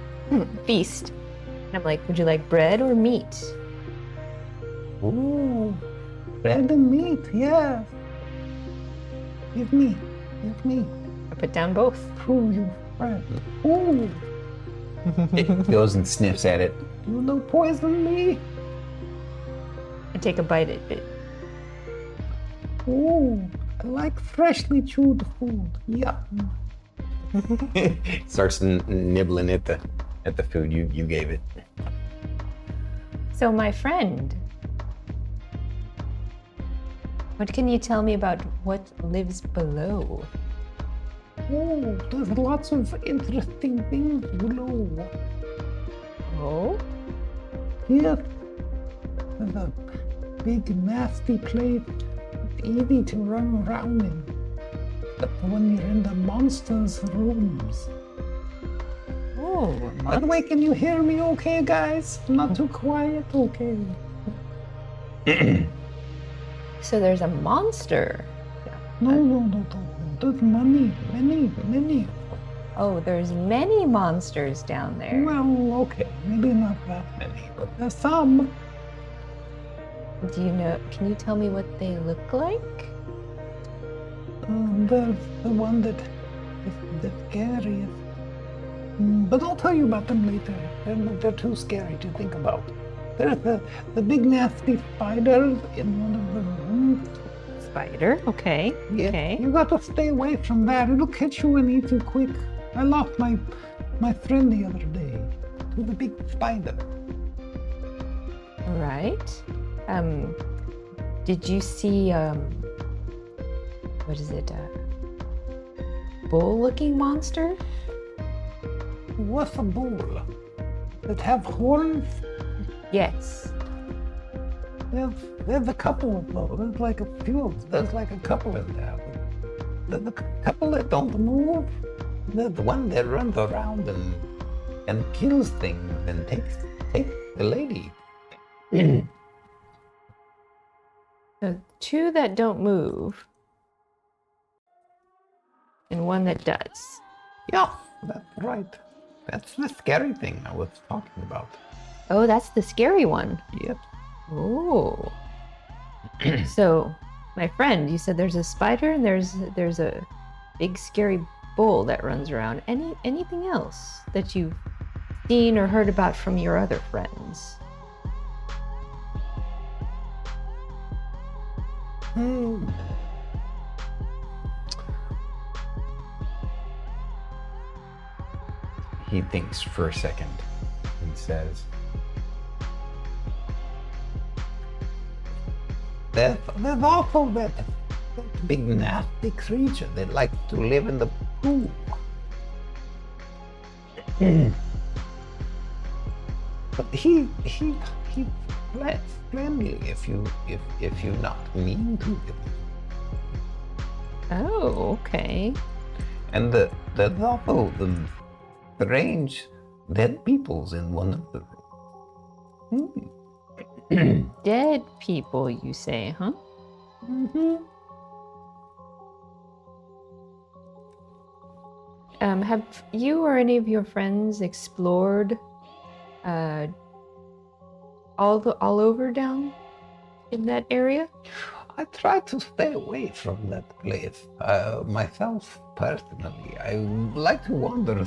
feast. And I'm like, would you like bread or meat? Ooh, bread and meat, yes. Give me. I put down both. Prove you friend. Ooh, it goes and sniffs at it. you no poison me? I take a bite at it. Ooh, I like freshly chewed food. Yeah. Starts nibbling at the food you gave it. So, my friend, what can you tell me about what lives below? Oh, there's lots of interesting things below. Oh? Yes. There's a big nasty place. It's easy to run around in. Except when you're in the monsters' rooms. Oh, By the way, can you hear me okay, guys? Not too quiet? Okay. so there's a monster. No. There's many. Oh, there's many monsters down there. Well, okay. Maybe not that many, but there's some. Do you know, can you tell me what they look like? There's the one that is the scariest. But I'll tell you about them later. They're too scary to think about. There's the big nasty spiders in one of the rooms. Spider? Okay. Yeah, Okay. you got to stay away from that. It'll catch you and eat you quick. I lost my friend the other day to the big spider. All right. Did you see, what is it? Bull-looking monster? What's a bull? That have horns? Yes. There's a couple of those. There's like a few of them. There's like a couple of them. There's a couple that don't move. There's the one that runs around and kills things and takes the lady. So 2 that don't move, and 1 that does. Yeah, that's right. That's the scary thing I was talking about. Oh, that's the scary one. Yep. Oh. So, my friend, you said there's a spider and there's a big scary bull that runs around. Anything else that you've seen or heard about from your other friends? He thinks for a second and says, There's also that big nasty creature that likes to live in the pool. But he friendly if you're not mean to him. Oh, okay. And there's also the strange dead peoples in one of the rooms. Dead people, you say, huh? Mm-hmm. Have you or any of your friends explored all over down in that area? I try to stay away from that place. Myself, personally, I like to wander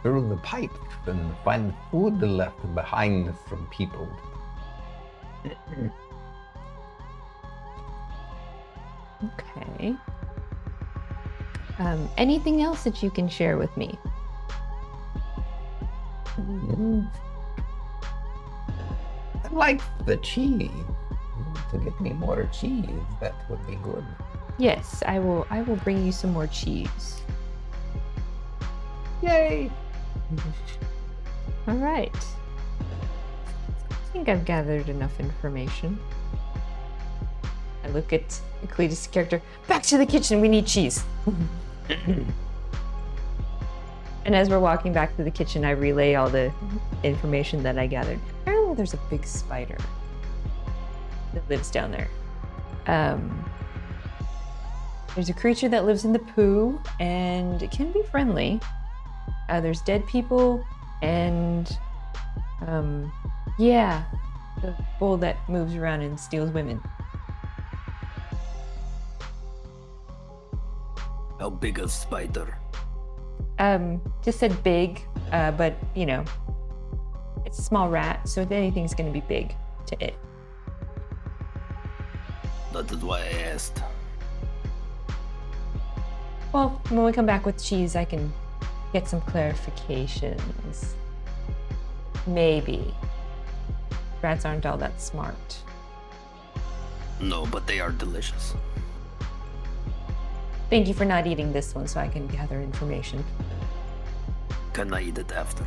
through the pipes and find food left behind from people. Okay. Anything else that you can share with me? I like the cheese. To get me more cheese, that would be good. Yes, I will bring you some more cheese. Yay! All right. I think I've gathered enough information. I look at Cletus' character. Back to the kitchen, we need cheese. And as we're walking back to the kitchen, I relay all the information that I gathered. Apparently there's a big spider that lives down there. There's a creature that lives in the poo, and it can be friendly. There's dead people, and yeah, the bull that moves around and steals women. How big a spider? Just said big, but you know, it's a small rat, so if anything's gonna be big to it. That is why I asked. Well, when we come back with cheese, I can get some clarifications. Maybe. Rats aren't all that smart. No, but they are delicious. Thank you for not eating this one so I can gather information. Can I eat it after?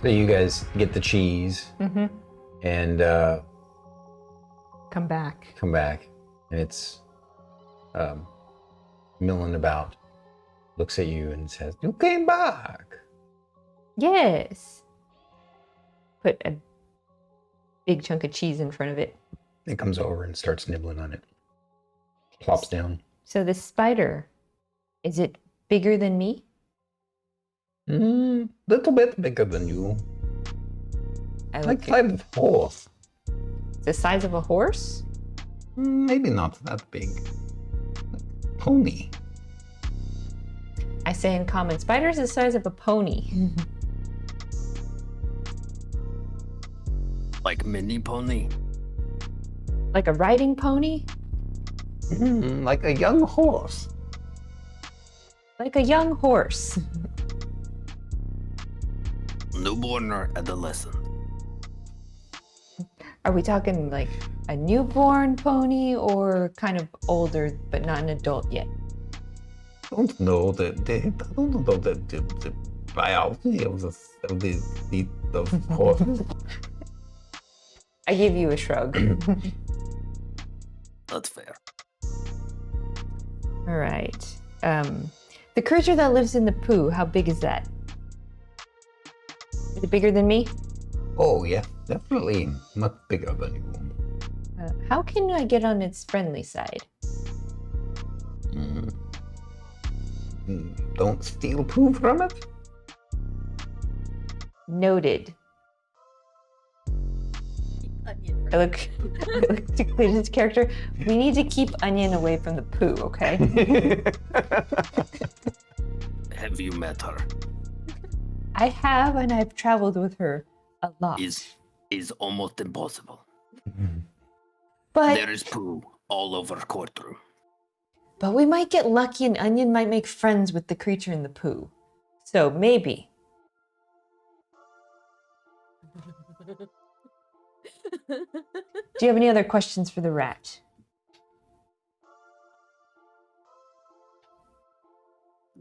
So you guys get the cheese and Come back. come back, and it's milling about, looks at you and says, "You came back." Yes. Put a big chunk of cheese in front of it. It comes over and starts nibbling on it. Plops down. So this spider, is it bigger than me? Little bit bigger than you. I Like look kind of horse. the size of a horse? Maybe not that big. Like pony. I say in common, spider's the size of a pony. Like mini pony? Like a riding pony? Like a young horse. Like a young horse. Newborn or adolescent? Are we talking like a newborn pony or kind of older but not an adult yet? Don't know the biology of the horses. I give you a shrug. That's fair. All right. The creature that lives in the poo, how big is that? Is it bigger than me? Oh yeah, definitely much bigger than you. How can I get on its friendly side? Don't steal poo from it. Noted. Onion. I look to Cletus's character. We need to keep Onion away from the poo, okay? Have you met her? I have, and I've traveled with her a lot. Is almost impossible. But There is poo all over courtroom. But we might get lucky and Onion might make friends with the creature in the poo. So maybe. Do you have any other questions for the rat?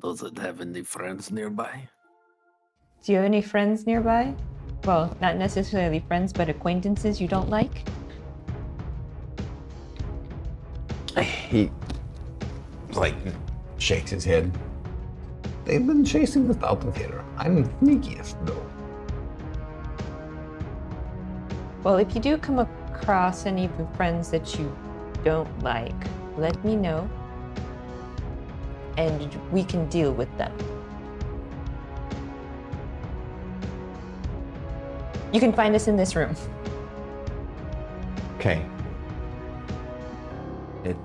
Does it have any friends nearby? Do you have any friends nearby? Well, not necessarily friends, but acquaintances you don't like? He like shakes his head. They've been chasing us out of here. I'm sneakiest, though. Well, if you do come across any of your friends that you don't like, let me know, and we can deal with them. You can find us in this room. Okay. It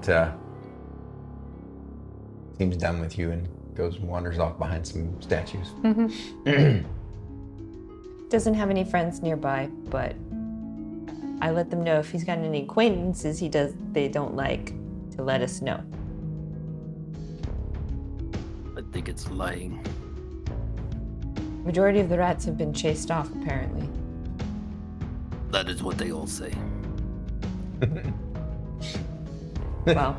seems done with you and goes and wanders off behind some statues. Doesn't have any friends nearby, but I let them know if he's got any acquaintances they don't like to let us know. I think it's lying. Majority of the rats have been chased off, apparently. That is what they all say. Well,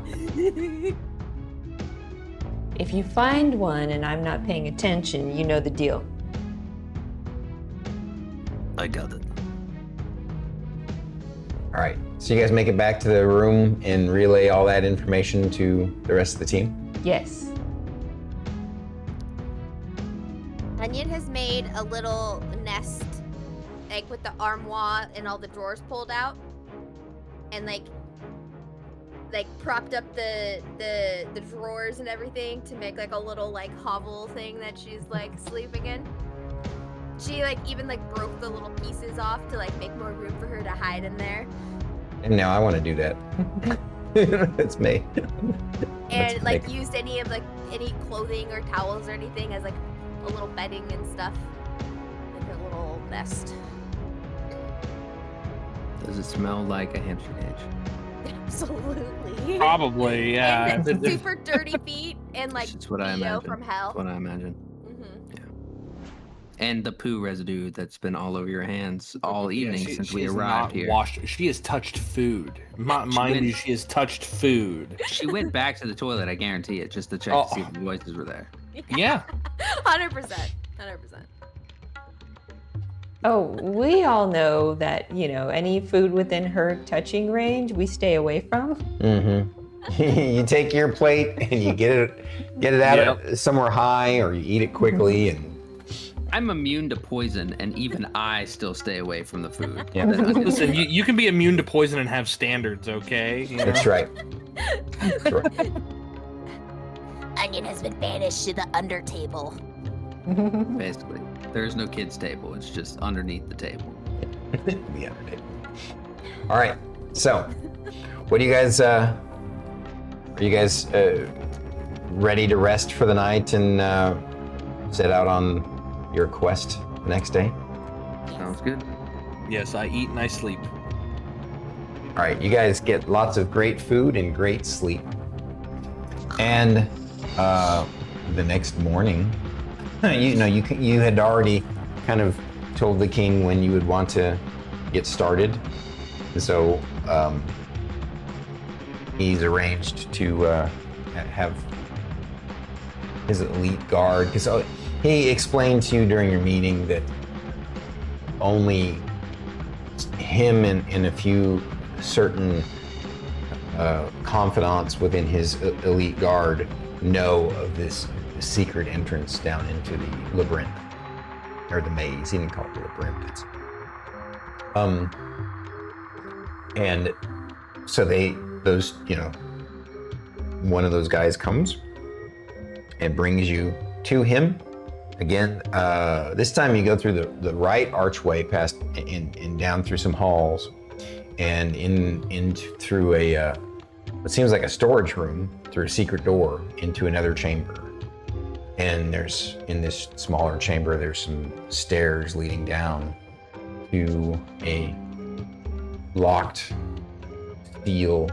if you find one and I'm not paying attention, you know the deal. I got it. All right, so you guys make it back to the room and relay all that information to the rest of the team? Yes. Onion has made a little nest, like with the armoire and all the drawers pulled out, and like propped up the drawers and everything to make like a little like hovel thing that she's like sleeping in. She like even like broke the little pieces off to like make more room for her to hide in there. And now I want to do that. It's me. And like used any of like any clothing or towels or anything as like a little bedding and stuff. Like a little nest. Does it smell like a hamster cage? Absolutely. Probably, yeah. And it's super dirty feet and like That's what I BO imagine. from hell. That's what I imagine. Mm-hmm. Yeah. And the poo residue that's been all over your hands all evening since we has arrived not here. Washed. She has touched food. Mind you, she has touched food. She went back to the toilet, I guarantee it, just to check to see if the voices were there. Yeah. 100%. 100%. Oh, we all know that, any food within her touching range, we stay away from. Mm-hmm. You take your plate and you get it out of somewhere high, or you eat it quickly. And I'm immune to poison, and even I still stay away from the food. Yeah. Listen, you can be immune to poison and have standards, okay? You know? That's right. That's right. Onion has been banished to the under table. Basically. There's no kids' table, it's just underneath the table. The under table. All right. So, what do you guys? Are you guys ready to rest for the night and set out on your quest the next day? Sounds good. Yes, I eat and I sleep. All right, you guys get lots of great food and great sleep. And the next morning, you had already kind of told the king when you would want to get started. So he's arranged to have his elite guard, because he explained to you during your meeting that only him and a few certain confidants within his elite guard know of this secret entrance down into the labyrinth, or the maze. He didn't call it the labyrinth. And so one of those guys comes and brings you to him. Again, this time you go through the right archway, past and down through some halls, and through a what seems like a storage room, through a secret door into another chamber. And in this smaller chamber, there's some stairs leading down to a locked steel,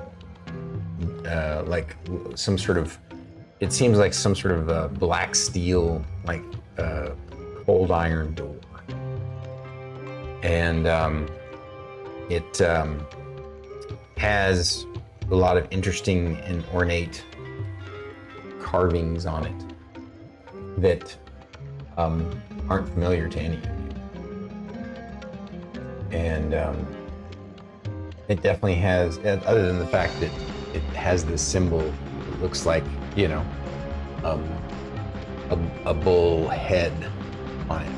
like some sort of, it seems like some sort of black steel, like cold iron door. And it has a lot of interesting and ornate carvings on it that aren't familiar to any of you. And it definitely has, other than the fact that it has this symbol, it looks like, you know, a bull head on it.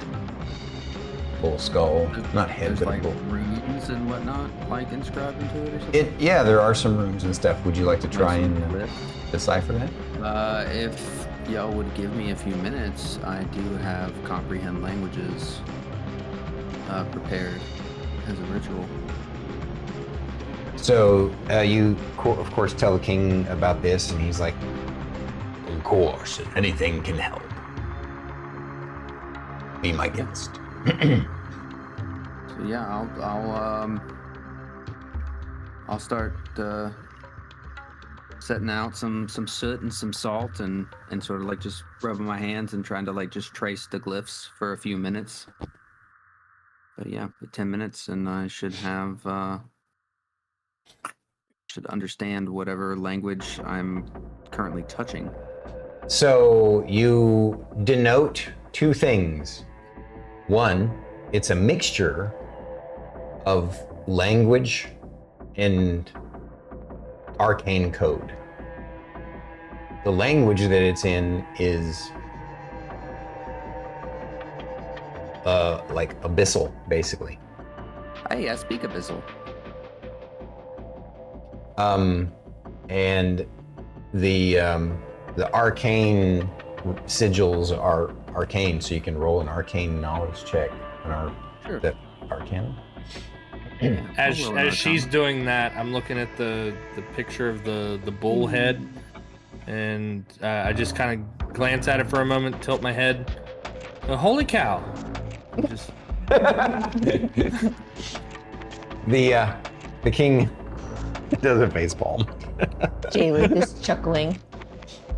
Bull skull, not head, There's but like a bull. runes and whatnot, like inscribed into it or something. Yeah, there are some runes and stuff. Would you like to try and Glyphs. decipher that? If y'all would give me a few minutes, I do have comprehend languages prepared as a ritual. So you, of course, tell the king about this, and he's like, "Of course, if anything can help, be my guest." So yeah, I'll start setting out some soot and some salt and sort of like just rubbing my hands and trying to like just trace the glyphs for a few minutes. But yeah, 10 minutes and I should have should understand whatever language I'm currently touching. So you denote two things. One, it's a mixture of language and arcane code. The language that it's in is like abyssal, basically. Hey, I speak abyssal. And the arcane sigils are arcane, so you can roll an arcane knowledge check on the arcana. As she's doing that, I'm looking at the picture of the bull head, and I just kind of glance at it for a moment, tilt my head. Holy cow! Just... The king does a facepalm. Jeylith is chuckling.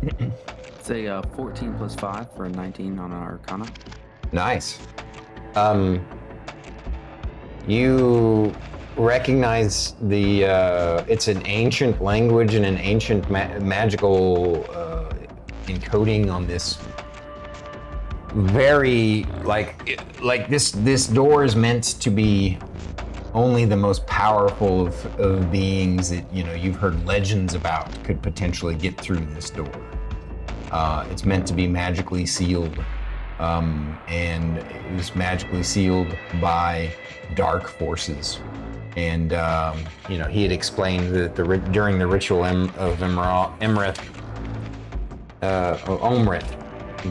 It's a 14 plus 5 for a 19 on an arcana. Nice. You recognize it's an ancient language and an ancient magical encoding on this. Very like this door is meant to be only the most powerful of beings that you've heard legends about could potentially get through this door. It's meant to be magically sealed, and it was magically sealed by dark forces. And he had explained that during the ritual of Omrith,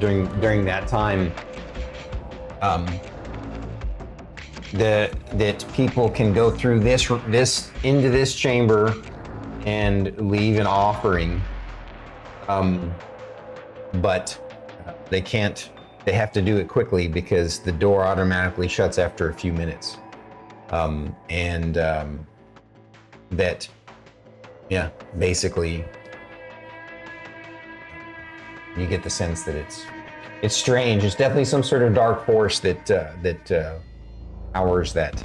during that time, that people can go through this into this chamber and leave an offering, but they can't. They have to do it quickly because the door automatically shuts after a few minutes. Basically, you get the sense that it's strange. It's definitely some sort of dark force that powers that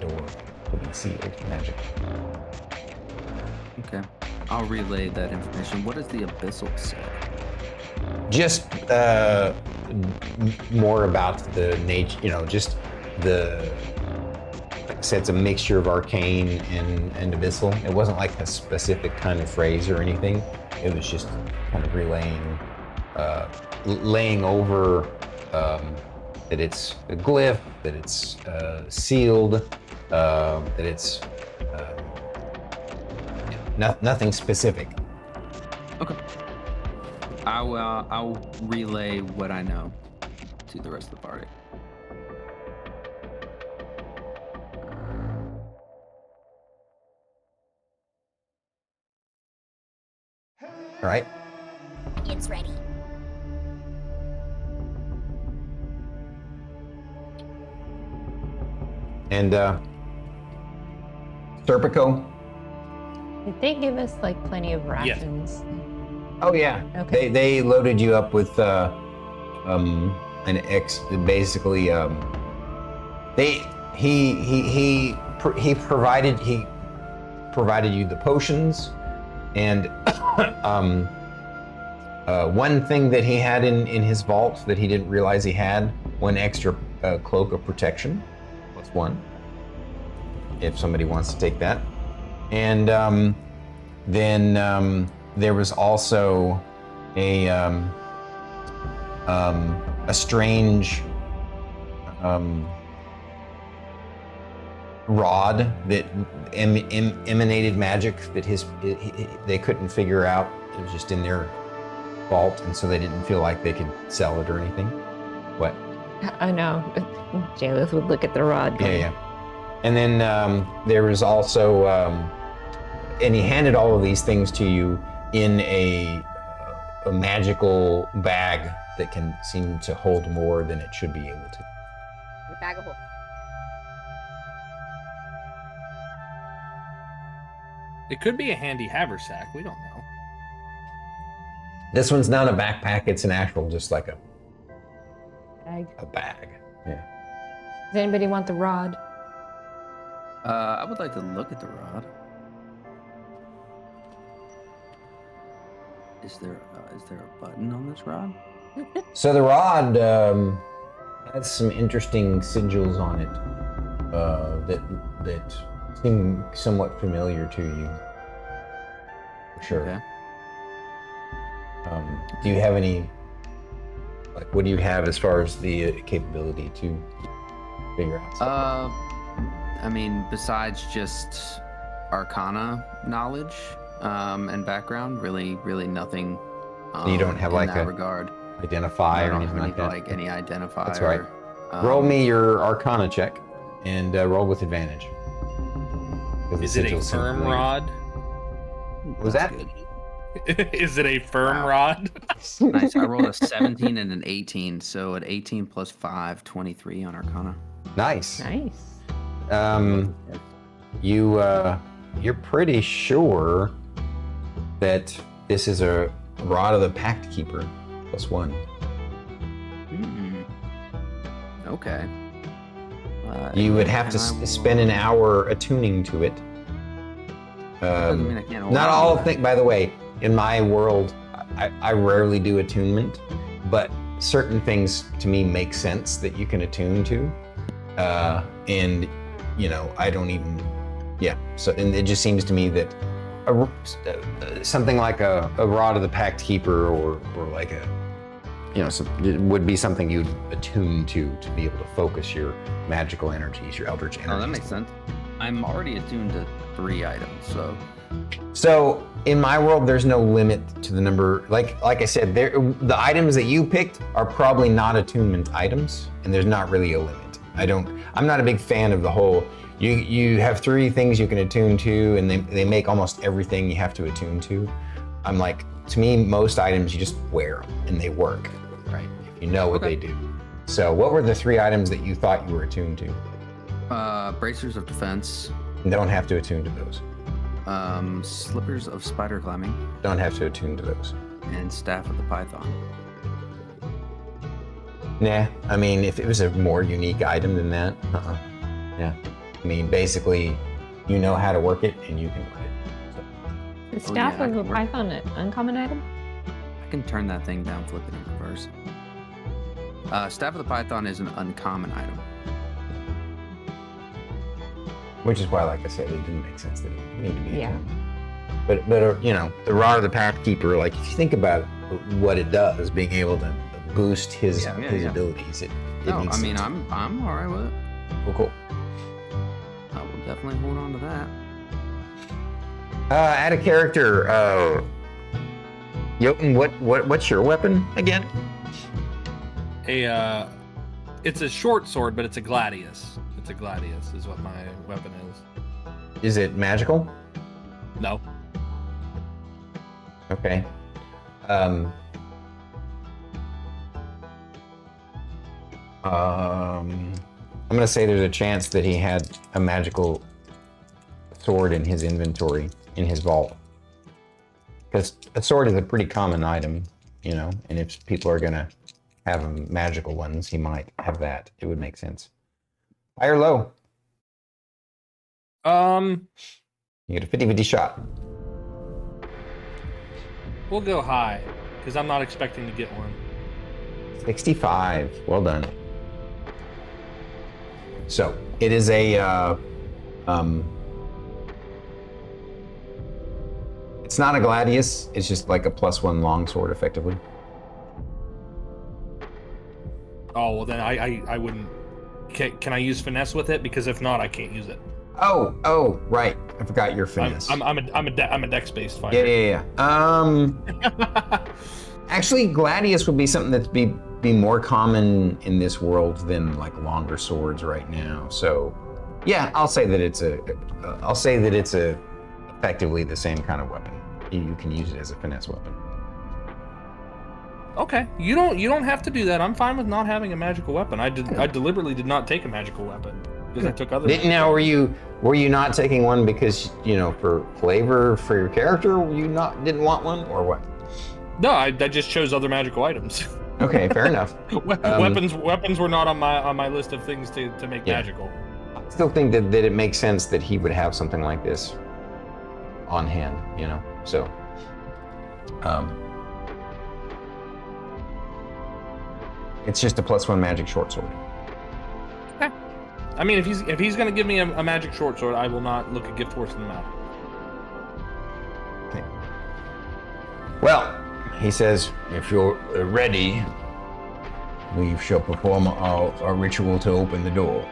door to be sealed magically. Okay, I'll relay that information. What does the abyssal say? Just more about the nature, just the. Like I said, it's a mixture of arcane and abyssal. It wasn't like a specific kind of phrase or anything. It was just kind of relaying, laying over that it's a glyph, that it's sealed, that it's nothing specific. Okay. I'll relay what I know to the rest of the party. All right. It's ready. And Serpico. Did they give us like plenty of rations? Oh yeah. Okay. They loaded you up with basically he provided you the potions, and one thing that he had in his vault that he didn't realize he had one extra cloak of protection, +1, if somebody wants to take that. And then there was also a strange rod that emanated magic that they couldn't figure out. It was just in their vault, and so they didn't feel like they could sell it or anything. What? I know. Jeylith would look at the rod. Yeah. And then there was also, and he handed all of these things to you in a magical bag that can seem to hold more than it should be able to. A bag of holding. It could be a handy haversack. We don't know. This one's not a backpack. It's an actual, just like a bag. Yeah. Does anybody want the rod? I would like to look at the rod. Is there a button on this rod? So the rod has some interesting sigils on it that seem somewhat familiar to you. For sure. Okay. Do you have any, like, what do you have as far as the capability to figure out stuff? I mean, besides just Arcana knowledge and background, really nothing. You don't have in like that a regard. Identify or I don't anything have like that? like any identifier. That's right. Roll me your Arcana check and roll with advantage. Is it a firm rod? Was that? Is it a firm rod? Nice. I rolled a 17 and an 18, so at 18 plus 5, 23 on Arcana. Nice. Nice. You're pretty sure that this is a Rod of the Pact Keeper, +1. Okay. You would have to spend an hour attuning to it. Doesn't mean I can't hold Not on all to of things, by the way, in my world, I rarely do attunement, but certain things to me make sense that you can attune to. And, you know, I don't even, so, and it just seems to me that something like a Rod of the Pact Keeper or like a, it would be something you'd attune to be able to focus your magical energies, your eldritch energies. Oh, that makes sense. I'm already attuned to 3 items, so. So in my world, there's no limit to the number. Like I said, the items that you picked are probably not attunement items, and there's not really a limit. I'm not a big fan of the whole. You have 3 things you can attune to, and they make almost everything you have to attune to. I'm like, to me, most items you just wear them and they work, right? If you know what they do. So what were the 3 items that you thought you were attuned to? Bracers of defense. Don't have to attune to those. Slippers of spider climbing. Don't have to attune to those. And staff of the python. Nah, I mean, if it was a more unique item than that, yeah. I mean, basically, you know how to work it and you can work it. The staff of the python, an uncommon item? I can turn that thing down, flip it in reverse. Staff of the python is an uncommon item. Which is why, like I said, it didn't make sense that it needed to be. Yeah. But the Rod of the Pact Keeper, like if you think about what it does, being able to boost his abilities, it makes I mean, sense. I'm all right with it. Cool. I will definitely hold on to that. Add a character. Jotun, what's your weapon again? It's a short sword, but it's a gladius. It's a gladius is what my weapon is. Is it magical? No. Okay. I'm gonna say there's a chance that he had a magical sword in his inventory, in his vault. Because a sword is a pretty common item, and if people are gonna have magical ones, he might have that. It would make sense. High or low? You get a 50-50 shot. We'll go high, because I'm not expecting to get one. 65. Well done. So it is a. It's not a gladius. It's just like a +1 longsword, effectively. Oh well, then I wouldn't. Can I use finesse with it? Because if not, I can't use it. Oh, right. I forgot your finesse. I'm a dex-based fighter. Yeah. Actually, gladius would be something that'd be more common in this world than like longer swords right now. So, yeah, I'll say that it's effectively the same kind of weapon. You can use it as a finesse weapon. Okay, you don't have to do that. I'm fine with not having a magical weapon. I deliberately did not take a magical weapon because I took other. Now, were you not taking one because for flavor for your character? You didn't want one, or what? No, I just chose other magical items. Okay, fair enough. Weapons were not on my list of things to make magical. I still think that it makes sense that he would have something like this on hand, So, it's just a +1 magic short sword. Okay. I mean, if he's gonna give me a magic short sword, I will not look a gift horse in the mouth. Okay. Well, he says, if you're ready, we shall perform our ritual to open the door.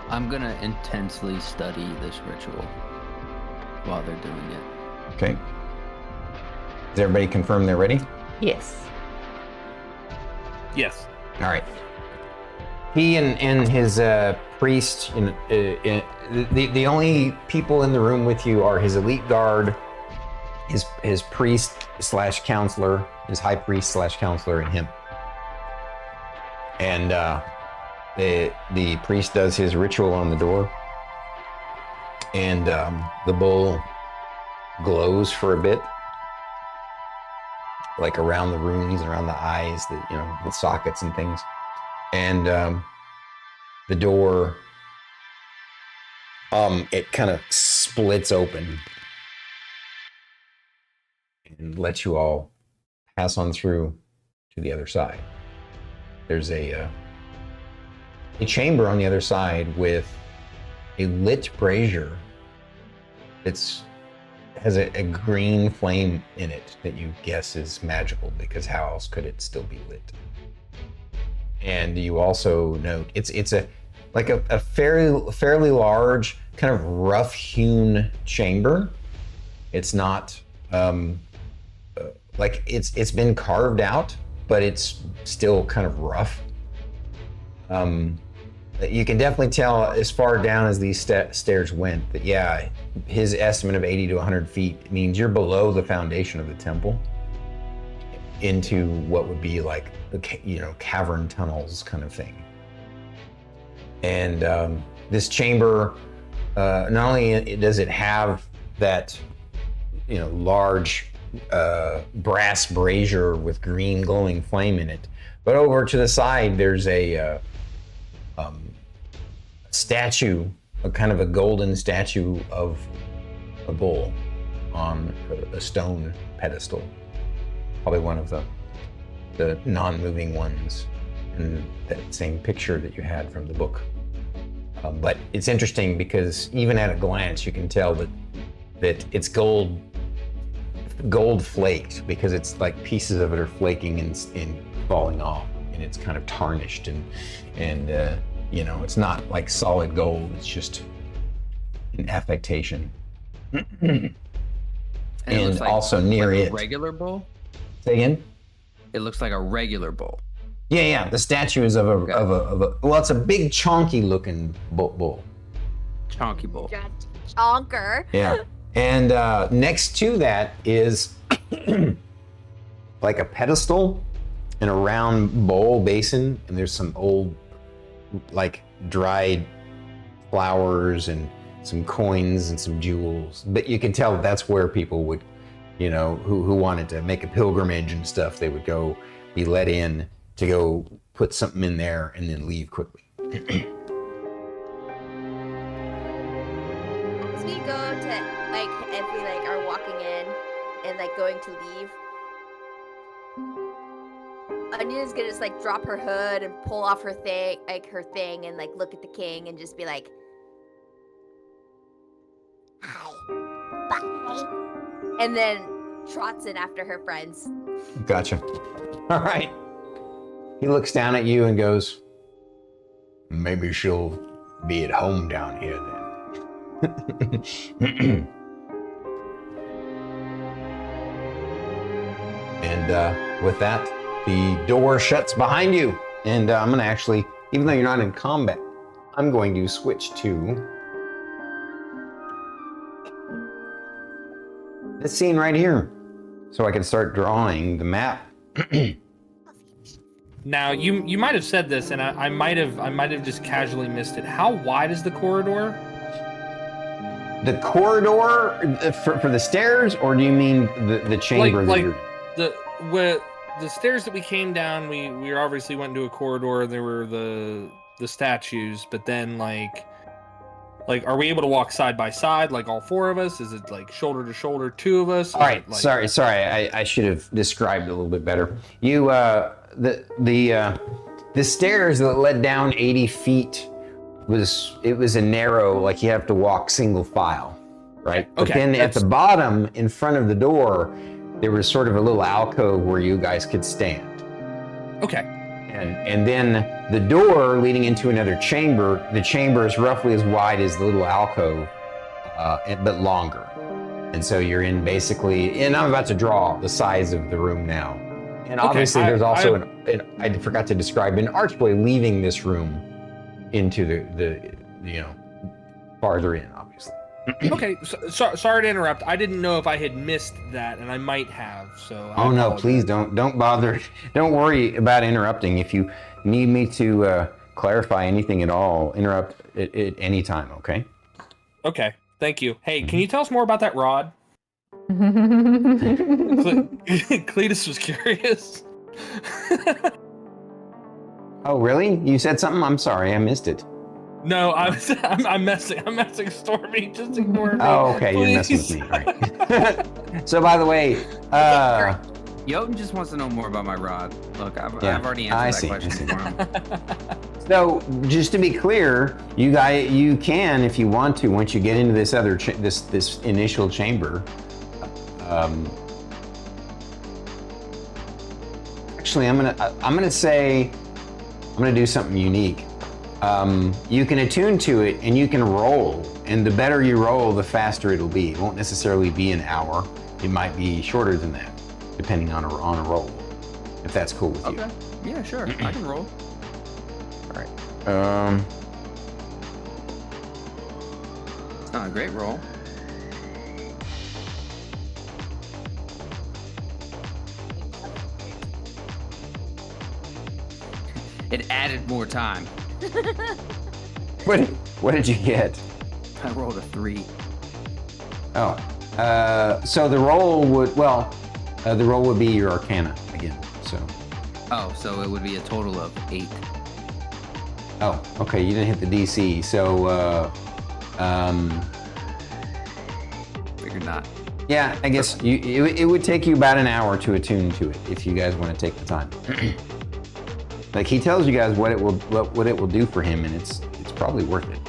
I'm gonna intensely study this ritual while they're doing it. Okay. Does everybody confirm they're ready? Yes. Yes. All right. He and his priest, the only people in the room with you are his elite guard, his priest / counselor, his high priest / counselor, and him. And the priest does his ritual on the door, and the bull glows for a bit, like around the runes, around the eyes, the sockets and things. And the door, it kind of splits open and lets you all pass on through to the other side. There's a chamber on the other side with a lit brazier that's has a green flame in it that you guess is magical, because how else could it still be lit? And you also note it's a fairly large, kind of rough-hewn chamber. It's not like it's been carved out, but it's still kind of rough. You can definitely tell as far down as these stairs went that, yeah, his estimate of 80 to 100 feet means you're below the foundation of the temple into what would be like the cavern tunnels kind of thing. And this chamber, not only does it have that large brass brazier with green glowing flame in it, but over to the side there's a statue, a kind of a golden statue of a bull on a stone pedestal, probably one of the non-moving ones in that same picture that you had from the book. But it's interesting because even at a glance you can tell that it's gold flaked, because it's like pieces of it are flaking and falling off, and it's kind of tarnished and it's not like solid gold, it's just an affectation. And it looks like, also near like it. A regular bull? Say again? It looks like a regular bull. Yeah. The statue is of a it's a big chonky looking bull. Chonky bull. Chonker. Yeah. And next to that is like a pedestal and a round bowl basin, and there's some old like dried flowers and some coins and some jewels. But you can tell that's where people would, who wanted to make a pilgrimage and stuff, they would go be let in to go put something in there and then leave quickly. As we go to, if we are walking in and going to leave, Onion's gonna just like drop her hood and pull off her thing, and like look at the king and just be like, Hi. Bye. and then trots in after her friends. Gotcha. All right. He looks down at you and goes, Maybe she'll be at home down here then. And with that, the door shuts behind you. And I'm going to actually, even though you're not in combat, I'm going to switch to this scene right here. So I can start drawing the map. Now you might have said this, and I might have just casually missed it. How wide is the corridor? The corridor for the stairs, or do you mean the chamber? The stairs that we came down, we obviously went into a corridor. There were the statues, but then like are we able to walk side by side, like all four of us? Is it like shoulder to shoulder, two of us? All right, sorry. I should have described it a little bit better. You the stairs that led down 80 feet was a narrow, like you have to walk single file, right? Okay, But then at the bottom, in front of the door, there was sort of a little alcove where you guys could stand. Okay. And then the door leading into another chamber, the chamber is roughly as wide as the little alcove, but longer. And so you're in basically, and I'm about to draw the size of the room now. And obviously there's also I forgot to describe, an archway leaving this room into the farther in, obviously. Okay, sorry to interrupt. I didn't know if I had missed that, and I might have. So. Oh no, please don't bother. Don't worry about interrupting. If you need me to clarify anything at all, interrupt at any time. Okay. Okay. Thank you. Hey, can you tell us more about that rod? Cletus was curious. Oh really? You said something? I'm sorry, I missed it. No, I'm messing Stormy. Just ignore me. Oh, okay, please. You're messing with me. All right. So by the way, Jotun just wants to know more about my rod. Look, I've already answered that question for him. So just to be clear, you can, if you want to, once you get into this other this initial chamber. Actually, I'm gonna do something unique. You can attune to it and you can roll, and the better you roll, the faster it'll be. It won't necessarily be an hour. It might be shorter than that, depending on a roll. If that's cool with you. Okay. Yeah, sure. I can roll. All right. It's not a great roll. It added more time. What did you get? I rolled a 3. Oh, so the roll would be your Arcana again. So. Oh, so it would be a total of 8. Oh, okay. You didn't hit the DC, so figured not. Yeah, I guess it would take you about an hour to attune to it if you guys want to take the time. Like he tells you guys what it will do for him, and it's probably worth it.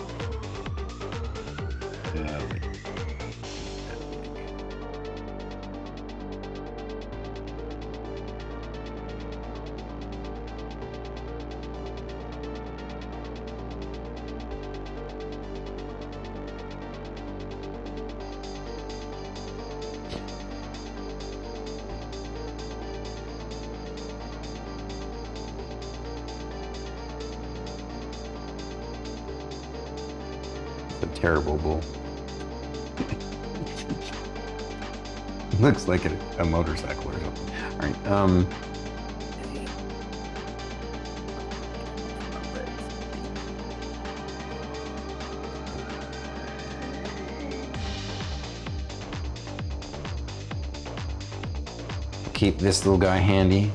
Terrible bull. Looks like a motorcycle or something. All right. Keep this little guy handy.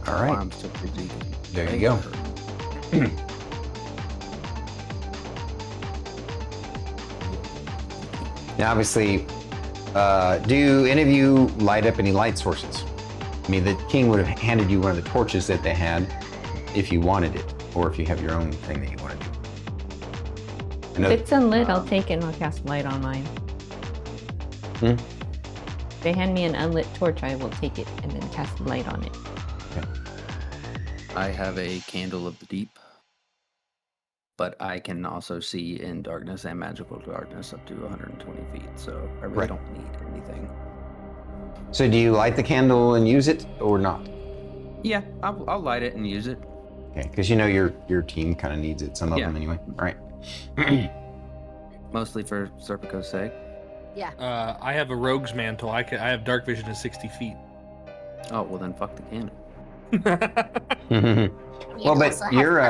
All right. I'm still busy. There you go. Now, obviously, Do any of you light up any light sources? I mean, the king would have handed you one of the torches that they had if you wanted it, or if you have your own thing that you want to do. If it's unlit, I'll take it and I'll cast light on mine. If they hand me an unlit torch, I will take it and then cast light on it. Okay. I have a candle of the deep, but I can also see in darkness and magical darkness up to 120 feet, so I really don't need anything. So do you light the candle and use it, or not? Yeah, I'll light it and use it. Okay, because you know your team kind of needs it, some of them anyway. All right. Mostly for Serpico's sake. Yeah. I have a rogue's mantle. I have dark vision to 60 feet. Oh, well then fuck the candle. Well, but your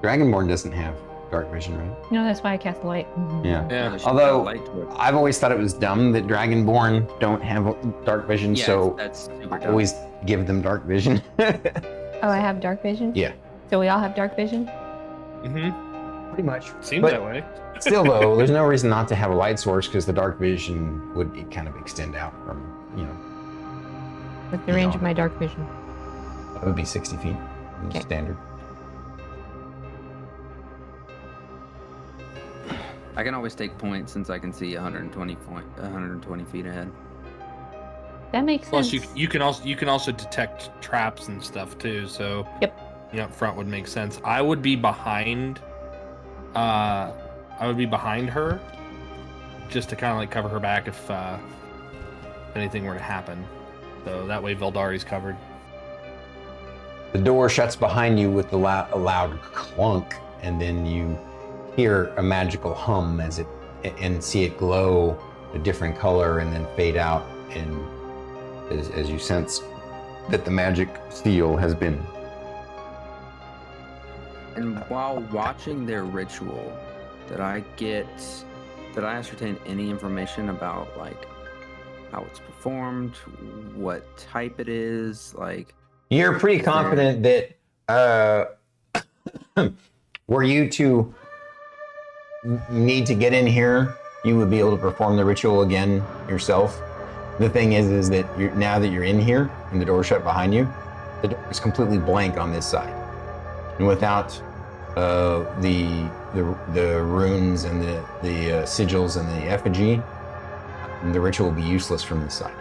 Dragonborn doesn't have dark vision, right? No, that's why I cast light. Yeah. Although I've always thought it was dumb that Dragonborn don't have dark vision, so that's super I dumb. always give them dark vision. Oh, I have dark vision? Yeah. So we all have dark vision? Mm-hmm. Pretty much. Seems But that way. Still, though, there's no reason not to have a light source because the dark vision would kind of extend out from, What's the range of my dark vision? That would be 60 feet. Okay. Standard. I can always take points since I can see 120 feet ahead. That makes sense. Plus, you can also detect traps and stuff too. So up front would make sense. I would be behind. I would be behind her, just to kind of like cover her back if anything were to happen. So that way Vildari's covered. The door shuts behind you with a loud clunk, and then you hear a magical hum and see it glow a different color and then fade out, and as you sense that the magic seal has been. And while watching their ritual, did I ascertain any information about like how it's performed, what type it is, like? You're pretty confident that were you to need to get in here, you would be able to perform the ritual again yourself. The thing is that now that you're in here and the door shut behind you, the door is completely blank on this side, and without the runes and the sigils and the effigy, the ritual will be useless from this side.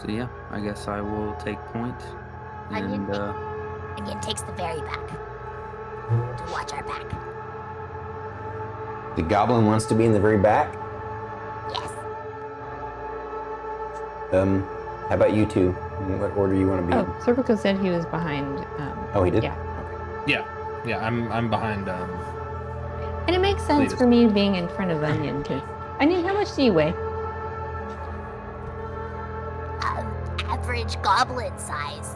So yeah, I guess I will take point. And Onion takes the very back to watch our back. The goblin wants to be in the very back. Yes. How about you two? In what order you want to be? Oh, Serpico said he was behind. Oh, he did? Yeah. Yeah, I'm behind. And it makes sense for me being in front of Onion, because Onion, how much do you weigh? Average goblin size.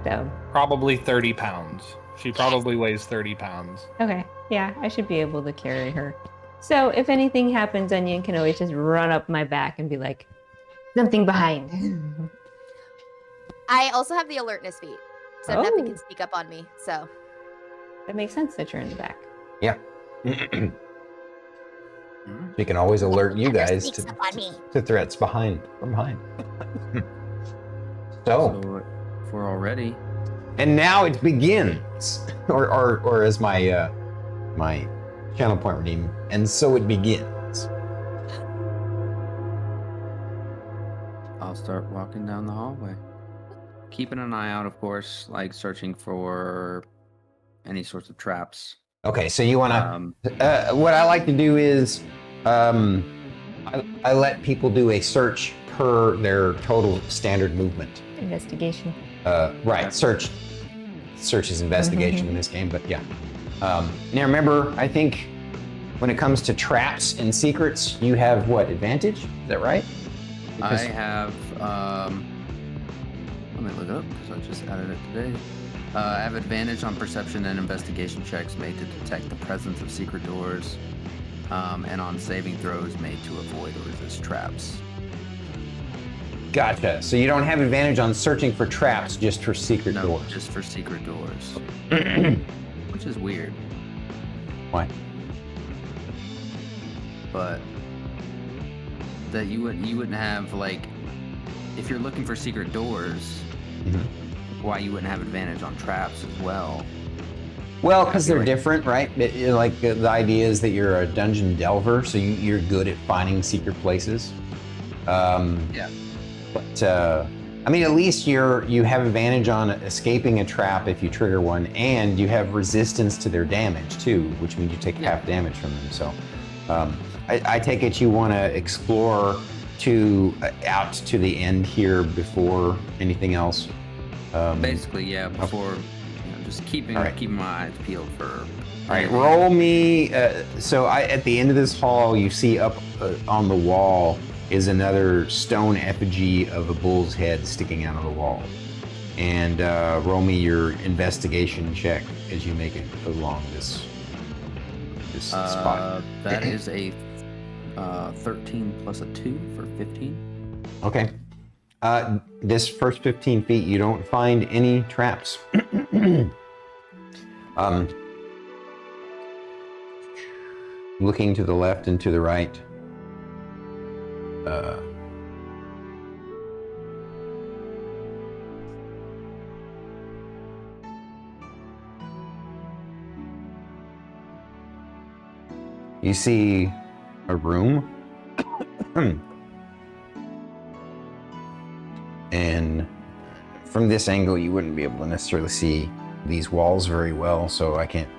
So Probably 30 pounds. She probably weighs 30 pounds. okay, yeah, I should be able to carry her. So if anything happens, Onion can always just run up my back and be like, something behind. I also have the alertness feat, so nothing can sneak up on me. So That makes sense that you're in the back. Yeah. We can always alert you guys to threats from behind. So if we're all ready. And now it begins, or as my my channel point redeem, and so it begins. I'll start walking down the hallway, keeping an eye out, of course, like searching for any sorts of traps. Okay, so you want to? What I like to do is, I let people do a search per their total standard movement. Investigation. Right, search is investigation in this game, but yeah. Now remember, I think when it comes to traps and secrets, you have what, advantage? Is that right? I have, let me look it up because I just added it today. I have advantage on perception and investigation checks made to detect the presence of secret doors, and on saving throws made to avoid or traps. Gotcha. So you don't have advantage on searching for traps, just for secret No, doors. just for secret doors. Which is weird. Why? But that you wouldn't have, like, if you're looking for secret doors, why you wouldn't have advantage on traps as well? Well, because they're different, right? Like the idea is that you're a dungeon delver, so you're good at finding secret places. Yeah. But I mean, at least you have advantage on escaping a trap if you trigger one, and you have resistance to their damage too, which means you take half damage from them. So I take it you want to explore out to the end here before anything else. Basically, yeah. Before just keeping my eyes peeled for. All right, roll me. So at the end of this hall, you see up on the wall is another stone effigy of a bull's head sticking out of the wall. And roll me your investigation check as you make it along this spot. That is a 13 plus a 2 for 15. Okay. This first 15 feet, you don't find any traps. Looking to the left and to the right, you see a room. And from this angle, you wouldn't be able to necessarily see these walls very well, so I can't.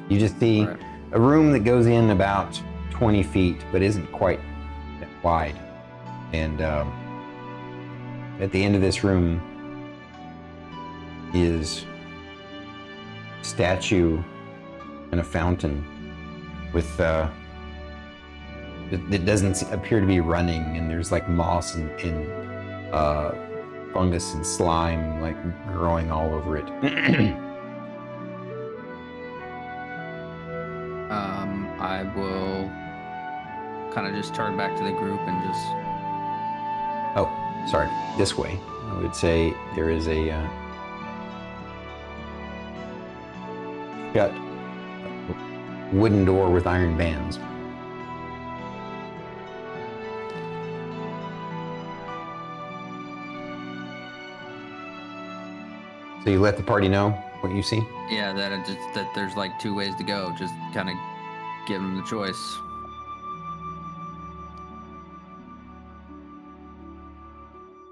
You just see a room that goes in about 20 feet, but isn't quite that wide. And at the end of this room is a statue and a fountain with that doesn't appear to be running, and there's like moss and fungus and slime like growing all over it. I will kind of just turn back to the group and just. Oh, sorry. This way. I would say there is a got a wooden door with iron bands. So you let the party know what you see? Yeah, that there's like 2 ways to go. Just kind of give them the choice.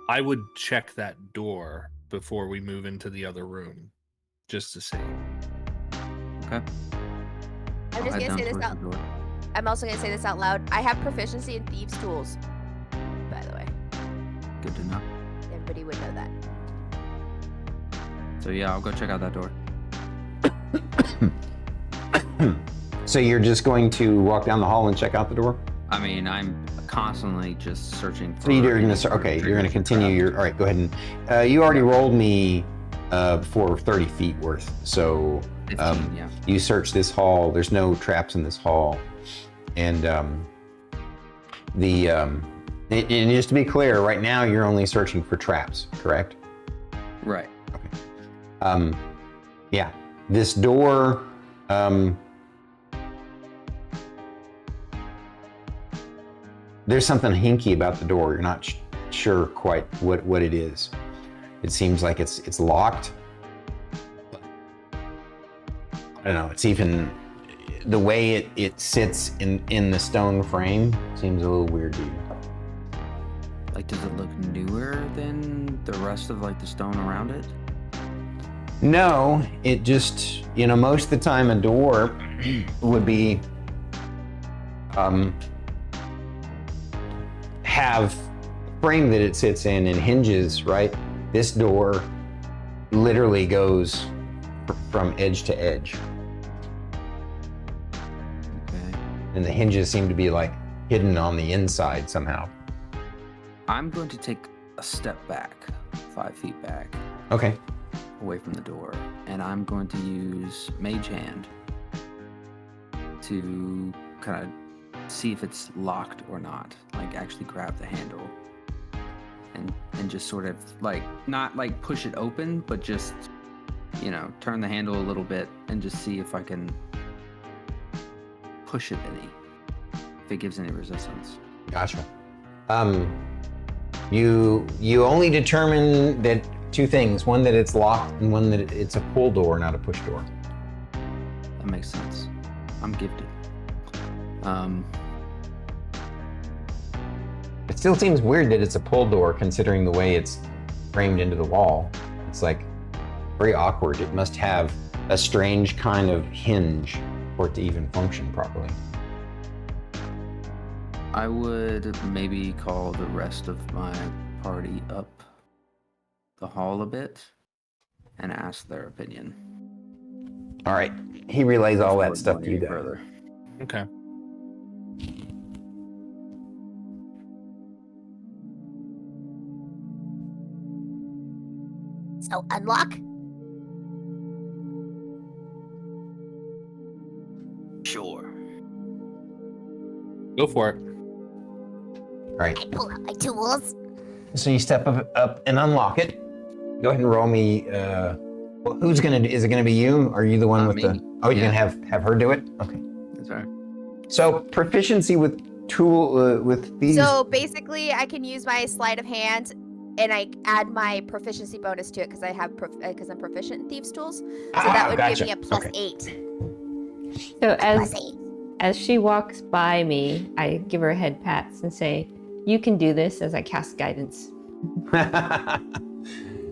I would check that door before we move into the other room, just to see. Okay. I'm just gonna say this out. I'm also gonna say this out loud. I have proficiency in thieves' tools. By the way. Good to know. Everybody would know that. So yeah, I'll go check out that door. So you're just going to walk down the hall and check out the door? I mean, I'm constantly just searching for. So you're going to you're going to continue your. All right, go ahead and you already rolled me for 30 feet worth. So 15, yeah. You search this hall. There's no traps in this hall, and and just to be clear, right now you're only searching for traps, correct? Right. Okay. Yeah. This door. There's something hinky about the door. You're not sure quite what it is. It seems like it's locked. I don't know. It's even the way it sits in the stone frame seems a little weird to you. Like, does it look newer than the rest of like the stone around it? No, it just, most of the time a door would be have a frame that it sits in and hinges, right? This door literally goes from edge to edge. Okay. And the hinges seem to be like hidden on the inside somehow. I'm going to take a step back, 5 feet back. Okay. Away from the door, and I'm going to use Mage Hand to kind of see if it's locked or not. Like actually grab the handle and just sort of like not like push it open, but just turn the handle a little bit and just see if I can push it any, if it gives any resistance. Gotcha. You only determine that two things: one, that it's locked, and one, that it's a pull door, not a push door. That makes sense. I'm gifted. It still seems weird that it's a pull door, considering the way it's framed into the wall. It's like very awkward. It must have a strange kind of hinge for it to even function properly. I would maybe call the rest of my party up the hall a bit and ask their opinion. All right. He relays all that Before stuff going to you any guys. further. Okay. So unlock. Sure. Go for it. All right. I pull out my tools. So you step up and unlock it. Go ahead and roll me. Well, who's gonna do? Is it gonna be you? Or are you the one with me. the? Oh, you're Yeah. gonna have her do it. Okay. That's right. So proficiency with with these. So basically, I can use my sleight of hand, and I add my proficiency bonus to it because I have because I'm proficient in thieves' tools. So that would gotcha. give me a plus Okay. 8. So Plus 8. as she walks by me, I give her a head pats and say, "You can do this," as I cast guidance.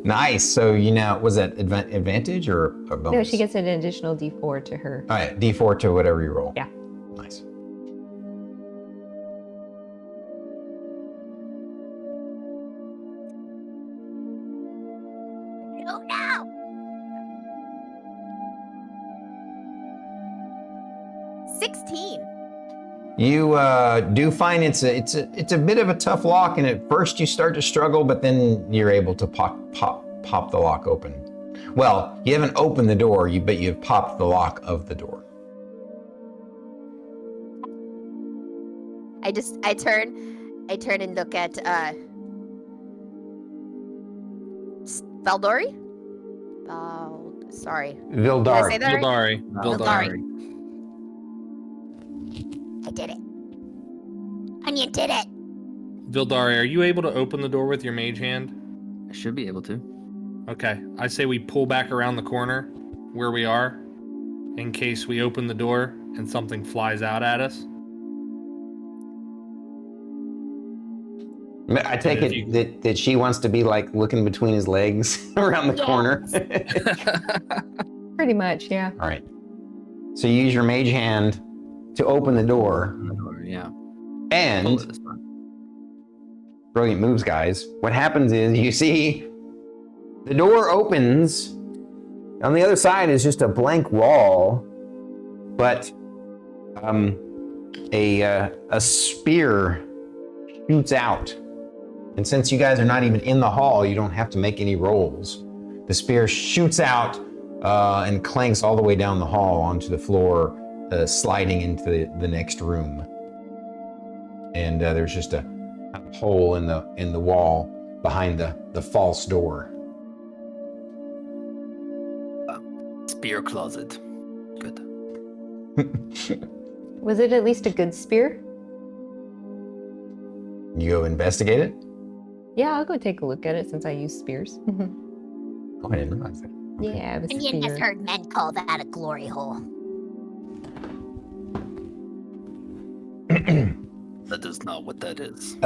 Nice. So you now, was that advantage or a bonus? No, she gets an additional D4 to her. All right, D4 to whatever you roll. Yeah. Nice. No, no. 16. You do find it's a bit of a tough lock, and at first you start to struggle, but then you're able to pop the lock open. Well, you haven't opened the door, but you've popped the lock of the door. I turn and look at Vildari? Sorry. Vildari. Did I say that right? Vildari. Vildari. I did it. Onion did it. Vildari, are you able to open the door with your mage hand? I should be able to. Okay. I say we pull back around the corner where we are in case we open the door and something flies out at us. I take it that she wants to be like looking between his legs around the corner. Pretty much, yeah. All right. So you use your mage hand to open the door. Yeah. And brilliant moves, guys. What happens is you see the door opens. On the other side is just a blank wall, but a spear shoots out. And since you guys are not even in the hall, you don't have to make any rolls. The spear shoots out and clanks all the way down the hall onto the floor, sliding into the next room. And there's just a hole in the wall behind the false door. Spear closet. Good. Was it at least a good spear? You go investigate it? Yeah, I'll go take a look at it since I use spears. Oh, I didn't realize that. Yeah, it was a Onion has spear. heard men call that a glory hole. That is not what that is.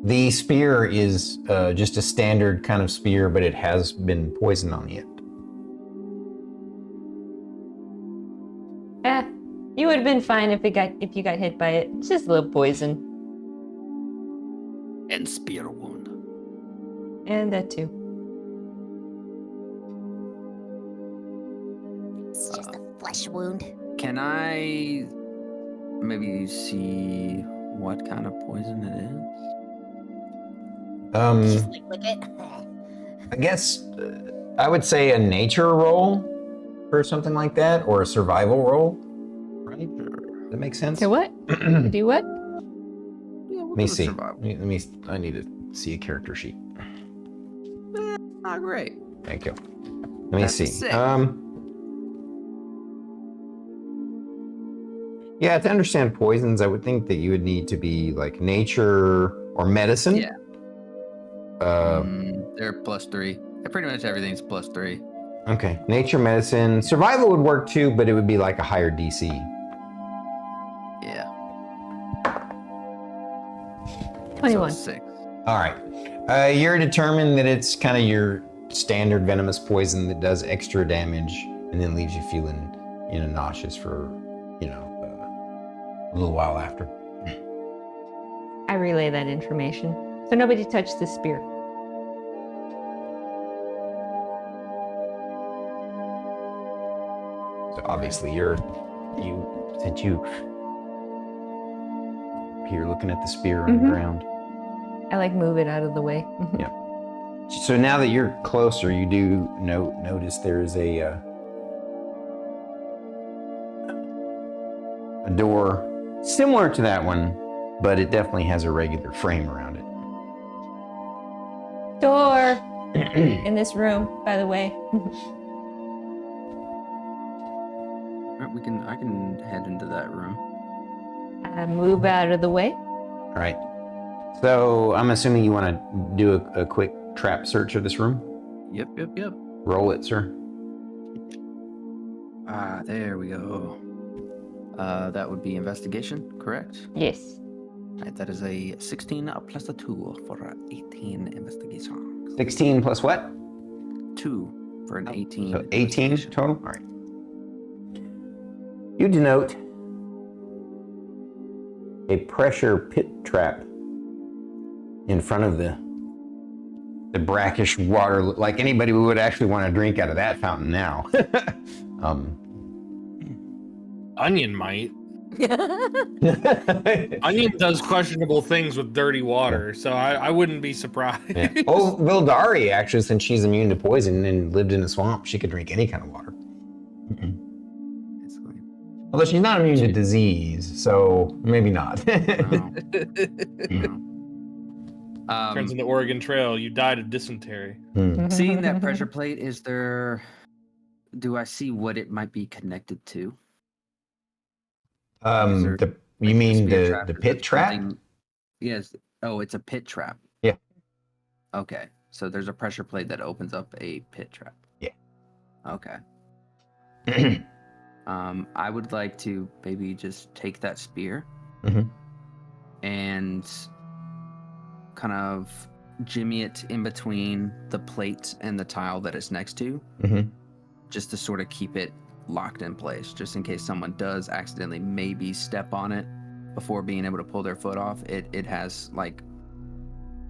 The spear is just a standard kind of spear, but it has been poisoned on the end. You would have been fine if you got hit by it. It's just a little poison. And spear wound. And that too. It's just a flesh wound. Can I maybe see what kind of poison it is? Just lick it. I guess I would say a nature roll or something like that, or a survival roll, right? That makes sense. To what? To do what? Yeah, Let me see. I need to see a character sheet. Not great. Thank you. Let me That's see. sick. Yeah, to understand poisons, I would think that you would need to be like nature or medicine. Yeah. Uh, They're +3. Pretty much everything's +3. Okay, nature, medicine, survival would work too, but it would be like a higher DC. Yeah. 21. So 6. All right, you're determined that it's kind of your standard venomous poison that does extra damage and then leaves you feeling, nauseous for, a little while after. I relay that information. So nobody touched the spear. So obviously you're looking at the spear on the ground. I move it out of the way. Yeah. So now that you're closer, you do notice there is a door similar to that one, but it definitely has a regular frame around it. Door in this room, by the way. I can head into that room. I move out of the way. All right. So I'm assuming you want to do a quick trap search of this room? Yep. Roll it, sir. There we go. That would be investigation, correct? Yes. All right, that is a 16 plus a 2 for 18 investigation. 16 plus what? 2 for an 18. So 18 total? All right. You denote a pressure pit trap in front of the brackish water, like anybody would actually want to drink out of that fountain now. Onion might. Onion does questionable things with dirty water, so I wouldn't be surprised. Yeah. Oh, Vildari, actually, since she's immune to poison and lived in a swamp, she could drink any kind of water. Although she's not immune to disease, so maybe not. Turns in the Oregon Trail, you died of dysentery. Seeing that pressure plate, do I see what it might be connected to? You mean the pit trap? Yes. Oh, it's a pit trap. Yeah. Okay. So there's a pressure plate that opens up a pit trap. Yeah. Okay. I would like to maybe just take that spear and kind of jimmy it in between the plate and the tile that it's next to, just to sort of keep it locked in place, just in case someone does accidentally maybe step on it before being able to pull their foot off. It has like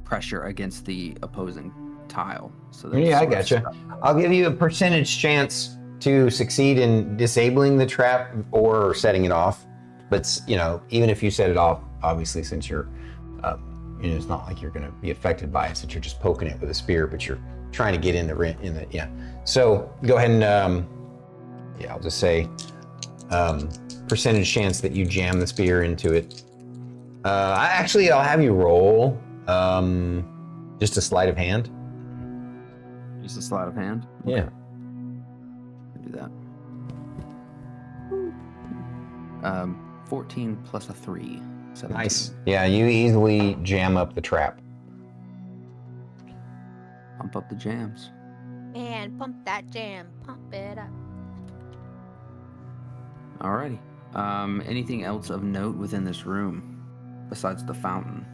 pressure against the opposing tile. So yeah, I gotcha. I'll give you a percentage chance to succeed in disabling the trap or setting it off. But even if you set it off, obviously, since you're, it's not like you're going to be affected by it, since you're just poking it with a spear, but you're trying to get in the yeah. So go ahead and I'll just say percentage chance that you jam the spear into it. I'll have you roll just a sleight of hand. Just a sleight of hand? Okay. Yeah. Do that. 14 plus a 3. 17. Nice. Yeah, you easily jam up the trap. Pump up the jams. And pump that jam. Pump it up. Alrighty. Anything else of note within this room besides the fountain?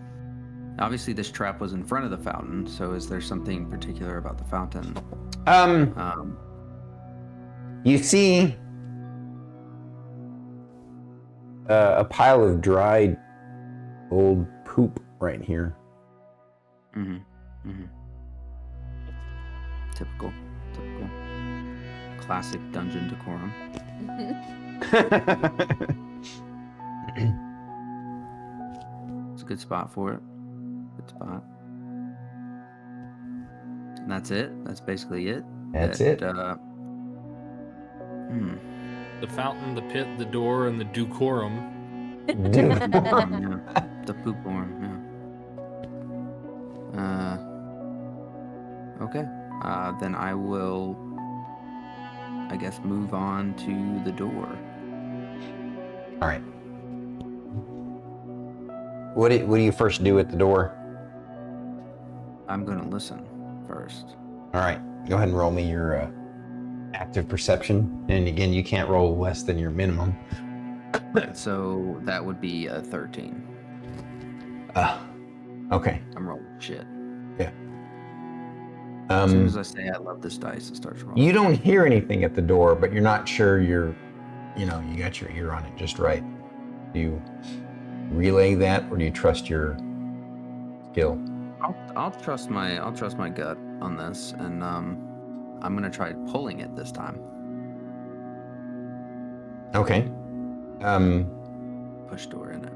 Obviously, this trap was in front of the fountain, so is there something particular about the fountain? You see a pile of dried old poop right here. Typical. Classic dungeon decorum. It's a good spot for it. Good spot. And that's it? That's basically it? That's it. The fountain, the pit, the door, and the decorum Yeah, the poop worm. Yeah. Okay. Then I will, I guess, move on to the door. All right. What do you first do at the door? I'm gonna listen first. All right. Go ahead and roll me your active perception. And again, you can't roll less than your minimum. So that would be a 13. Okay. I'm rolling shit. Yeah. As soon as I say I love this dice, it starts rolling. You don't hear anything at the door, but you're not sure you got your ear on it just right. Do you relay that, or do you trust your skill? I'll trust my gut on this, and I'm gonna try pulling it this time. Okay. Push door in it.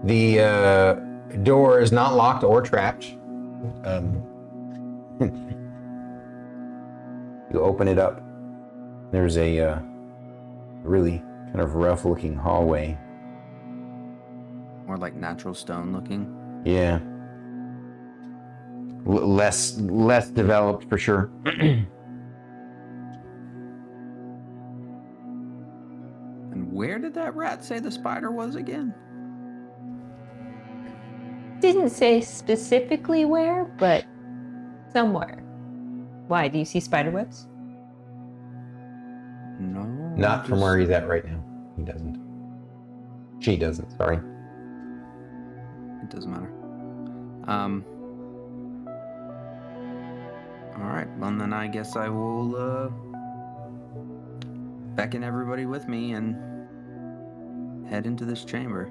The door is not locked or trapped. You open it up. There's a really kind of rough-looking hallway. More like natural stone looking. Yeah. Less developed for sure. And where did that rat say the spider was again? Didn't say specifically where, but somewhere. Why? Do you see spider webs? No. Not from where he's at right now. He doesn't. She doesn't, sorry. It doesn't matter. Alright, well then I guess I will beckon everybody with me and head into this chamber.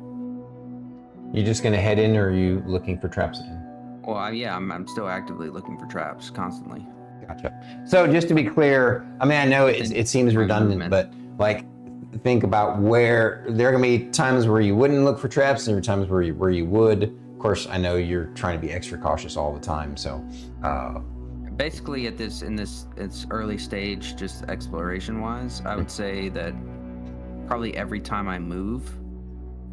You just gonna head in, or are you looking for traps again? Well, I'm still actively looking for traps constantly. Gotcha. So just to be clear, I mean, I know it seems redundant, but like, think about where there are gonna be times where you wouldn't look for traps, and there are times where you would. Of course, I know you're trying to be extra cautious all the time, so. Basically, in this early stage, just exploration wise, I would say that probably every time I move,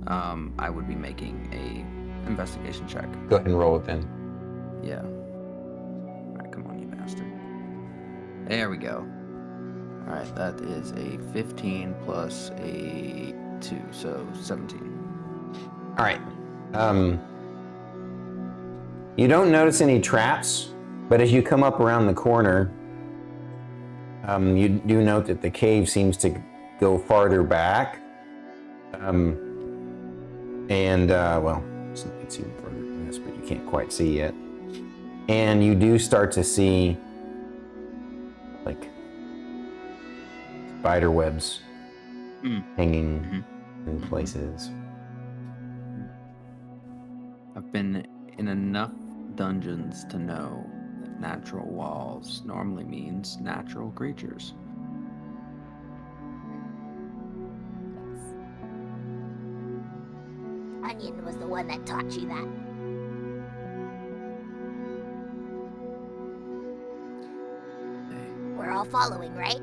I would be making a investigation check. Go ahead and roll it then. Yeah. All right, come on, you bastard. There we go. All right, that is a 15 plus a 2, so 17. All right. You don't notice any traps, but as you come up around the corner, you do note that the cave seems to go farther back. Well, it's even further than this, but you can't quite see yet. And you do start to see, like, spider webs hanging in places. I've been in enough dungeons to know that natural walls normally means natural creatures. Onion was the one that taught you that. We're all following, right?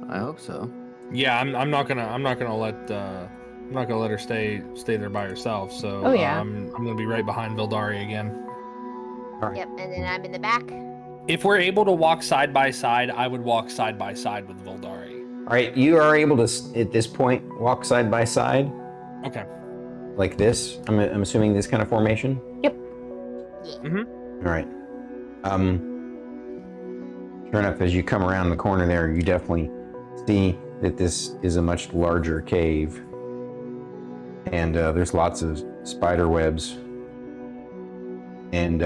I hope so. Yeah, I'm not gonna let her stay there by herself. So Oh, yeah. I'm gonna be right behind Vildari again. All right. Yep, and then I'm in the back. If we're able to walk side by side, I would walk side by side with Vildari. All right, you are able to, at this point, walk side by side. Okay. Like this. I'm assuming this kind of formation. Yep. Mm-hmm. All right. Sure enough, as you come around the corner there, you definitely see that this is a much larger cave, and there's lots of spider webs. And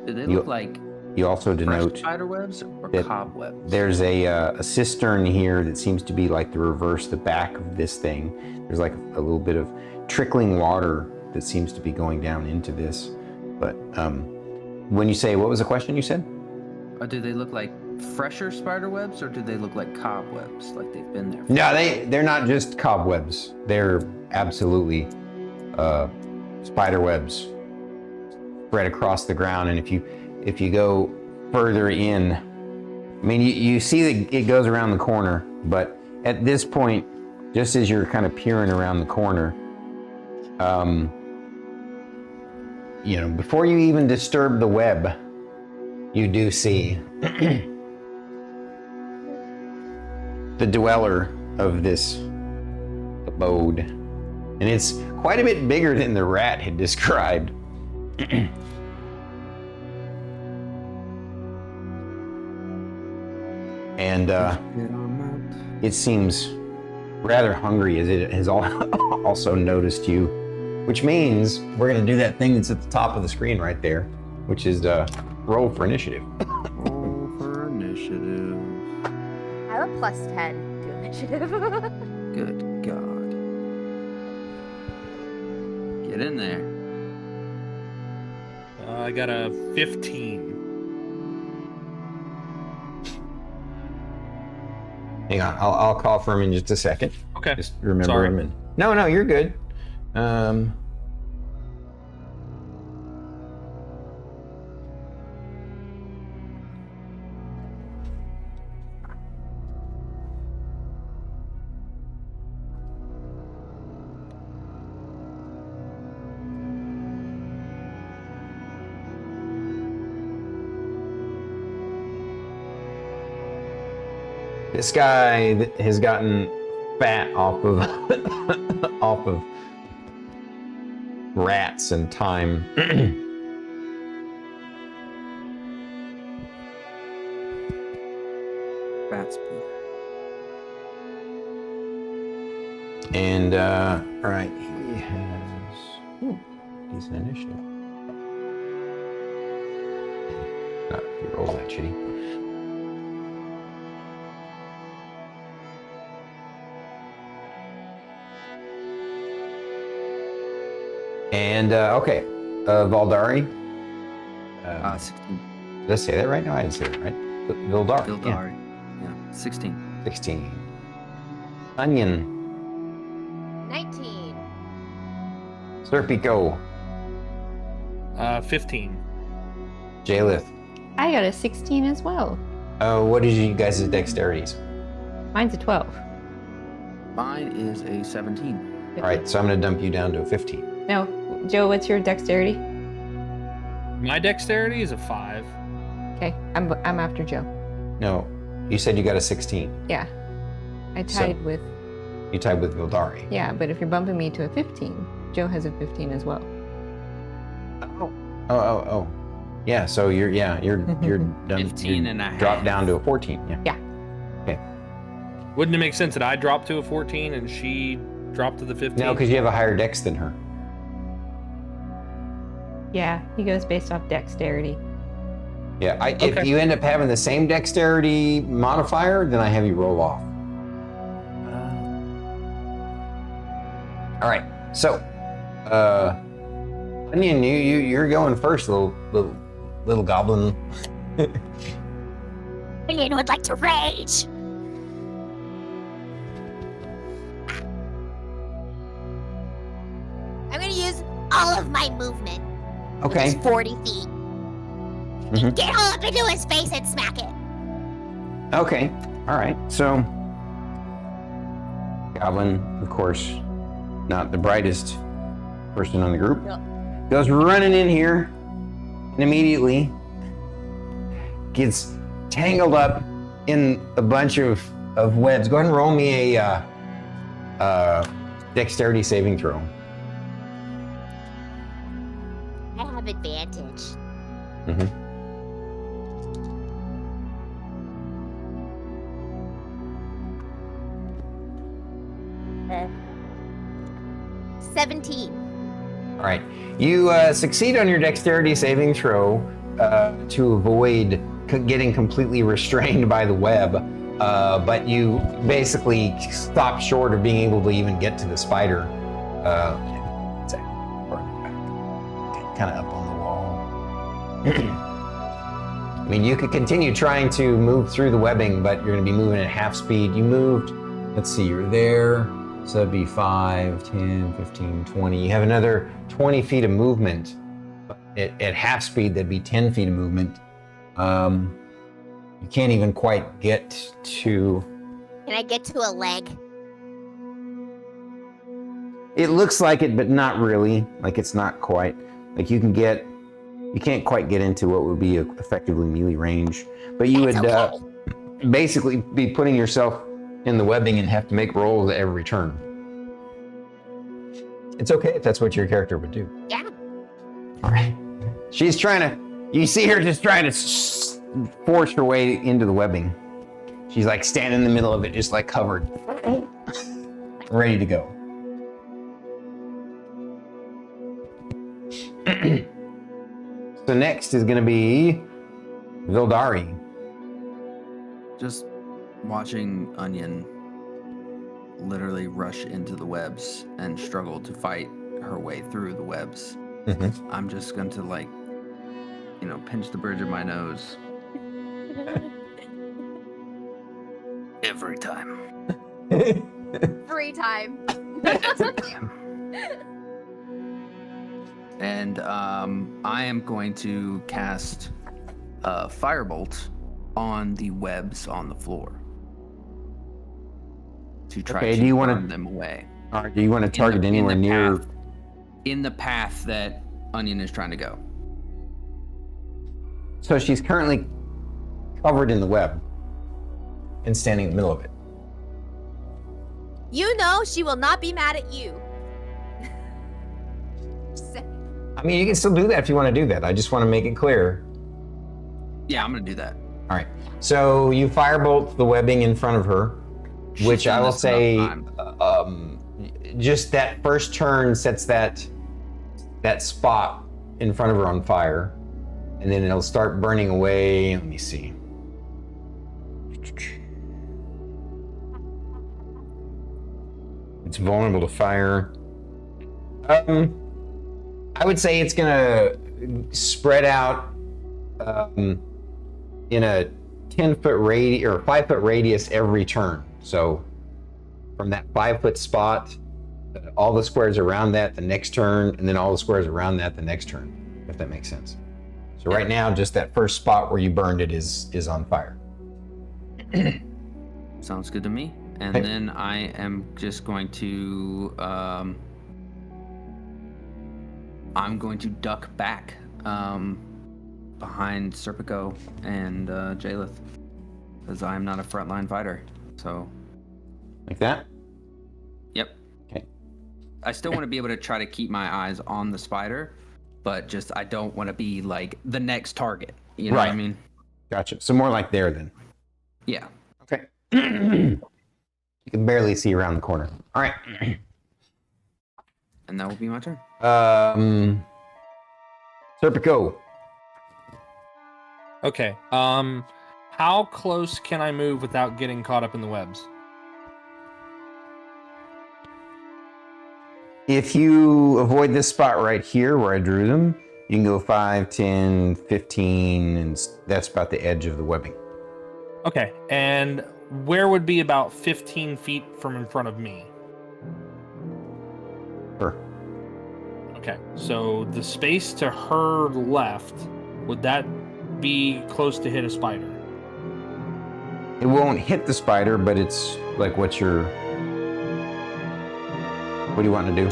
Do they look like you also fresh denote spider webs or that cobwebs? there's a cistern here that seems to be like the back of this thing. There's like a little bit of trickling water that seems to be going down into this. But when you say, what was the question you said? Do they look like fresher spider webs, or do they look like cobwebs, like they've been there? No, they're not just cobwebs. They're absolutely spider webs spread across the ground. And if you go further in, I mean, you see that it goes around the corner, but at this point, just as you're kind of peering around the corner, you know, before you even disturb the web, you do see the dweller of this abode. And it's quite a bit bigger than the rat had described. And it seems rather hungry, as it has also noticed you, which means we're going to do that thing that's at the top of the screen right there, which is roll for initiative. Roll for initiative. I have a +10 to initiative. Good God. Get in there. I got a 15. Hang on, I'll call for him in just a second. Okay. Just remember Sorry. him. And... No, you're good. This guy has gotten fat off of off of rats and time. Rats poo. And all right, he has decent initiative. Not if he rolls that shitty. And okay, Vildari. 16. Did I say that right? No, I didn't say that right. Vildari. Vildari. Yeah. 16. 16. Onion. 19. Serpico. 15. Jeylith. I got a 16 as well. What is you guys' dexterities? Mine's a 12. Mine is a 17. All right, so I'm going to dump you down to a 15. No, Joe, what's your dexterity? My dexterity is a 5. Okay, I'm after Joe. No, you said you got a 16. Yeah, I So- tied with. You tied with Vildari. Yeah, but if you're bumping me to a 15, Joe has a 15 as well. Oh. Yeah, so you're done. 15 and a half. Drop down to a 14. Yeah. Yeah. Okay. Wouldn't it make sense that I dropped to a 14 and she dropped to the 15? No, because you have a higher dex than her. Yeah, he goes based off dexterity. Yeah, if you end up having the same dexterity modifier, then I have you roll off. All right, so, Onion, you're going first, little goblin. Onion would like to rage. I'm gonna use all of my movement. Okay. Which is 40 feet. Mhm. Get all up into his face and smack it. Okay, all right. So, Goblin, of course, not the brightest person on the group, goes running in here and immediately gets tangled up in a bunch of webs. Go ahead and roll me a dexterity saving throw. I have advantage. Mm-hmm. 17. All right. You succeed on your dexterity saving throw to avoid getting completely restrained by the web, but you basically stop short of being able to even get to the spider. Kind of up on the wall. I mean, you could continue trying to move through the webbing, but you're going to be moving at half speed. You moved, let's see, you're there. So that'd be 5, 10, 15, 20. You have another 20 feet of movement. At half speed, that'd be 10 feet of movement. You can't even quite get to... Can I get to a leg? It looks like it, but not really. Like it's not quite. Like you can't quite get into what would be effectively melee range. But you would basically be putting yourself in the webbing and have to make rolls at every turn. It's okay if that's what your character would do. Yeah. All right. She's trying to, you see her just trying to force her way into the webbing. She's like standing in the middle of it, just like covered, ready to go. So next is gonna be Vildari. Just watching Onion literally rush into the webs and struggle to fight her way through the webs. I'm just going to pinch the bridge of my nose. Every time. Free time. And I am going to cast Firebolt on the webs on the floor to try to burn them away. Or do you want to target anywhere near? In the path that Onion is trying to go. So she's currently covered in the web and standing in the middle of it. You know she will not be mad at you. I mean, you can still do that if you want to do that. I just want to make it clear. Yeah, I'm going to do that. All right. So you firebolt the webbing in front of her, which I will say, just that first turn sets that spot in front of her on fire, and then it'll start burning away. Let me see. It's vulnerable to fire. I would say it's gonna spread out in a 10-foot radius or 5-foot radius every turn. So from that 5-foot spot, all the squares around that the next turn, and then all the squares around that the next turn, if that makes sense. So right now, just that first spot where you burned it is on fire. Sounds good to me. And then I am just going to I'm going to duck back behind Serpico and Jeylith, because I'm not a frontline fighter. So like that? Yep. Okay. I still want to be able to try to keep my eyes on the spider, but just I don't want to be like the next target. You know what I mean? Gotcha. So more like there then. Yeah. Okay. You can barely see around the corner. All right. And that will be my turn. Serpico. Okay. How close can I move without getting caught up in the webs? If you avoid this spot right here where I drew them, you can go 5, 10, 15, and that's about the edge of the webbing. Okay. And where would be about 15 feet from in front of me? Sure. Okay. So the space to her left, would that be close to hit a spider? It won't hit the spider, but it's like what do you want to do?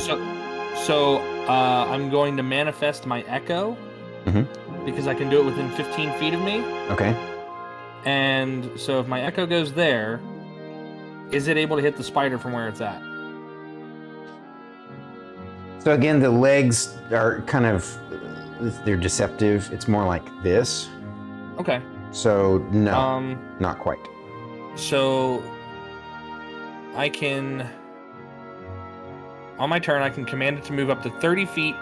So I'm going to manifest my echo because I can do it within 15 feet of me. Okay. And so if my echo goes there, is it able to hit the spider from where it's at? So again, the legs are kind of, they're deceptive. It's more like this. Okay. So no, not quite. So I can, on my turn, I can command it to move up to 30 feet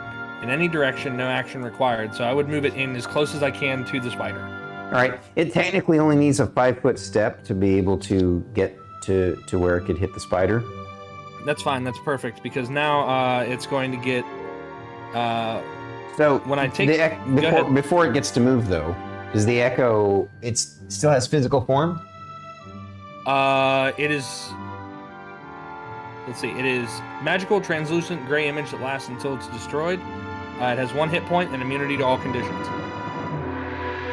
in any direction, no action required. So I would move it in as close as I can to the spider. All right. It technically only needs a 5-foot step to be able to get to where it could hit the spider. That's fine. That's perfect because now it's going to get. So when I take before it gets to move though, does the echo? It still has physical form. It is. Let's see. It is magical, translucent, gray image that lasts until it's destroyed. It has 1 hit point and immunity to all conditions.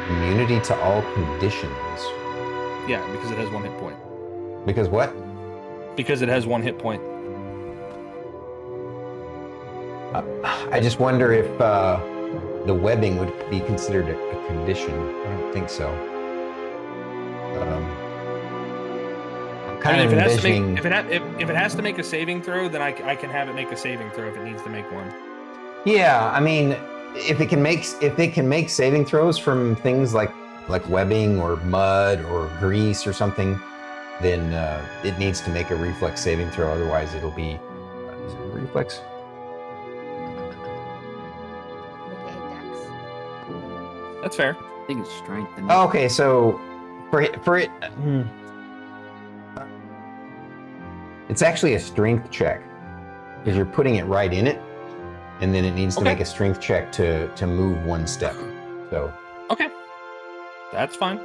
Immunity to all conditions. Yeah, because it has 1 hit point. Because what? Because it has 1 hit point. I just wonder if the webbing would be considered a condition. I don't think so. I'm kind of envisioning. If it has to make a saving throw, then I can have it make a saving throw if it needs to make one. Yeah, I mean, if it can make saving throws from things like webbing or mud or grease or something, then it needs to make a reflex saving throw. Otherwise, it'll be is it a reflex? That's fair. I think it's strength. Oh, okay, so for it, it's actually a strength check because you're putting it right in it, and then it needs to make a strength check to move one step. So okay, that's fine.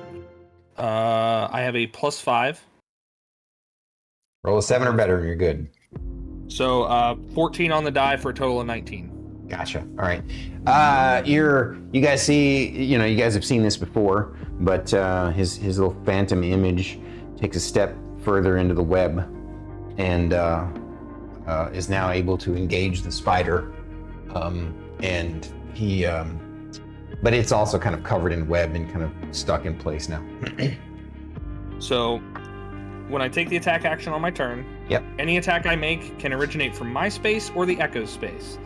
I have a +5. Roll a 7 or better, and you're good. So 14 on the die for a total of 19. Gotcha. All right. You guys see, you guys have seen this before, but his little phantom image takes a step further into the web and is now able to engage the spider. And he, but it's also kind of covered in web and kind of stuck in place now. So when I take the attack action on my turn, any attack I make can originate from my space or the Echo's space.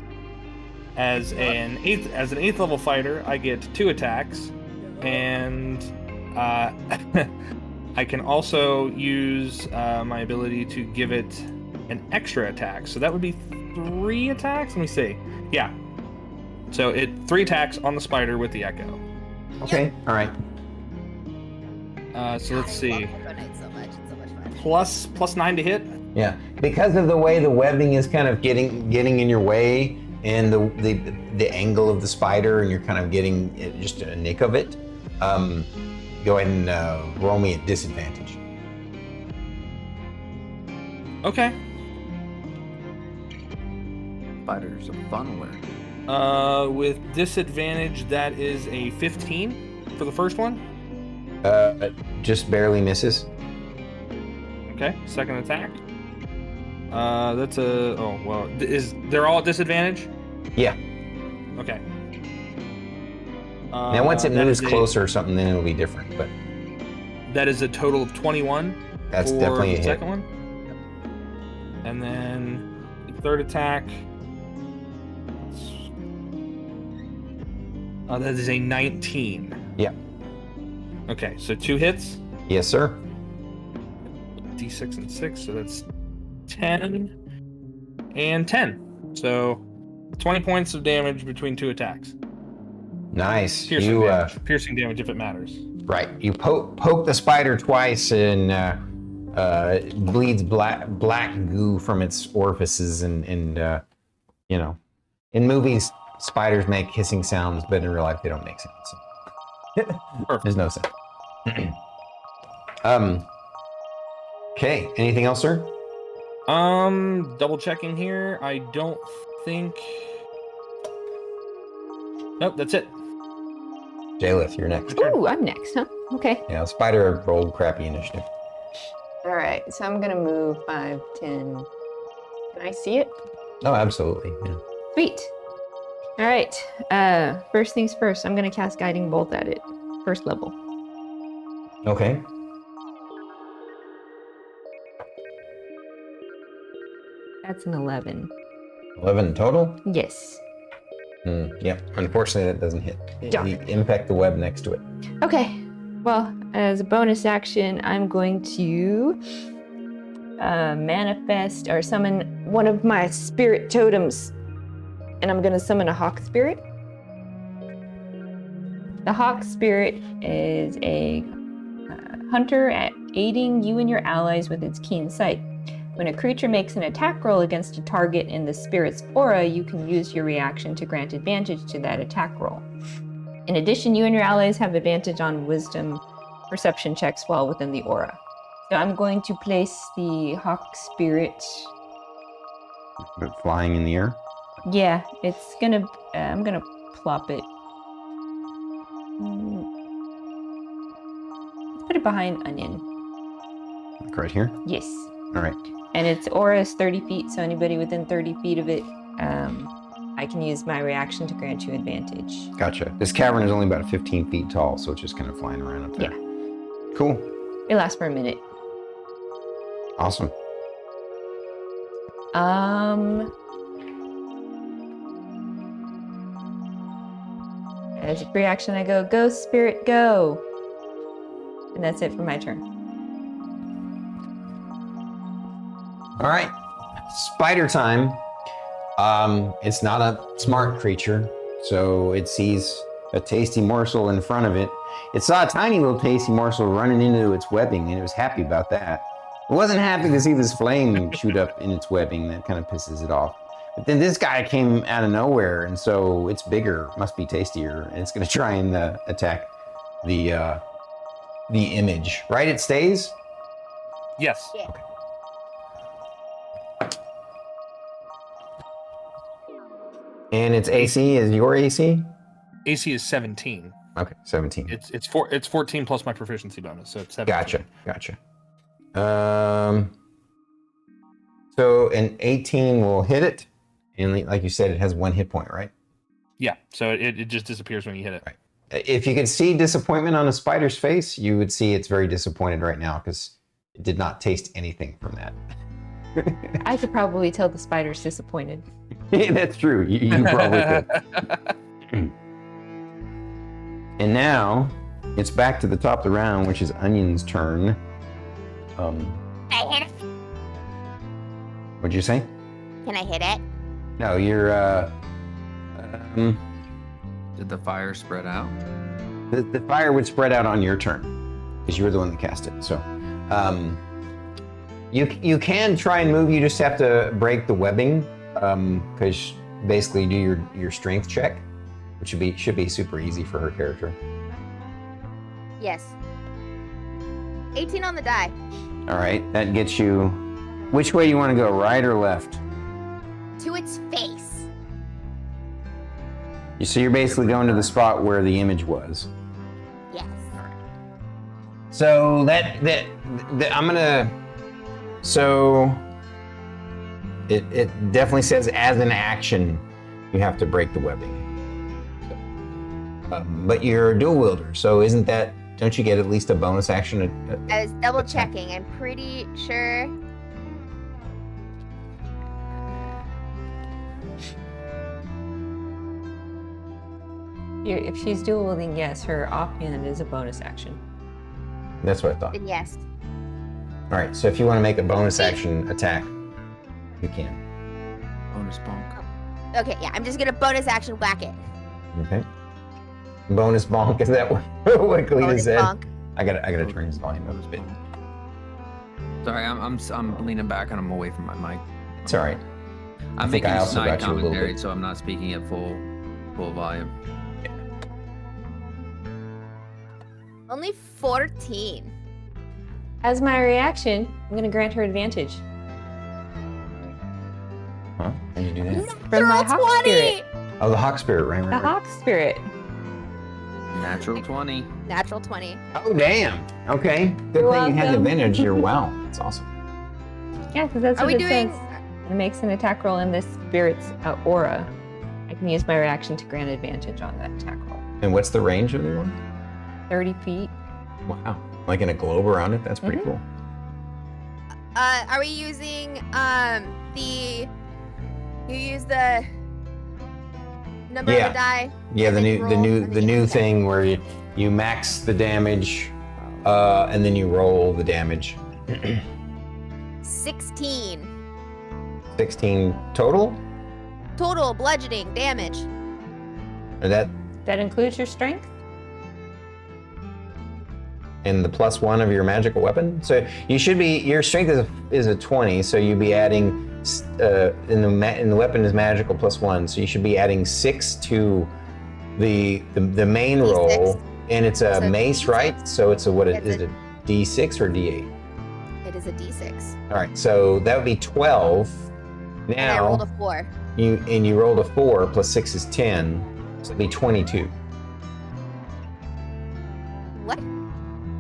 As an eighth level fighter, I get 2 attacks, and I can also use my ability to give it an extra attack. So that would be 3 attacks. Let me see. Yeah. So 3 attacks on the spider with the Echo. Okay. All right. So let's see. Plus 9 to hit. Yeah. Because of the way the webbing is kind of getting in your way, and the angle of the spider, and you're kind of getting just a nick of it, go ahead and roll me at disadvantage. Okay. Spider's a funneler. With disadvantage, that is a 15 for the first one. Just barely misses. Okay, second attack. That's a... Oh, well, they're all at disadvantage? Yeah. Okay. Now, once it moves closer or something, then it'll be different, but... That is a total of 21. That's for definitely a the hit. second one. And then the third attack... that is a 19. Yeah. Okay, so 2 hits. Yes, sir. D6 and 6, so that's 10 and 10. So 20 points of damage between 2 attacks. Nice. Piercing damage if it matters. Right. You poke the spider twice, and bleeds black goo from its orifices, and in movies spiders make hissing sounds, but in real life they don't make sounds. There's no sound. Okay. Anything else, sir? Double checking here. I don't think. Nope, that's it. Jeylith, you're next. Ooh, I'm next, huh? Okay. Yeah, spider rolled crappy initiative. All right, so I'm gonna move 5, 10. Can I see it? Oh, absolutely. Yeah. Sweet. All right. First things first. I'm gonna cast Guiding Bolt at it. First level. Okay. That's an 11. 11 total? Yes. Yep. Unfortunately, that doesn't hit. Darn. You impact the web next to it. Okay. Well, as a bonus action, I'm going to manifest or summon one of my spirit totems. And I'm going to summon a hawk spirit. The hawk spirit is a hunter at aiding you and your allies with its keen sight. When a creature makes an attack roll against a target in the spirit's aura, you can use your reaction to grant advantage to that attack roll. In addition, you and your allies have advantage on wisdom perception checks while within the aura. So I'm going to place the hawk spirit. Flying in the air? Yeah, it's gonna. I'm gonna plop it. Let's put it behind Onion. Like right here? Yes. All right. And its aura is 30 feet, so anybody within 30 feet of it, I I can use my reaction to grant you advantage. Gotcha. This cavern is only about 15 feet tall, so it's just kind of flying around up there. Yeah. Cool. It lasts for a minute. Awesome. As a reaction, I go, spirit, go. And that's it for my turn. All right. Spider time. It's not a smart creature, so it sees a tasty morsel in front of it. It saw a tiny little tasty morsel running into its webbing, and it was happy about that. It wasn't happy to see this flame shoot up in its webbing. That kind of pisses it off. But then this guy came out of nowhere, and so it's bigger, must be tastier, and it's going to try and attack the image. Right? It stays? Yes. Yeah. Okay. And its AC is your AC? AC is 17. Okay, 17. It's 14 plus my proficiency bonus, so it's 17. Gotcha. So an 18 will hit it, and like you said, it has 1 hit point, right? Yeah, so it just disappears when you hit it. Right. If you could see disappointment on a spider's face, you would see it's very disappointed right now because it did not taste anything from that. I could probably tell the spider's disappointed. That's true. You probably could. And now it's back to the top of the round, which is Onion's turn. I hit it. What'd you say? Can I hit it? No, you're. Did the fire spread out? The fire would spread out on your turn because you were the one that cast it. So, you can try and move. You just have to break the webbing because basically do your strength check, which should be super easy for her character. Yes. 18 on the die. All right, that gets you. Which way do you want to go, right or left? To its face. So you're basically going to the spot where the image was. Yes. So that I'm gonna. So it definitely says as an action, you have to break the webbing. But you're a dual wielder, so isn't that? Don't you get at least a bonus action? I was double checking. I'm pretty sure. If she's dual wielding, yes, her offhand is a bonus action. That's what I thought. Then yes. All right, so if you want to make a bonus action attack, you can. Bonus bonk. Okay, yeah. I'm just gonna bonus action whack it. Okay. Bonus bonk, is that what Cleta Bonus said? bonk. I gotta turn his volume up a bit. Sorry, I'm leaning back and I'm away from my mic. It's all right. I'm think making I also snide got you a little commentary, bit. so I'm not speaking at full volume. Only 14. As my reaction, I'm going to grant her advantage. Huh? How do you do that? From my Natural hawk 20. spirit. Oh, the hawk spirit, right? The right. hawk spirit. Natural 20. Natural 20. Oh, damn. Okay. Good You're thing you had welcome. advantage. You're wow. That's awesome. Yeah, because that's Are what we it doing? says. It makes an attack roll in this spirit's aura. I can use my reaction to grant advantage on that attack roll. And what's the range of the one? 30 feet. Wow. Like in a globe around it? That's pretty cool. Are we using you use the number of Yeah. the die? Yeah, and the then you new roll, the new thing where you max the damage and then you roll the damage. 16 16 total? total bludgeoning damage. Or that That includes your strength? and the +1 of your magical weapon? So you should be your strength is a 20, so you'd be adding in the weapon is magical +1, so you should be adding 6 to the main roll, and it's a So mace, D6. right? So it's a what It's is a- it? D6 or D8? It is a d6. All right, so that would be 12. And I rolled Now a 4. you rolled a 4 plus 6 is 10, so it'd be 22. What?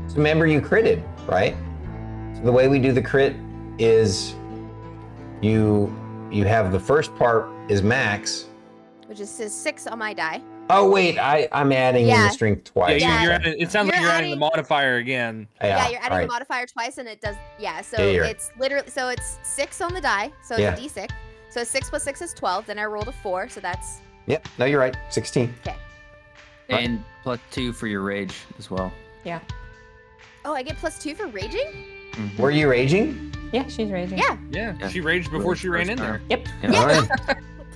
So remember you critted, right? So the way we do the crit is you have the first part is max, which is 6 on my die. Oh wait, I'm adding in Yeah. the strength twice. Yeah, Yeah. it sounds like You're you're adding the adding- modifier again. Yeah, you're adding right. the modifier twice, and it does. Yeah, so Yeah, you're- it's literally it's 6 on the die, so it's Yeah. a d6. So 6 plus 6 is 12. Then I rolled a 4, so that's Yep. No, you're right. 16. okay. And +2 for your rage as well. Yeah. Oh, I get +2 for raging. Mhm. Were you raging? Yeah, she's raging. Yeah, Yeah, she raged before she ran in there. Yep. Yeah. All right.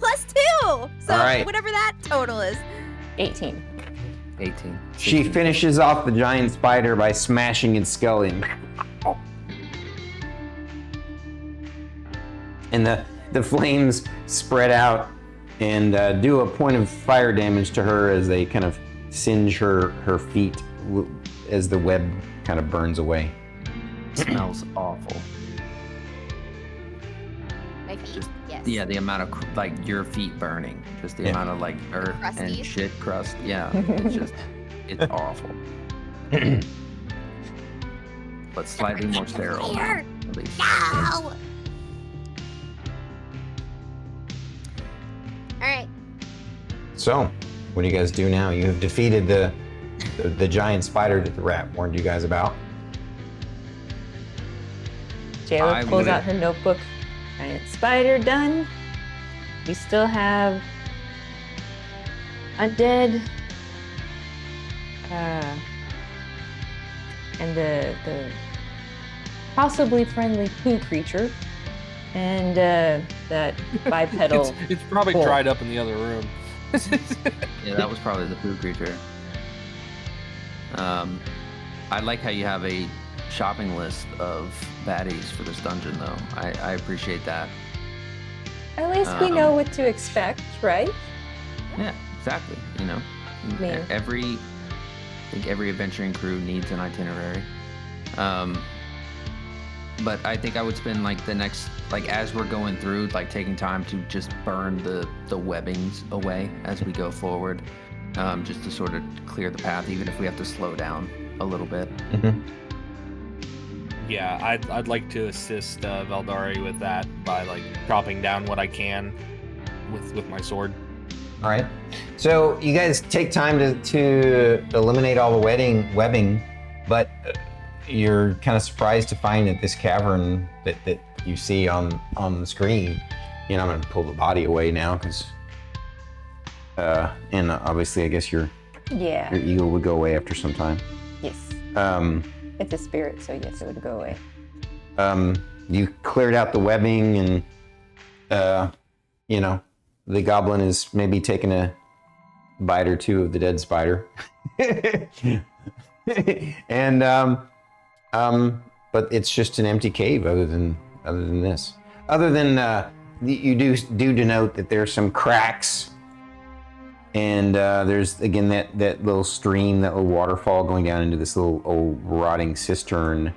+2. So All right. whatever that total is. 18. 18. She 16. finishes off the giant spider by smashing its skull in. And the flames spread out and do a point of fire damage to her as they kind of singe her feet as the web kind of burns away. Smells awful. My feet. Just- Yes. Yeah, the amount of like your feet burning, just the Yeah. amount of like dirt and Crusties. shit crust. Yeah, it's just it's awful. But slightly more sterile. now, Here. at least. No. All right. So, what do you guys do now? You have defeated the giant spider that the rat warned you guys about. Jayla I pulls would've- out her notebook. Giant spider done. We still have undead. And the possibly friendly poo creature. And that bipedal. It's probably bull. dried up in the other room. Yeah, that was probably the food creature. I like how you have a shopping list of baddies for this dungeon, though. I appreciate that. At least we know what to expect, right? Yeah, exactly. You know, mean- I think every adventuring crew needs an itinerary. But I think I would spend like the next, like as we're going through, like taking time to just burn the webbings away as we go forward, just to sort of clear the path, even if we have to slow down a little bit. Yeah, I'd like to assist Vildari with that by like chopping down what I can with my sword. All right. So you guys take time to eliminate all the webbing, but you're kind of surprised to find that this cavern that you see on the screen. You know, I'm gonna pull the body away now because, and obviously I guess your Yeah. eagle would go away after some time. Yes. It's a spirit, so yes, it would go away. You cleared out the webbing and, you know, the goblin is maybe taking a bite or two of the dead spider. And, but it's just an empty cave other than this. Other than, you do denote that there's some cracks and there's again that little stream, that little waterfall going down into this little old rotting cistern.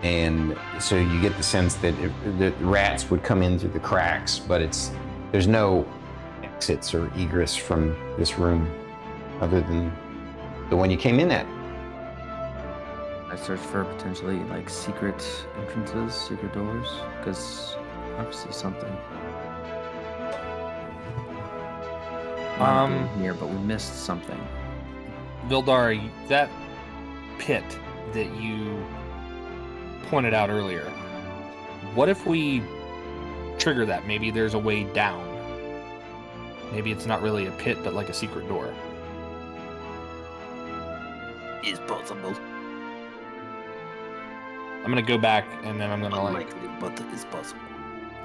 And so you get the sense that the rats would come in through the cracks, but there's no exits or egress from this room other than the one you came in at. I search for potentially like secret entrances, secret doors, because obviously something. Here, but we missed something. Vildari, that pit that you pointed out earlier, what if we trigger that? Maybe there's a way down. Maybe it's not really a pit, but like a secret door. Is possible. I'm gonna go back and then I'm gonna like Unlikely, but it is possible.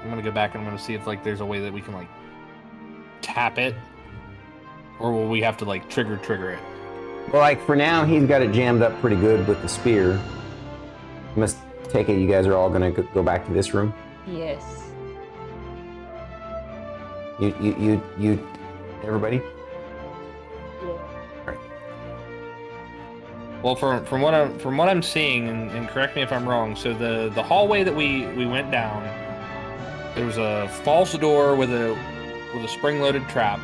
I'm gonna go back and I'm gonna see if like there's a way that we can like tap it, or will we have to like trigger it? Well, like for now, he's got it jammed up pretty good with the spear. I must take it you guys are all gonna go back to this room. Yes. You, everybody. Well, from what I'm seeing, and correct me if I'm wrong. So the hallway that we went down, there was a false door with a spring-loaded trap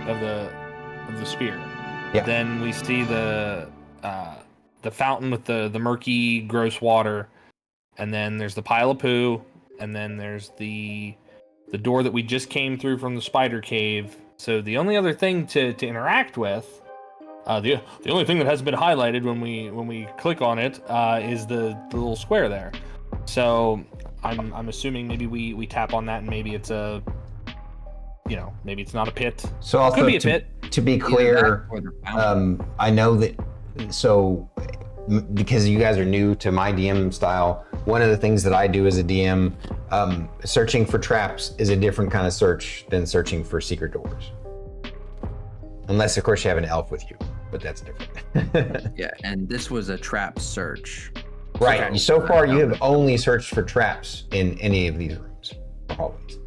of the spear. Yeah. Then we see the fountain with the murky, gross water, and then there's the pile of poo, and then there's the the door that we just came through from the spider cave. So the only other thing to interact with, the only thing that hasn't been highlighted when we click on it is the little square there. So I'm assuming maybe we tap on that and maybe it's a, maybe it's not a pit. So also could be a pit. To be clear, I know that. So because you guys are new to my DM style, one of the things that I do as a DM, searching for traps is a different kind of search than searching for secret doors. Unless, of course, you have an elf with you, but that's different. Yeah, and this was a trap search. Right. So far, you have only searched for traps in any of these rooms, or hallways.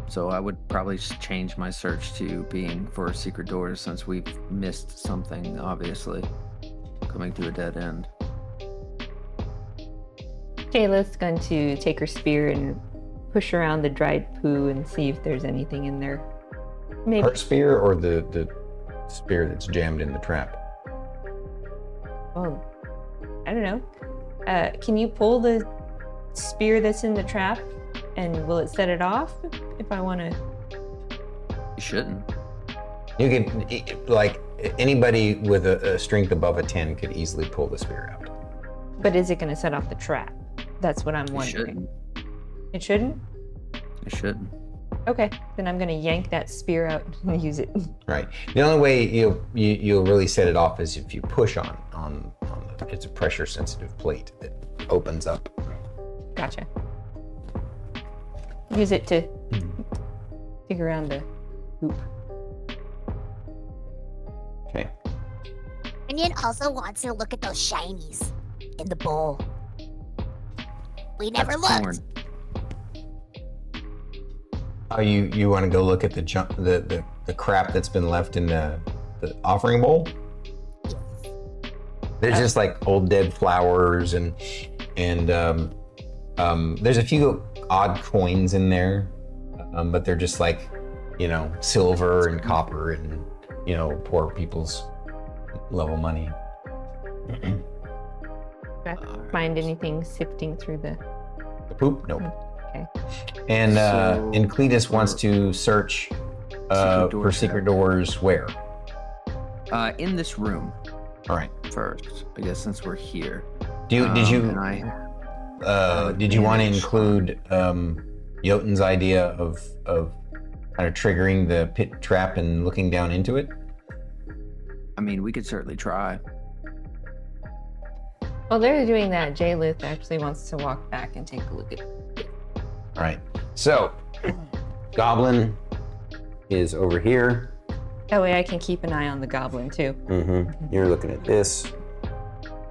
So I would probably change my search to being for secret doors since we've missed something, obviously, coming to a dead end. Jaylith's going to take her spear and push around the dried poo and see if there's anything in there. Maybe. Her spear or the spear that's jammed in the trap? Oh, I don't know. Can you pull the spear that's in the trap and will it set it off if I want to? You shouldn't. You could, like, anybody with a strength above a 10 could easily pull the spear out. But is it going to set off the trap? That's what I'm wondering. It shouldn't? It shouldn't. Okay, then I'm going to yank that spear out and use it. Right. The only way you'll really set it off is if you push on it's a pressure sensitive plate that opens up. Gotcha. Use it to dig around the hoop. Okay. Onion also wants to look at those shinies in the bowl. We never looked. Oh, you want to go look at the crap that's been left in the offering bowl? There's just like old dead flowers and there's a few odd coins in there, but they're just like, silver and copper and, poor people's level money. Find anything sifting through the poop? Nope. Okay. And Cletus wants to search for secret doors where? In this room. All right. First, I guess since we're here. Did you want to include Jotun's idea of kind of triggering the pit trap and looking down into it? I mean, we could certainly try. While they're doing that, Jeylith actually wants to walk back and take a look at it. All right. So, Goblin is over here. That way I can keep an eye on the goblin too. Mm-hmm. You're looking at this.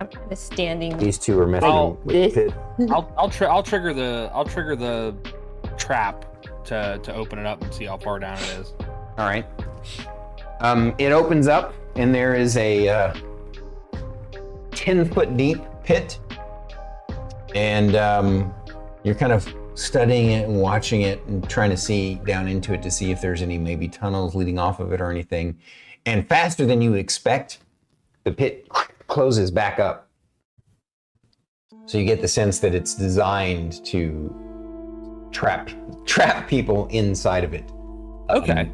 I'm kind of standing. These two are messing with the pit. I'll trigger the trap to open it up and see how far down it is. All right. It opens up and there is a 10-foot deep pit, and you're kind of studying it and watching it and trying to see down into it to see if there's any maybe tunnels leading off of it or anything. And faster than you expect, the pit closes back up. So you get the sense that it's designed to trap people inside of it. Okay.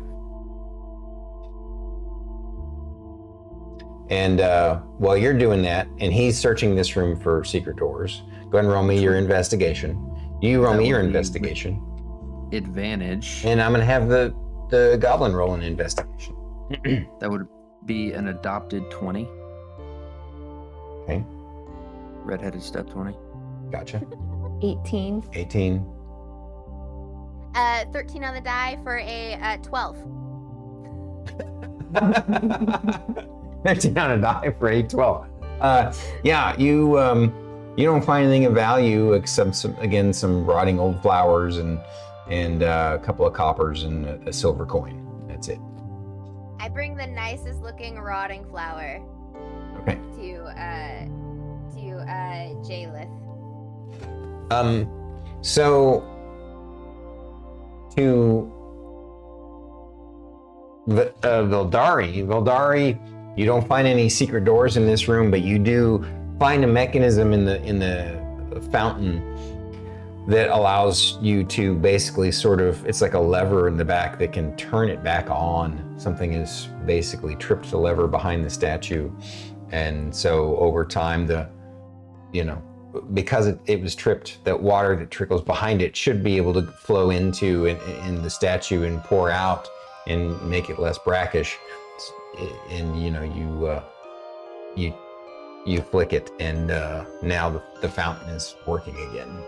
And while you're doing that, and he's searching this room for secret doors, go ahead and roll me your investigation. You roll me your investigation. Advantage. And I'm gonna have the goblin roll an investigation. That would be an adopted 20. Okay. Redheaded step 20. Gotcha. 18. 18. 13 on the die for a 12. 13 on a die for a 12. Yeah, you don't find anything of value except some rotting old flowers and a couple of coppers and a silver coin. That's it. I bring the nicest looking rotting flower. Okay. To Jeylith. So to Vildari, you don't find any secret doors in this room, but you do find a mechanism in the fountain that allows you to basically sort of, it's like a lever in the back that can turn it back on. Something is basically tripped the lever behind the statue. And so over time, because it was tripped, that water that trickles behind it should be able to flow into in the statue and pour out and make it less brackish. And you flick it, and now the fountain is working again.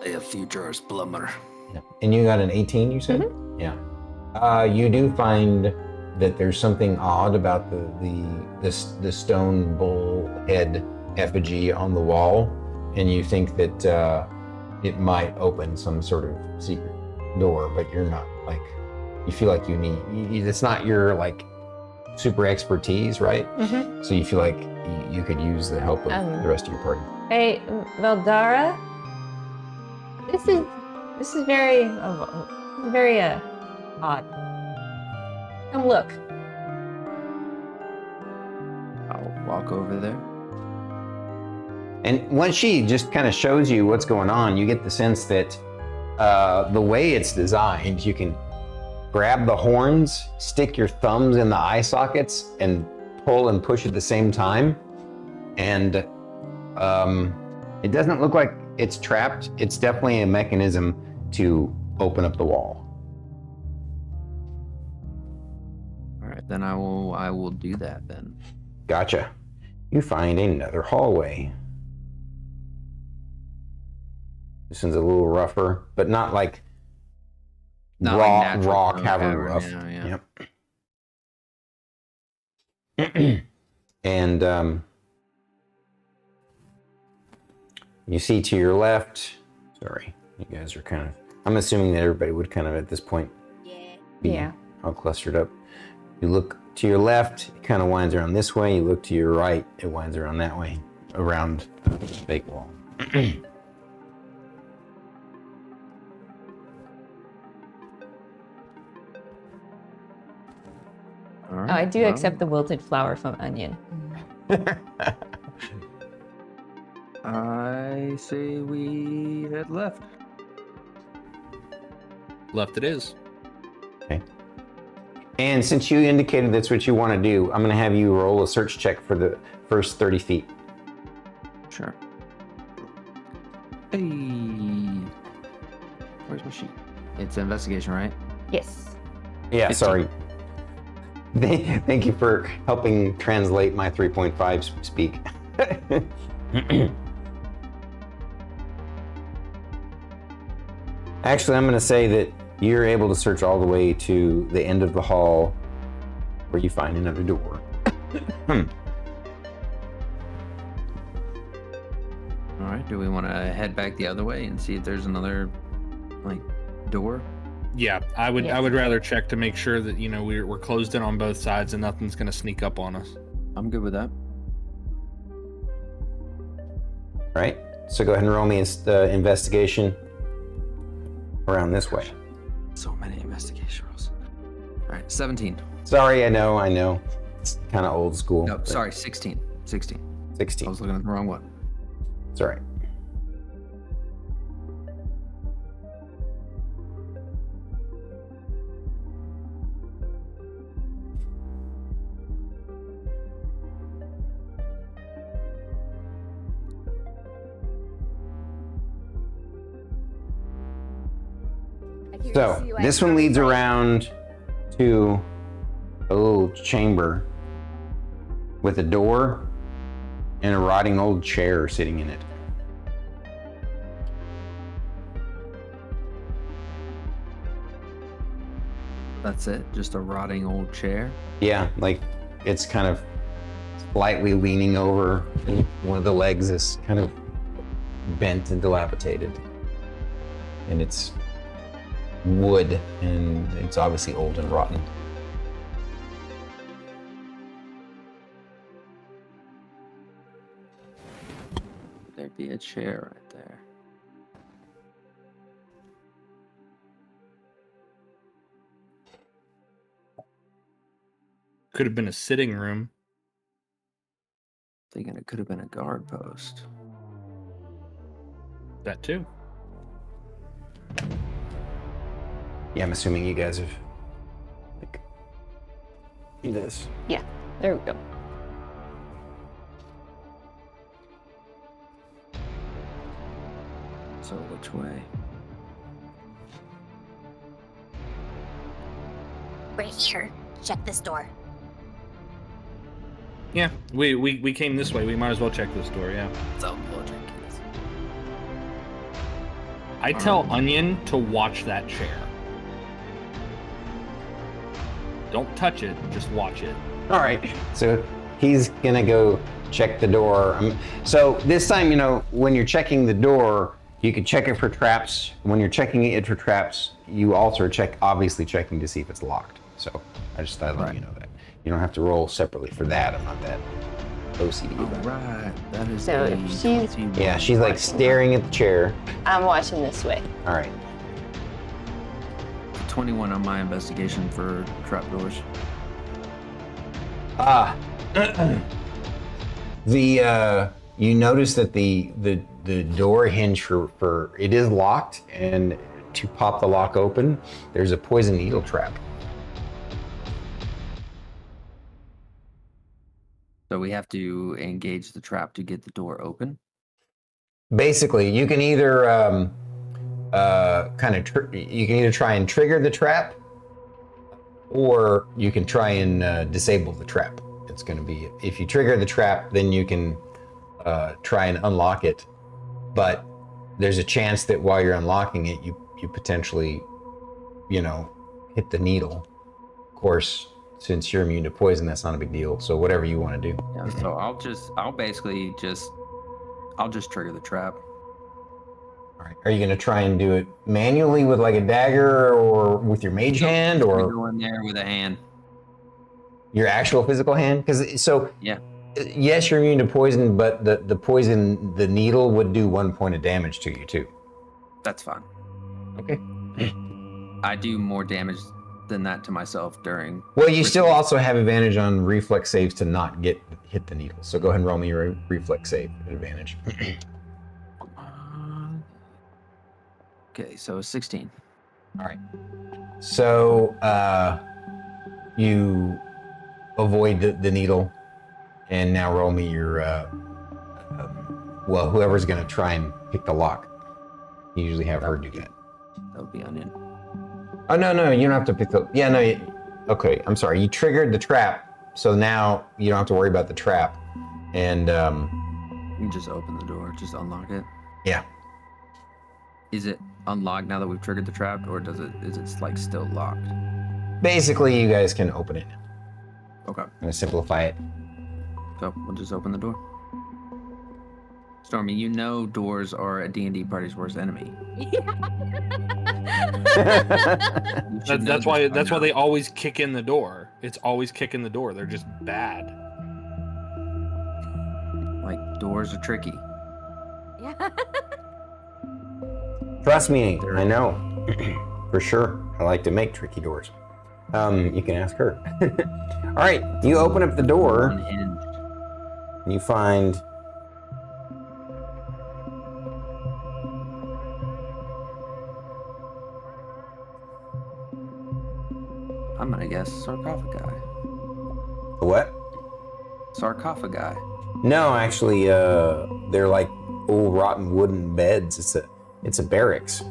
A futurist plumber. Yeah. And you got an 18, you said? Mm-hmm. Yeah. You do find that there's something odd about the stone bull head effigy on the wall, and you think that it might open some sort of secret door, but you're not like, you feel like it's not your like super expertise, right? Mm-hmm. So you feel like you could use the help of the rest of your party. Hey, Vildara, this is very odd. Come look. I'll walk over there. And once she just kind of shows you what's going on, you get the sense that the way it's designed, you can grab the horns, stick your thumbs in the eye sockets, and pull and push at the same time. And it doesn't look like it's trapped. It's definitely a mechanism to open up the wall. All right, then I will do that then. Gotcha. You find another hallway. This one's a little rougher, but not like Not like natural raw stone cavern cavern, rough. yeah. Yep. And you see to your left. Sorry, you guys are kind of. I'm assuming that everybody would kind of at this point be all clustered up. You look to your left, it kind of winds around this way. You look to your right, it winds around that way, around the fake wall. All right, Oh, I do accept the wilted flower from Onion. I say we head left. Left it is. Okay. And since you indicated that's what you want to do, I'm going to have you roll a search check for the first 30 feet. Sure. Hey. Where's my sheet? It's investigation, right? Yes. Yeah, 15. sorry. Thank you for helping translate my 3.5 speak. Actually, I'm going to say that you're able to search all the way to the end of the hall where you find another door. All right. Do we want to head back the other way and see if there's another like door? Yeah, I would rather check to make sure that we're closed in on both sides and nothing's gonna sneak up on us. I'm good with that. All right. So go ahead and roll me the investigation around this way. So many investigation rolls. All right, 17. Sorry, I know. It's kind of old school. No, sorry, 16. 16. 16. I was looking at the wrong one. It's all right. So this one leads around to a little chamber with a door and a rotting old chair sitting in it. That's it? Just a rotting old chair? Yeah, like it's kind of slightly leaning over, and one of the legs is kind of bent and dilapidated. And it's wood, and it's obviously old and rotten. There'd be a chair right there. Could have been a sitting room. thinking it could have been a guard post. That too. Yeah, I'm assuming you guys have like this. Yeah, there we go. So which way? We're here. Check this door. Yeah, we came this way. We might as well check this door. Yeah. So logic is. I tell Onion to watch that chair. Don't touch it. Just watch it. All right. So he's gonna go check the door. So this time, when you're checking the door, you can check it for traps. When you're checking it for traps, you also are obviously checking to see if it's locked. So I just thought I'd let you know that. You don't have to roll separately for that. I'm not that OCD about it. Right. That is So a she's- 21. Yeah, she's like staring at the chair. I'm watching this way. All right. 21 on my investigation for trapdoors. You notice that the door hinge for it is locked, and to pop the lock open, there's a poison needle trap. So we have to engage the trap to get the door open. Basically, you can either you can either try and trigger the trap, or you can try and disable the trap. It's going to be, if you trigger the trap, then you can try and unlock it, but there's a chance that while you're unlocking it, you potentially, hit the needle. Of course, since you're immune to poison, that's not a big deal. So whatever you want to do. Yeah, so I'll just trigger the trap. All right. Are you going to try and do it manually with like a dagger, or with your mage hand, or go in there with a hand? Your actual physical hand? Yeah. Yes, you're immune to poison, but the poison, the needle would do 1 point of damage to you too. That's fine. Okay. I do more damage than that to myself during. Well, you still also have advantage on reflex saves to not hit the needle. So go ahead and roll me your reflex save at advantage. Okay, so 16. All right. So you avoid the needle, and now roll me your. Whoever's going to try and pick the lock. You usually have her do that. That would be Onion. Oh no, you don't have to pick the. Yeah, no. Okay, I'm sorry. You triggered the trap, so now you don't have to worry about the trap, and You can just open the door, just unlock it. yeah. Is it unlocked now that we've triggered the trap, or is it like still locked? Basically, you guys can open it. Okay. I'm gonna simplify it. So we'll just open the door. Stormy, doors are a D&D party's worst enemy. That's why they always kick in the door. It's always kicking the door. They're just bad. Like, doors are tricky. Yeah. Trust me, I know. For sure. I like to make tricky doors. You can ask her. All right, you open up the door, Unhinged. and you find I'm gonna guess sarcophagi. what? Sarcophagi. No, actually, they're like old rotten wooden beds. It's a barracks.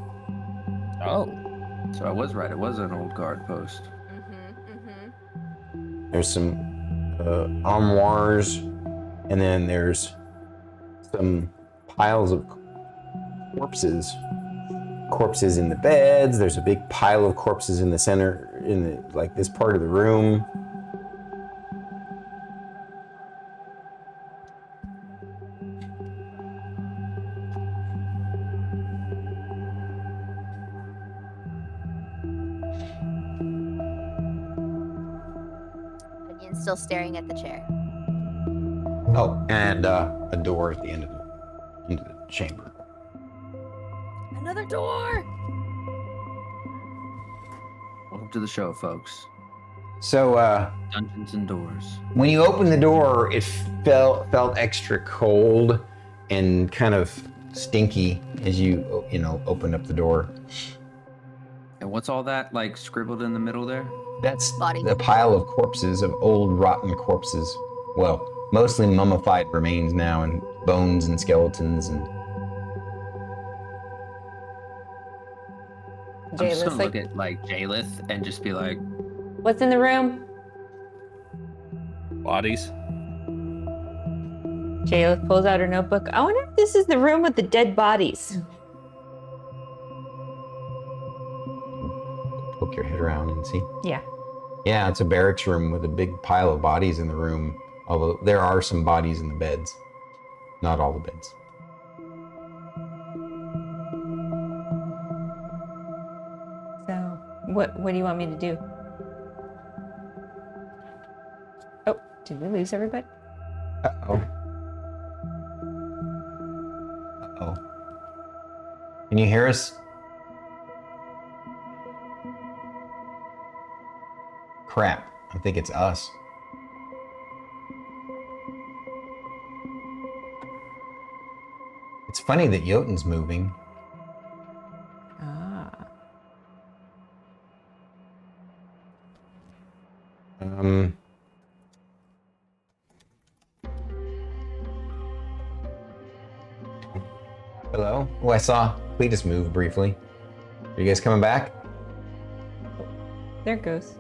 Oh. So I was right. It was an old guard post. There's some armoires, and then there's some piles of corpses. Corpses in the beds. There's a big pile of corpses in the center, this part of the room. Onion's still staring at the chair. Oh, and a door at the end of the chamber. Another door! Welcome to the show, folks. So, Dungeons and doors. when you open the door, it felt extra cold and kind of stinky as you opened up the door. And what's all that like scribbled in the middle there? That's Body. the pile of corpses, of old rotten corpses. Well, mostly mummified remains now, and bones and skeletons and. I'm just Jaylith's gonna like, look at like Jeylith and just be like, what's in the room? Bodies. Jaylith pulls out her notebook. I wonder if this is the room with the dead bodies. Poke your head around and see. Yeah. Yeah, it's a barracks room with a big pile of bodies in the room. Although there are some bodies in the beds. Not all the beds. So, what do you want me to do? Oh, did we lose everybody? Uh-oh. Uh-oh. Can you hear us? Crap. I think it's us. It's funny that Jotun's moving. Ah. Hello? Oh, I saw Cletus move briefly. Are you guys coming back? There it goes.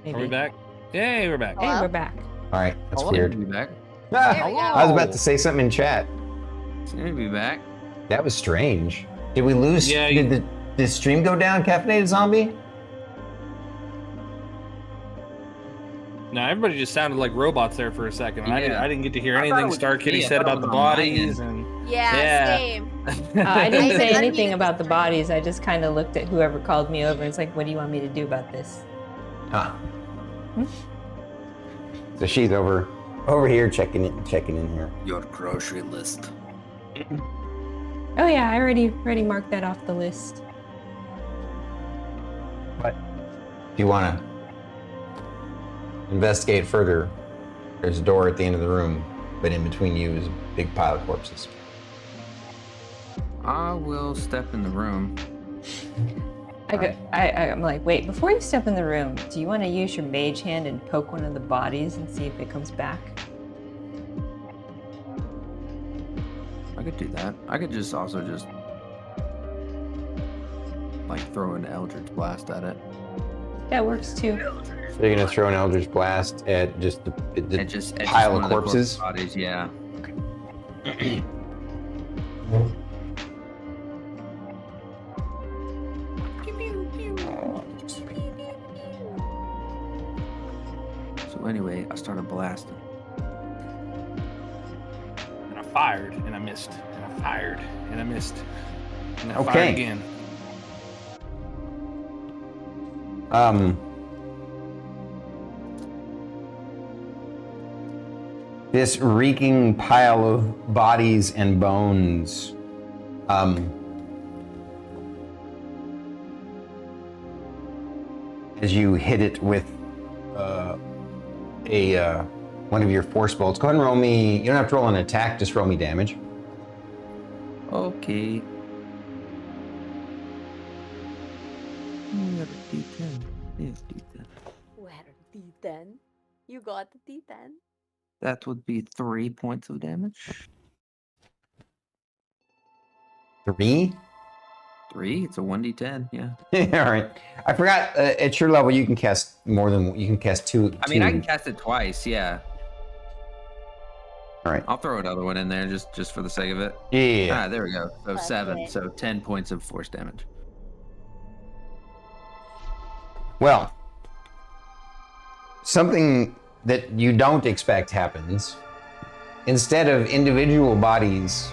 Maybe. Are we back? Yay, we're back. Hey, Hello? we're back. All right, that's "Oh, weird. I'll be back. Ah, There we go. I was about to say something in chat. I'll be back." That was strange. Did we lose? Yeah, Did the stream go down, Caffeinated Zombie? No, everybody just sounded like robots there for a second. Yeah. I didn't get to hear I thought it anything was StarKitty me. I said thought it about the was on my bodies end. and Yeah, same. I didn't say I anything unmuted about the the bodies. I just kind of looked at whoever called me over and it's like, what do you want me to do about this? Huh. So she's over here checking in here. Your grocery list. Oh yeah, I already marked that off the list. But if you want to investigate further, there's a door at the end of the room, but in between you is a big pile of corpses. I will step in the room. I'm like, wait, before you step in the room, do you want to use your mage hand and poke one of the bodies and see if it comes back? I could do that. I could just like throw an Eldritch Blast at it. That works too. So you're gonna throw an Eldritch Blast at just the At just pile one of the corpse corpses? bodies, yeah. So anyway, I started blasting. and I fired and I missed. And I fired and I missed. And I Okay. fired again. This reeking pile of bodies and bones, as you hit it with one of your force bolts. Go ahead and roll me. You don't have to roll an attack. Just roll me damage. Okay. D10. Yes, D10. Where the D10? You got the D10. That would be 3 points of damage. 3? 3? It's a 1d10, yeah. All right. I forgot. At your level, you can cast more than you can cast two. I mean, I two. can cast it twice, yeah. All right. I'll throw another one in there just for the sake of it. Yeah. Ah, there we go. So That's 7. it. So 10 points of force damage. Well, something that you don't expect happens. Instead of individual bodies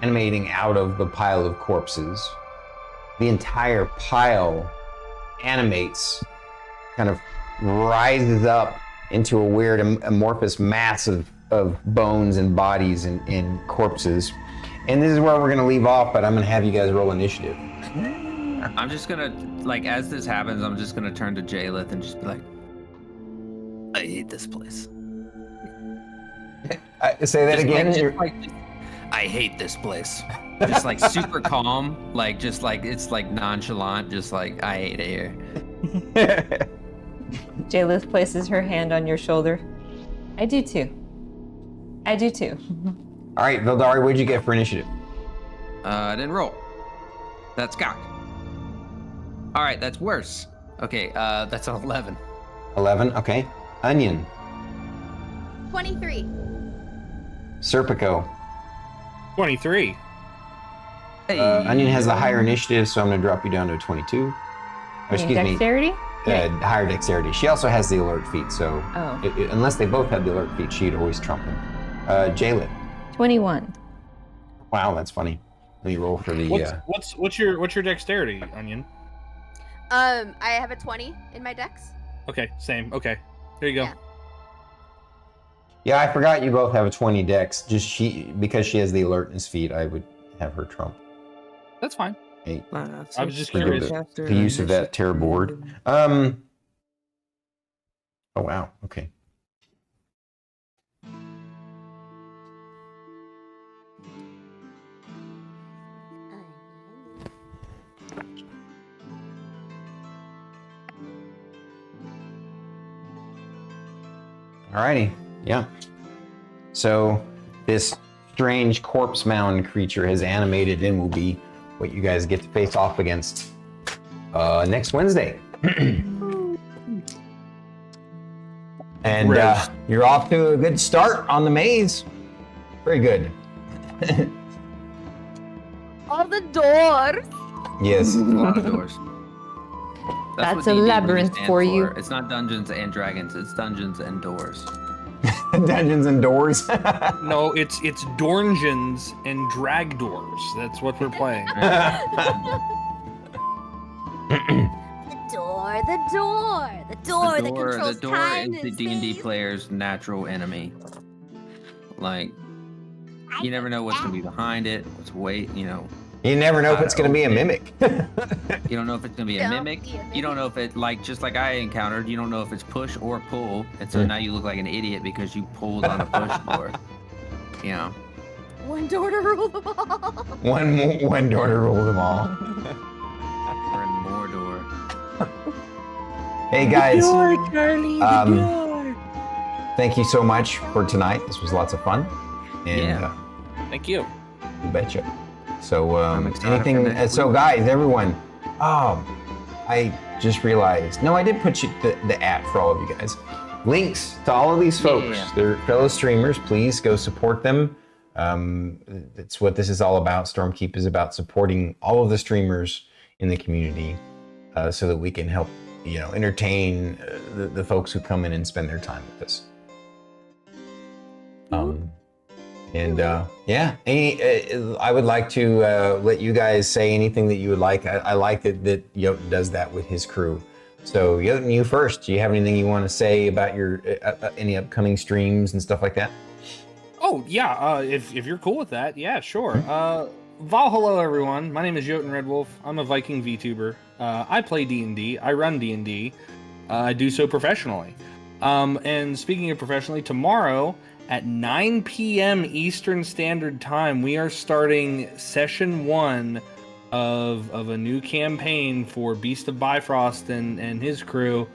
animating out of the pile of corpses, the entire pile animates, kind of rises up into a weird amorphous mass of bones and bodies and corpses. And this is where we're going to leave off, but I'm going to have you guys roll initiative. I'm just gonna, like, as this happens, I'm just gonna turn to Jeylith and just be like, I hate this place. Say that again. I hate this place. Just like super calm, like just like it's like nonchalant, just like I hate it here. Jeylith places her hand on your shoulder. I do too. I do too. All right, Vildari, what'd you get for initiative? I didn't roll. That's cocked. All right, that's worse. Okay, that's an 11. 11, okay. Onion. 23. Serpico. 23. Hey. Onion has the higher initiative, so I'm going to drop you down to a 22. Or, excuse Dexterity? me, higher dexterity. She also has the alert feat, so Oh. Unless they both had the alert feat, she'd always trump him. Jeylith. 21. Wow, that's funny. Let me roll for the. What's your dexterity, Onion? I have a 20 in my dex. Okay, same. Okay, there you go. Yeah. Yeah, I forgot you both have a 20 dex. Because she has the alertness feat, I would have her trump. That's fine. Hey, I was just for curious. the use of that terror board. Oh wow. Okay. Alrighty, yeah. So this strange corpse mound creature has animated and will be what you guys get to face off against next Wednesday. And you're off to a good start on the maze. Very good. All the doors. Yes. A lot of doors. That's what a D&D really labyrinth stands for you. It's not Dungeons and Dragons, it's Dungeons and Doors. Dungeons and Doors. No, it's Dorngens and Drag Doors. That's what we're playing. The door that controls the door time is the and D&D space. player's natural enemy. Like, you never know what's gonna be behind it, You never know if it's going to be a mimic. You don't know if it's gonna be a mimic. You don't know if it, just like I encountered, you don't know if it's push or pull, and so now you look like an idiot because you pulled on a push door. You know. One door to rule them all. One door to rule them all. Or more door. Hey guys. Charlie, Thank you so much for tonight. This was lots of fun. And Thank you. You betcha. So excited for next so week. guys, everyone, I just realized, no, I did put you the app for all of you guys. Links to all of these folks. Yeah. They're fellow streamers. Please go support them. That's what this is all about. Stormkeep is about supporting all of the streamers in the community so that we can help, entertain the folks who come in and spend their time with us. I would like to let you guys say anything that you would like. I like that Jotun does that with his crew. So Jotun, you first. Do you have anything you want to say about your any upcoming streams and stuff like that? Oh yeah, if you're cool with that, yeah, sure. Hello everyone. My name is JotunRedwulf. I'm a Viking VTuber. I play D&D. I run D&D. I do so professionally. And speaking of professionally, tomorrow at 9 p.m. Eastern Standard Time, we are starting session 1 of a new campaign for Beast of Bifrost and his crew.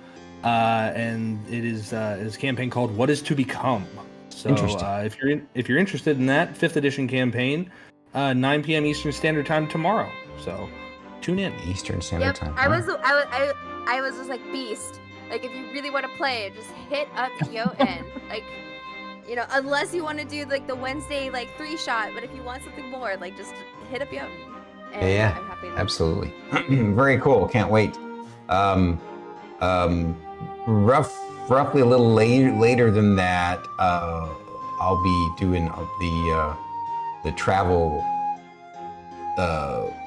And it is a campaign called What Is to Become. So if you're interested in that 5th edition campaign, 9 p.m. Eastern Standard Time tomorrow. So tune in. Eastern Standard Time. I was just like, Beast. Like, if you really want to play it, just hit up Jotun. Like, unless you want to do like the Wednesday 3-shot, but if you want something more, just hit up Jotun. And Yeah, I'm happy to absolutely. Very cool. Can't wait. Roughly a little later than that, I'll be doing the travel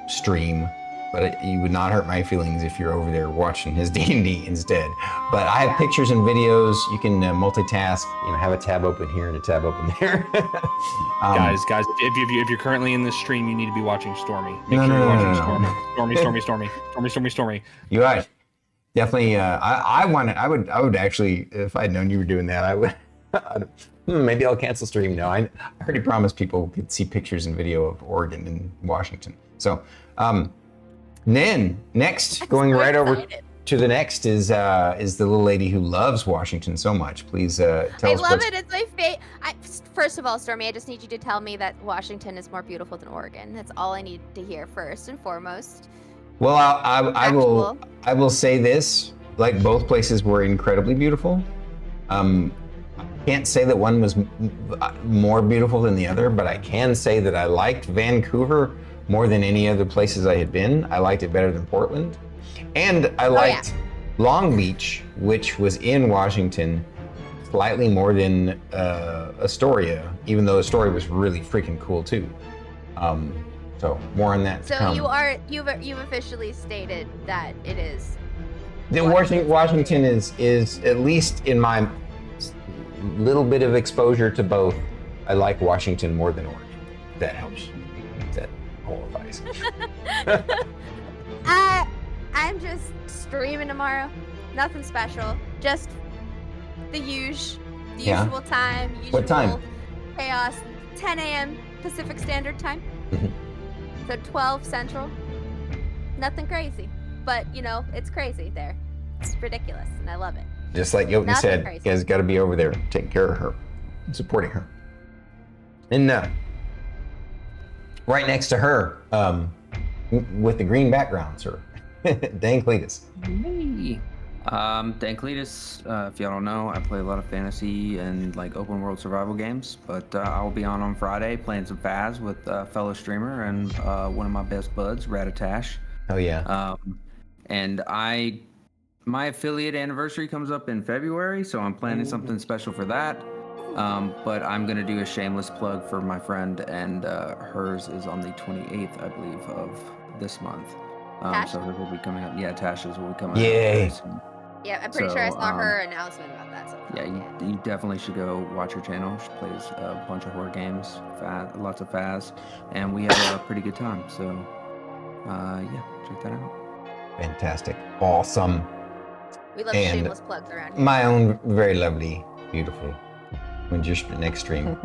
stream, but you would not hurt my feelings if you're over there watching his D&D instead. But I have pictures and videos. You can multitask. Have a tab open here and a tab open there. Guys, if you're currently in this stream, you need to be watching Stormy. No. Stormy. You guys, Definitely. I would actually, if I'd known you were doing that, I would. Maybe I'll cancel stream. No, I already promised people could see pictures and video of Oregon and Washington. So, then next, going right over to the next is the little lady who loves Washington so much. Please tell us. I love it. It's my favorite. First of all, Stormy, I just need you to tell me that Washington is more beautiful than Oregon. That's all I need to hear first and foremost. Well, I will say this: like both places were incredibly beautiful. I can't say that one was more beautiful than the other, but I can say that I liked Vancouver more than any other places I had been. I liked it better than Portland. And I liked Long Beach, which was in Washington, slightly more than Astoria, even though Astoria was really freaking cool too. So more on that. So you've officially stated that it is. Washington is at least in my little bit of exposure to both. I like Washington more than Oregon. That helps. That qualifies. I'm just streaming tomorrow. Nothing special. Just the usual time. What time? Chaos. 10 a.m. Pacific Standard Time. So 12 Central. Nothing crazy. But, it's crazy there. It's ridiculous, and I love it. Just like Jotun said, crazy. you guys got to be over there taking care of her and supporting her. And right next to her, with the green background, sir, DangCletus. Hey. DangCletus, if y'all don't know, I play a lot of fantasy and like open world survival games, but I will be on Friday playing some Faz with a fellow streamer and one of my best buds, Ratatash. Oh yeah. And my affiliate anniversary comes up in February, so I'm planning something special for that. But I'm gonna do a shameless plug for my friend, and hers is on the 28th, I believe, of this month. So hers will be coming up. Yeah, Tasha's will be coming Yay. up. Yeah, I'm pretty sure I saw her announcement about that. So Yeah, you definitely should go watch her channel. She plays a bunch of horror games, lots of Faz, and we have a pretty good time. So, yeah, check that out. Fantastic. Awesome. we love and shameless plugs around here. My own very lovely, beautiful, when just next stream.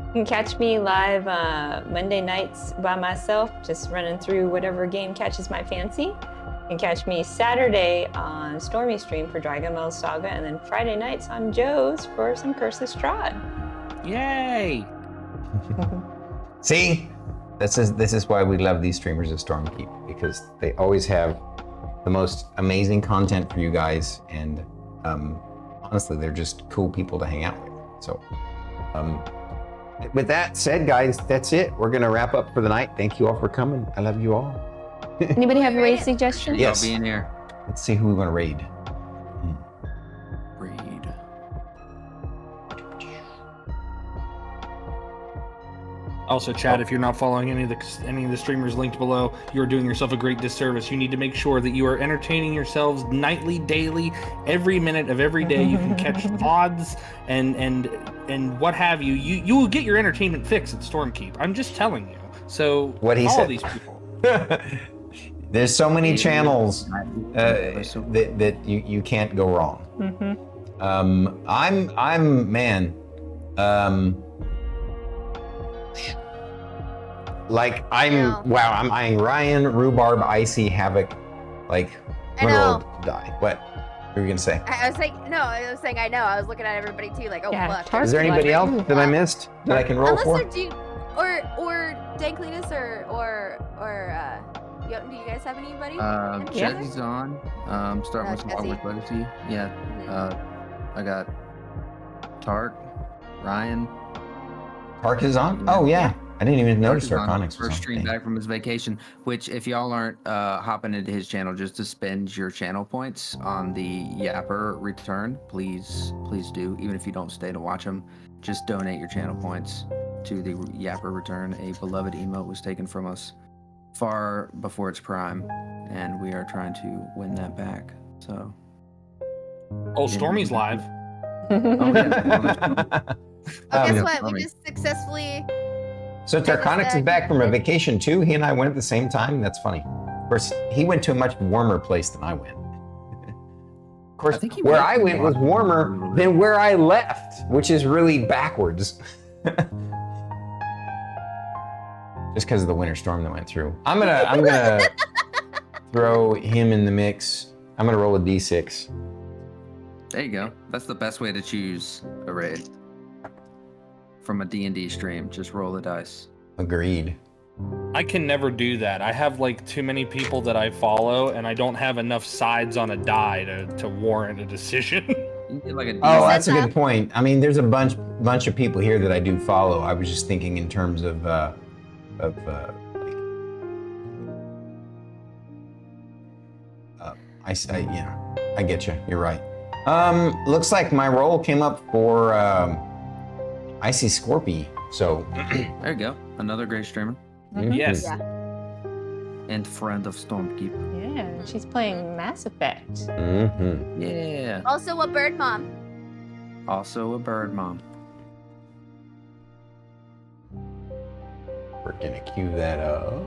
You can catch me live Monday nights by myself, just running through whatever game catches my fancy. You can catch me Saturday on Stormy stream for Dragon Ball Saga, and then Friday nights on Joe's for some Curses Strahd. Yay! See, this is why we love these streamers of Stormkeep, because they always have the most amazing content for you guys, and honestly, they're just cool people to hang out with. So, with that said, guys, that's it. We're gonna wrap up for the night. Thank you all for coming. I love you all. Anybody have a raid suggestion? Yes. I'll be in here. Let's see who we want to raid. Raid. Also, Chad, if you're not following any of the streamers linked below, you're doing yourself a great disservice. You need to make sure that you are entertaining yourselves nightly, daily, every minute of every day. You can catch VODs and what have you. You will get your entertainment fix at Stormkeep. I'm just telling you. So What he said. these people. There's so many channels that you can't go wrong. I'm eyeing Ryan, Rhubarb, Icy, Havoc, like Ringold, Die. What were you gonna say? I was saying I know. I was looking at everybody too, like, oh fuck. Is there anybody else that I missed that I can roll for? Or DangCletus or Jotun, do you guys have anybody? Jesse's on. Starting with some Hogwarts Legacy. Yeah. I got Tark, Ryan. Tark is on? Oh yeah. I didn't even notice Tarkonix was first stream back from his vacation, which if y'all aren't hopping into his channel just to spend your channel points on the Yapper return, please do. Even if you don't stay to watch him, just donate your channel points to the Yapper return. A beloved emote was taken from us far before its prime, and we are trying to win that back. So. Oh, Stormy's live. Guess what? We just successfully. So Tarkonix is back from a vacation too. He and I went at the same time. That's funny. Of course, he went to a much warmer place than I went. course, think he where went I went was warmer than where I left, which is really backwards. Just because of the winter storm that went through. I'm gonna throw him in the mix. I'm gonna roll a d6. There you go. That's the best way to choose a raid. From a D&D stream, just roll the dice. Agreed. I can never do that. I have like too many people that I follow, and I don't have enough sides on a die to warrant a decision. You get like a Oh, that's a good point. I mean, there's a bunch of people here that I do follow. I was just thinking in terms of I get you. You're right. Looks like my roll came up for Icy Scorpy. So there you go. Another great streamer. Yes. Yeah. And friend of Stormkeep. Yeah, she's playing Mass Effect. Mm-hmm. Yeah. Also a bird mom. Also a bird mom. We're gonna cue that up.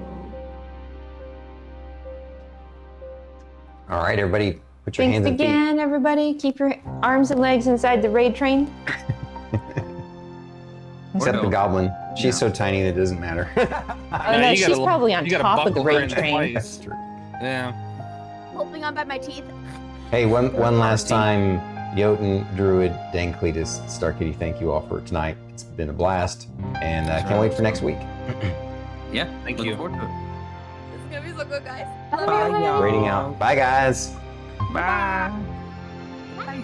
All right, everybody, put your Thanks hands on again, everybody. Keep your arms and legs inside the raid train. Except the no. goblin. She's so tiny that it doesn't matter. Oh, no, she's probably on top of the raid train. That's true. Yeah. Holding on by my teeth. Hey, one last time, Jotun, Druid, DangCletus, StarKitty, thank you all for tonight. It's been a blast, and I can't wait for next week. Yeah. Thank looking you. forward to it. This is gonna be so good, guys. Bye, y'all. Rating out. Bye, guys. Bye. Bye.